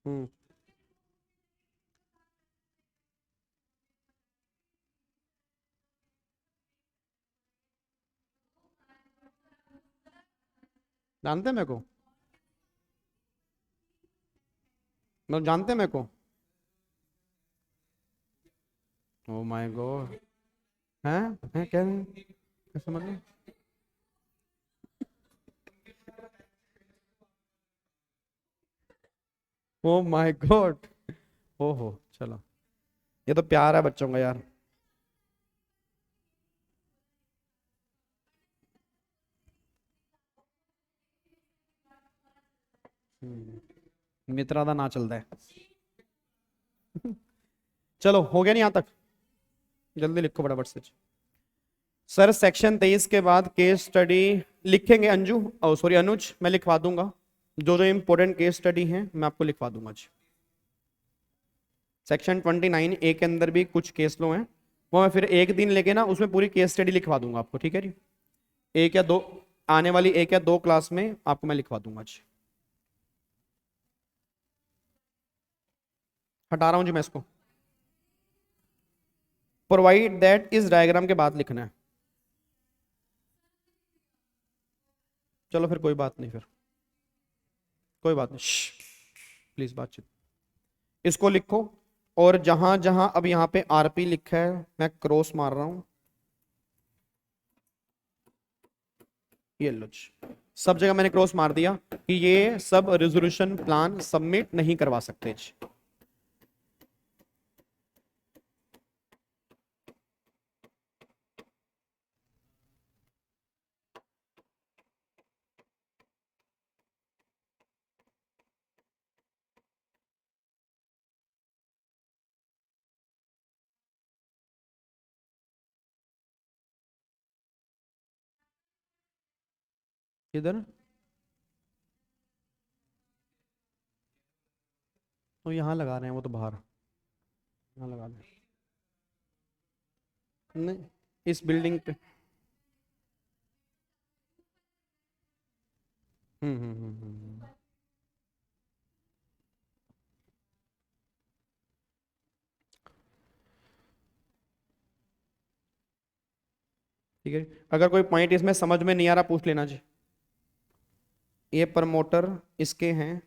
हम्म। जानते हैं मेरे को, मतलब जानते हैं मेरे को। ओ माय गॉड, हैं क्या, कैसे मतलब? ओ माय गॉड, ओहो चलो, ये तो प्यार है बच्चों का यार। मित्रा दा ना चलता है। चलो हो गया नहीं यहाँ तक, जल्दी लिखो फटाफट से। सर सेक्शन 23 के बाद केस स्टडी लिखेंगे अंजू, ओ सॉरी अनुज, मैं लिखवा दूंगा जो जो इंपॉर्टेंट केस स्टडी हैं, मैं आपको लिखवा दूंगा आज। सेक्शन 29 ए के अंदर भी कुछ केस लो हैं, वो मैं फिर एक दिन लेके ना उसमें पूरी केस स्टडी लिखवा दूंगा आपको, ठीक है जी। एक या दो, आने वाली एक या दो क्लास में आपको मैं लिखवा दूंगा आज। हटा रहा हूँ जी मैं इसको। प्रोवाइड दैट इस डायग्राम के बाद लिखना है। चलो फिर कोई बात नहीं, फिर कोई बात नहीं, प्लीज बातचीत, इसको लिखो। और जहां जहां अब यहाँ पे आरपी लिखा है मैं क्रॉस मार रहा हूं, ये लो जी। सब जगह मैंने क्रॉस मार दिया कि ये सब रेजोल्यूशन प्लान सबमिट नहीं करवा सकते जी। किधर? तो यहाँ लगा रहे हैं, वो तो बाहर, यहाँ लगा रहे हैं। नहीं, इस बिल्डिंग पे। हम्म। ठीक है, अगर कोई पॉइंट इसमें समझ में नहीं आ रहा पूछ लेना जी। ये प्रमोटर इसके हैं,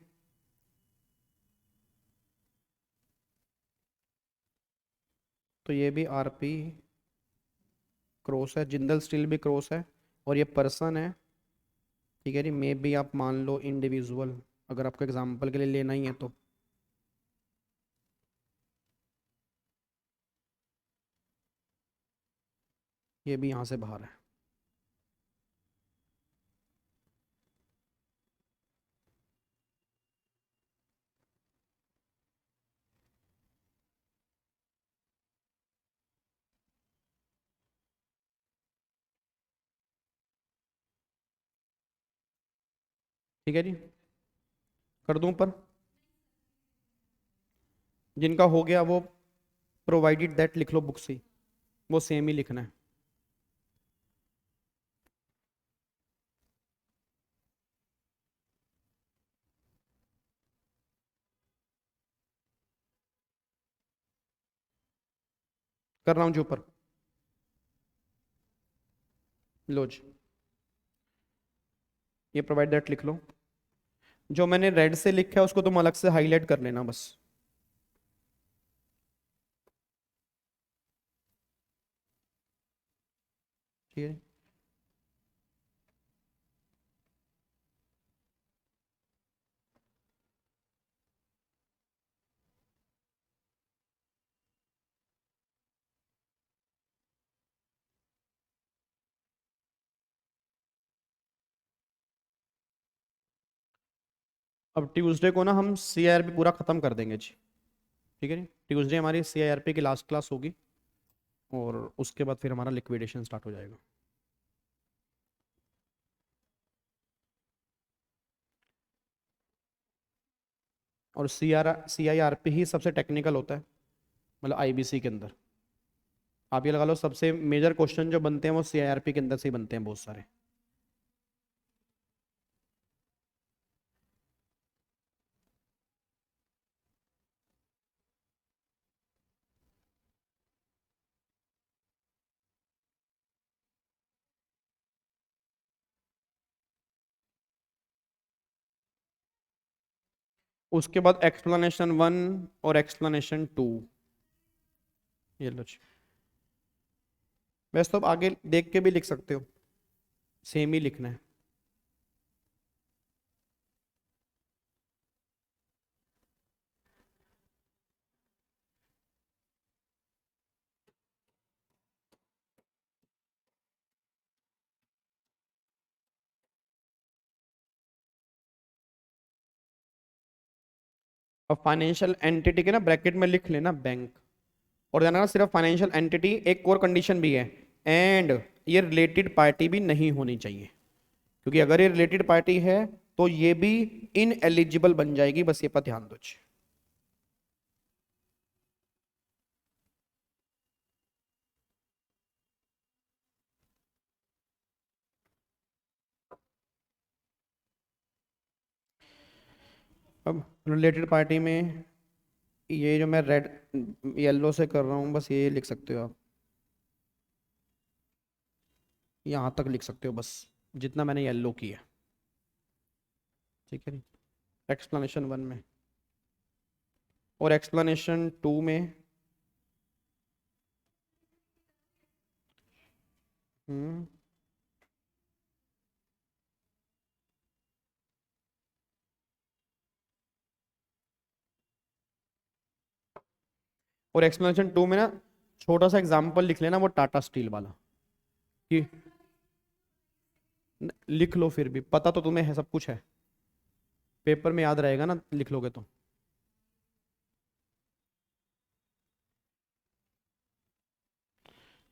तो ये भी आरपी क्रॉस है, जिंदल स्टील भी क्रॉस है, और ये पर्सन है। ठीक है जी, मे भी आप मान लो इंडिविजुअल, अगर आपको एग्जांपल के लिए लेना ही है तो। ये भी यहाँ से बाहर है। ठीक है जी, कर दूं ऊपर? जिनका हो गया वो प्रोवाइडेड दैट लिख लो बुक से, वो सेम ही लिखना है। कर रहा हूँ जी ऊपर, लो जी, ये प्रोवाइड दैट लिख लो। जो मैंने रेड से लिखा है उसको तुम अलग से हाईलाइट कर लेना बस। ठीक है, अब ट्यूसडे को ना हम सीआईआरपी पूरा खत्म कर देंगे जी। ठीक है जी, ट्यूसडे हमारी सीआईआरपी की लास्ट क्लास होगी, और उसके बाद फिर हमारा लिक्विडेशन स्टार्ट हो जाएगा। और सीआईआरपी ही सबसे टेक्निकल होता है, मतलब आईबीसी के अंदर। आप ये लगा लो सबसे मेजर क्वेश्चन जो बनते हैं वो सीआईआरपी के अंदर से ही बनते हैं बहुत सारे। उसके बाद एक्सप्लेनेशन 1 और एक्सप्लेनेशन 2, ये लो जी। वैसे तो आप आगे देख के भी लिख सकते हो, सेम ही लिखना है। अब फाइनेंशियल एंटिटी के ना ब्रैकेट में लिख लेना बैंक, और जाना सिर्फ फाइनेंशियल एंटिटी, एक और कंडीशन भी है, एंड ये रिलेटेड पार्टी भी नहीं होनी चाहिए, क्योंकि अगर ये रिलेटेड पार्टी है तो ये भी इन एलिजिबल बन जाएगी, बस ये पर ध्यान दो जी। अब रिलेटेड पार्टी में ये जो मैं रेड येलो से कर रहा हूँ बस ये लिख सकते हो आप। यहाँ तक लिख सकते हो बस, जितना मैंने येलो किया, ठीक है। एक्सप्लेनेशन 1 में और एक्सप्लेनेशन 2 में हम्म और एक्सप्लेनेशन 2 में ना छोटा सा एग्जांपल लिख लेना, वो टाटा स्टील वाला कि लिख लो, फिर भी पता तो तुम्हें है, सब कुछ है, पेपर में याद रहेगा ना लिख लोगे तो।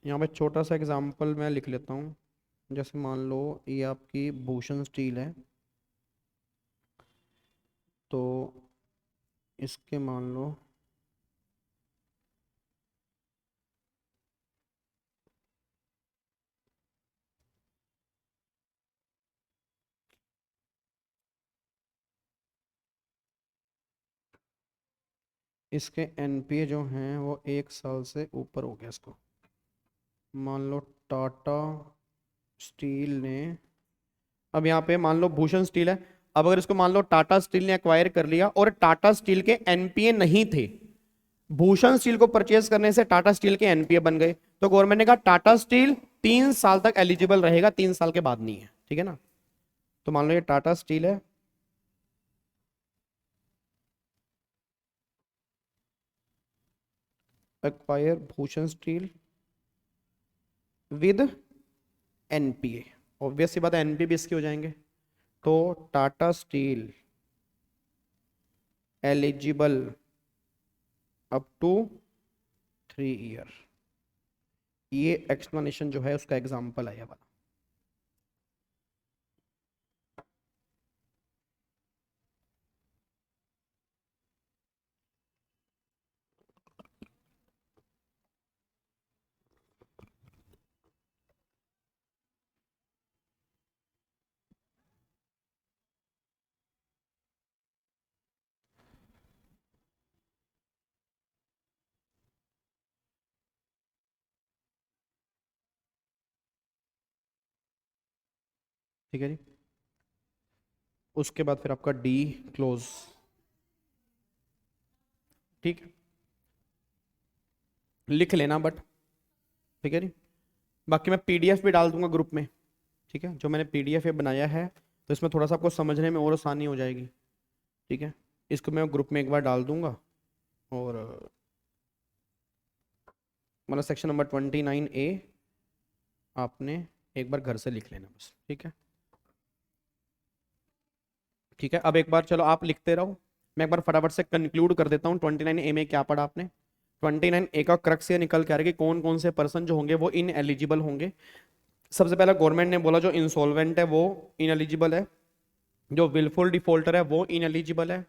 यहाँ पे छोटा सा एग्जांपल मैं लिख लेता हूँ। जैसे मान लो ये आपकी भूषण स्टील है, तो इसके मान लो इसके एनपीए जो हैं वो 1 साल से ऊपर हो गया इसको। मान लो टाटा स्टील ने, अब यहाँ पे मान लो भूषण स्टील है, अब अगर इसको मान लो टाटा स्टील ने एक्वायर कर लिया और टाटा स्टील के एनपीए नहीं थे, भूषण स्टील को परचेज करने से टाटा स्टील के एनपीए बन गए, तो गवर्नमेंट ने कहा टाटा स्टील 3 साल तक एलिजिबल रहेगा, 3 साल के बाद नहीं है, ठीक है ना। तो मान लो ये टाटा स्टील है, acquire Bhushan steel with NPA, obvious सी बात है एनपीए भी इसके हो जाएंगे, तो Tata steel eligible up to 3 year. ये एक्सप्लेनेशन जो है उसका एग्जांपल है ये वाला। ठीक है जी, उसके बाद फिर आपका डी क्लोज, ठीक है, लिख लेना बट, ठीक है जी। बाकी मैं पीडीएफ भी डाल दूंगा ग्रुप में, ठीक है, जो मैंने पीडीएफ ये बनाया है, तो इसमें थोड़ा सा आपको समझने में और आसानी हो जाएगी, ठीक है। इसको मैं ग्रुप में एक बार डाल दूंगा, और मतलब सेक्शन नंबर 29A आपने एक बार घर से लिख लेना बस, ठीक है। ठीक है, अब एक बार चलो आप लिखते रहो, मैं एक बार फटाफट से कंक्लूड कर देता हूँ। 29A में क्या पढ़ा आपने? 29A का क्रक्स ये निकल के आ रहा है कि कौन कौन से पर्सन जो होंगे वो इन एलिजिबल होंगे। सबसे पहला गवर्नमेंट ने बोला जो इंसॉल्वेंट है वो इन एलिजिबल है, जो विलफुल डिफॉल्टर है वो इन एलिजिबल है।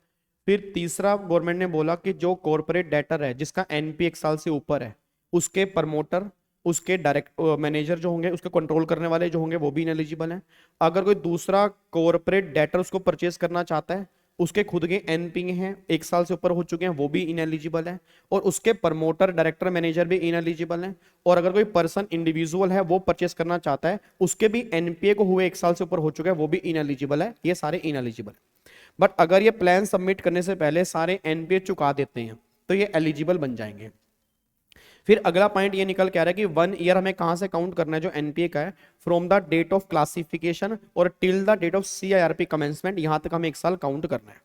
फिर तीसरा गवर्नमेंट ने बोला कि जो कॉर्पोरेट डेटर है जिसका एनपी 1 साल से ऊपर है, उसके प्रमोटर, उसके डायरेक्ट मैनेजर जो होंगे, उसके कंट्रोल करने वाले जो होंगे वो भी इनएलिजिबल हैं। अगर कोई दूसरा कॉर्पोरेट डेटर उसको परचेज करना चाहता है, उसके खुद के एनपी हैं 1 साल से ऊपर हो चुके हैं, वो भी इनएलिजिबल है। और उसके प्रमोटर, डायरेक्टर, मैनेजर भी इनएलिजिबल हैं। और अगर कोई पर्सन इंडिविजुअल है वो परचेस करना चाहता है, उसके भी एनपीए को हुए 1 साल से ऊपर हो चुका है, वो भी इनएलिजिबल है। ये सारे इनएलिजिबल है। बट अगर ये प्लान सबमिट करने से पहले सारे एनपीए चुका देते हैं तो ये एलिजिबल बन जाएंगे। फिर अगला पॉइंट ये निकल के आ रहा है कि 1 ईयर हमें कहां से काउंट करना है जो एनपीए का है, from the date of classification और till the date of CIRP commencement, यहां तक हमें 1 साल काउंट करना है।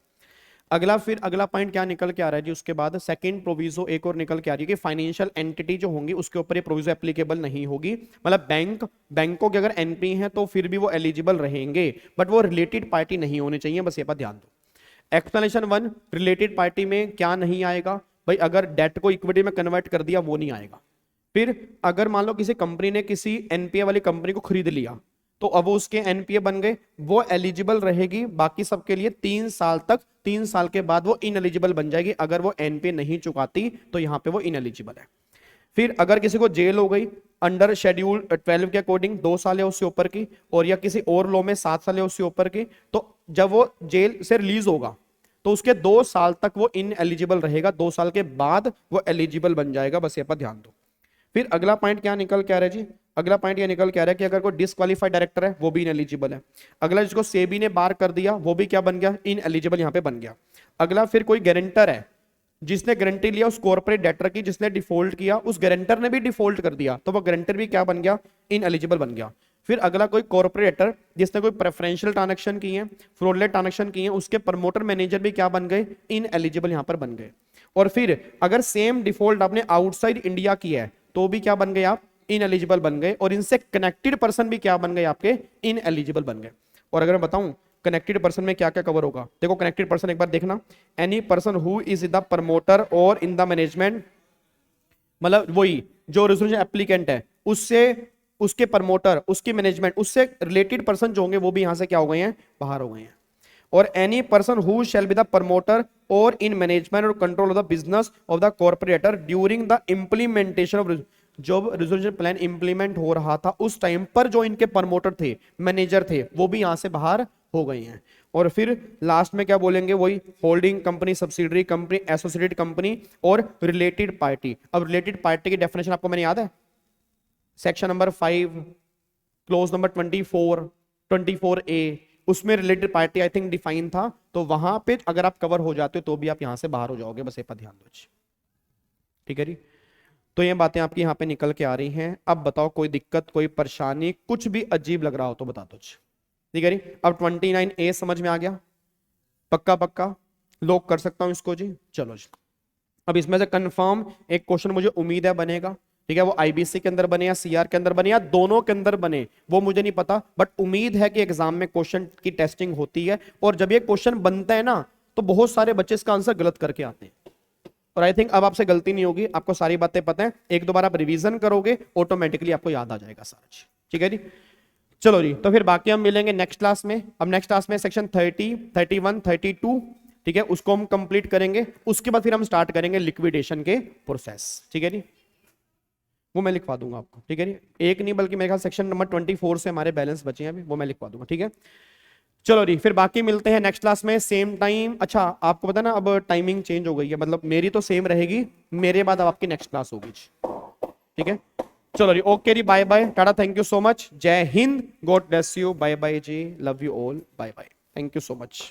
फिर अगला पॉइंट क्या निकल के आ रहा है जी, उसके बाद सेकंड प्रोविजो एक और निकल के आ रही है कि फाइनेंशियल एंटिटी जो होंगी उसके ऊपर ये प्रोविजो एप्लीकेबल नहीं होगी। मतलब बैंकों के अगर एनपी हैं तो फिर भी वो एलिजिबल रहेंगे, बट वो रिलेटेड पार्टी नहीं होने चाहिए, बस ये पर ध्यान दो। एक्सप्लेनेशन 1, रिलेटेड पार्टी में क्या नहीं आएगा भाई, अगर डेट को इक्विटी में कन्वर्ट कर दिया वो नहीं आएगा। फिर अगर मान लो किसी कंपनी ने किसी एनपीए वाली कंपनी को खरीद लिया तो अब वो उसके एनपीए बन गए, वो एलिजिबल रहेगी बाकी सबके लिए 3 साल तक। 3 साल के बाद वो इनएलिजिबल बन जाएगी अगर वो एनपीए नहीं चुकाती, तो यहां पे वो इनएलिजिबल है। फिर अगर किसी को जेल हो गई अंडर शेड्यूल 12 के अकॉर्डिंग 2 साल है उससे ऊपर की, और या किसी और लॉ में 7 साल है उससे ऊपर की, तो जब वो जेल से रिलीज होगा तो उसके 2 साल तक वो इन एलिजिबल रहेगा, 2 साल के बाद वो एलिजिबल बन जाएगा, बस ये पर ध्यान दो। फिर अगला पॉइंट क्या निकल के आ रहा है जी, अगला पॉइंट ये निकल के आ रहा है कि अगर कोई डिसक्वालीफाइड डायरेक्टर है वो भी इनएलिजिबल है। अगला जिसको सेबी ने बार कर दिया वो भी क्या बन गया, इनएलिजिबल यहां पे बन गया। अगला फिर कोई गारंटर है जिसने गारंटी लिया उस कॉर्पोरेट डेटर की, जिसने डिफॉल्ट किया, उस गारंटर ने भी डिफॉल्ट कर दिया तो वो गारंटर भी क्या बन गया, इनएलिजिबल बन गया। फिर अगला कोई कॉर्पोरेटर जिसने कोई प्रेफरेंशियल ट्रांजैक्शन किए हैं, फ्रॉडलेंट ट्रांजैक्शन किए हैं, उसके प्रमोटर मैनेजर भी क्या बन गए, इनएलिजिबल यहां पर बन गए। और फिर अगर सेम डिफॉल्ट आपने आउटसाइड इंडिया किया है तो भी क्या बन गए आप, इनएलिजिबल बन गए। और इनसे कनेक्टेड पर्सन भी क्या बन गए आपके, इनएलिजिबल बन गए। और अगर मैं बताऊं कनेक्टेड पर्सन में क्या क्या कवर होगा, देखो कनेक्टेड पर्सन एक बार देखना, any person who is the promoter और इन द मैनेजमेंट, मतलब वही जो रेजोल्यूशन एप्लीकेंट है उससे, उसके प्रमोटर, उसकी मैनेजमेंट, उससे रिलेटेड पर्सन जो होंगे वो भी यहां से क्या हो गए हैं, बाहर हो गए हैं। और any person who shall be the promoter और इन मैनेजमेंट और control of the business of the corporator during the implementation of, जब रिजोल्यूशन प्लान इंप्लीमेंट हो रहा था उस टाइम पर जो इनके प्रमोटर थे, मैनेजर थे, वो भी यहां से बाहर हो गए हैं। और फिर लास्ट में क्या बोलेंगे, वही holding company, subsidiary company, associated company और रिलेटेड पार्टी। अब रिलेटेड पार्टी की डेफिनेशन आपको मैंने याद है, section number 5 close number 24A, उसमें related party I think define था। तो वहां पे अगर आप कवर हो जाते हो तो भी आप यहां से बाहर हो जाओगे, बस ये पर ध्यान दो। ठीक है जी, तो ये बातें आपकी यहाँ पे निकल के आ रही हैं। अब बताओ कोई दिक्कत, कोई परेशानी, कुछ भी अजीब लग रहा हो तो बता दो। ठीक है जी, अब 29A समझ में आ गया, पक्का पक्का लॉक कर सकता हूं इसको जी। चलो जी, अब इसमें से कंफर्म एक क्वेश्चन मुझे उम्मीद है बनेगा। ठीक है, वो आईबीसी के अंदर बने या सीआर के अंदर बने या दोनों के अंदर बने वो मुझे नहीं पता, बट उम्मीद है कि एग्जाम में क्वेश्चन की टेस्टिंग होती है। और जब ये क्वेश्चन बनता है ना तो बहुत सारे बच्चे इसका आंसर गलत करके आते हैं। और आई थिंक अब आपसे गलती नहीं होगी, आपको सारी बातें पता है, एक दो बार आप रिवीजन करोगे ऑटोमेटिकली आपको याद आ जाएगा सारा। ठीक है जी, चलो जी, तो फिर बाकी हम मिलेंगे नेक्स्ट क्लास में। अब नेक्स्ट क्लास में सेक्शन 30, 31, 32, ठीक है, उसको हम कंप्लीट करेंगे। उसके बाद फिर हम स्टार्ट करेंगे लिक्विडेशन के प्रोसेस। ठीक है जी, वो मैं लिखवा दूंगा आपको। ठीक है जी, एक नहीं बल्कि मेरे ख्याल सेक्शन नंबर 24 से हमारे बैलेंस बचे हैं अभी, वो मैं लिखवा दूंगा। ठीक है, चलो जी, फिर बाकी मिलते हैं नेक्स्ट क्लास में सेम टाइम। अच्छा आपको पता ना अब टाइमिंग चेंज हो गई है, मतलब मेरी तो सेम रहेगी, मेरे बाद अब आपकी नेक्स्ट क्लास होगी। ठीक है, चलो जी, ओके जी, bye bye, tata, thank you so much, जय हिंद, God bless you, bye bye जी, love you all, bye bye, thank you so much.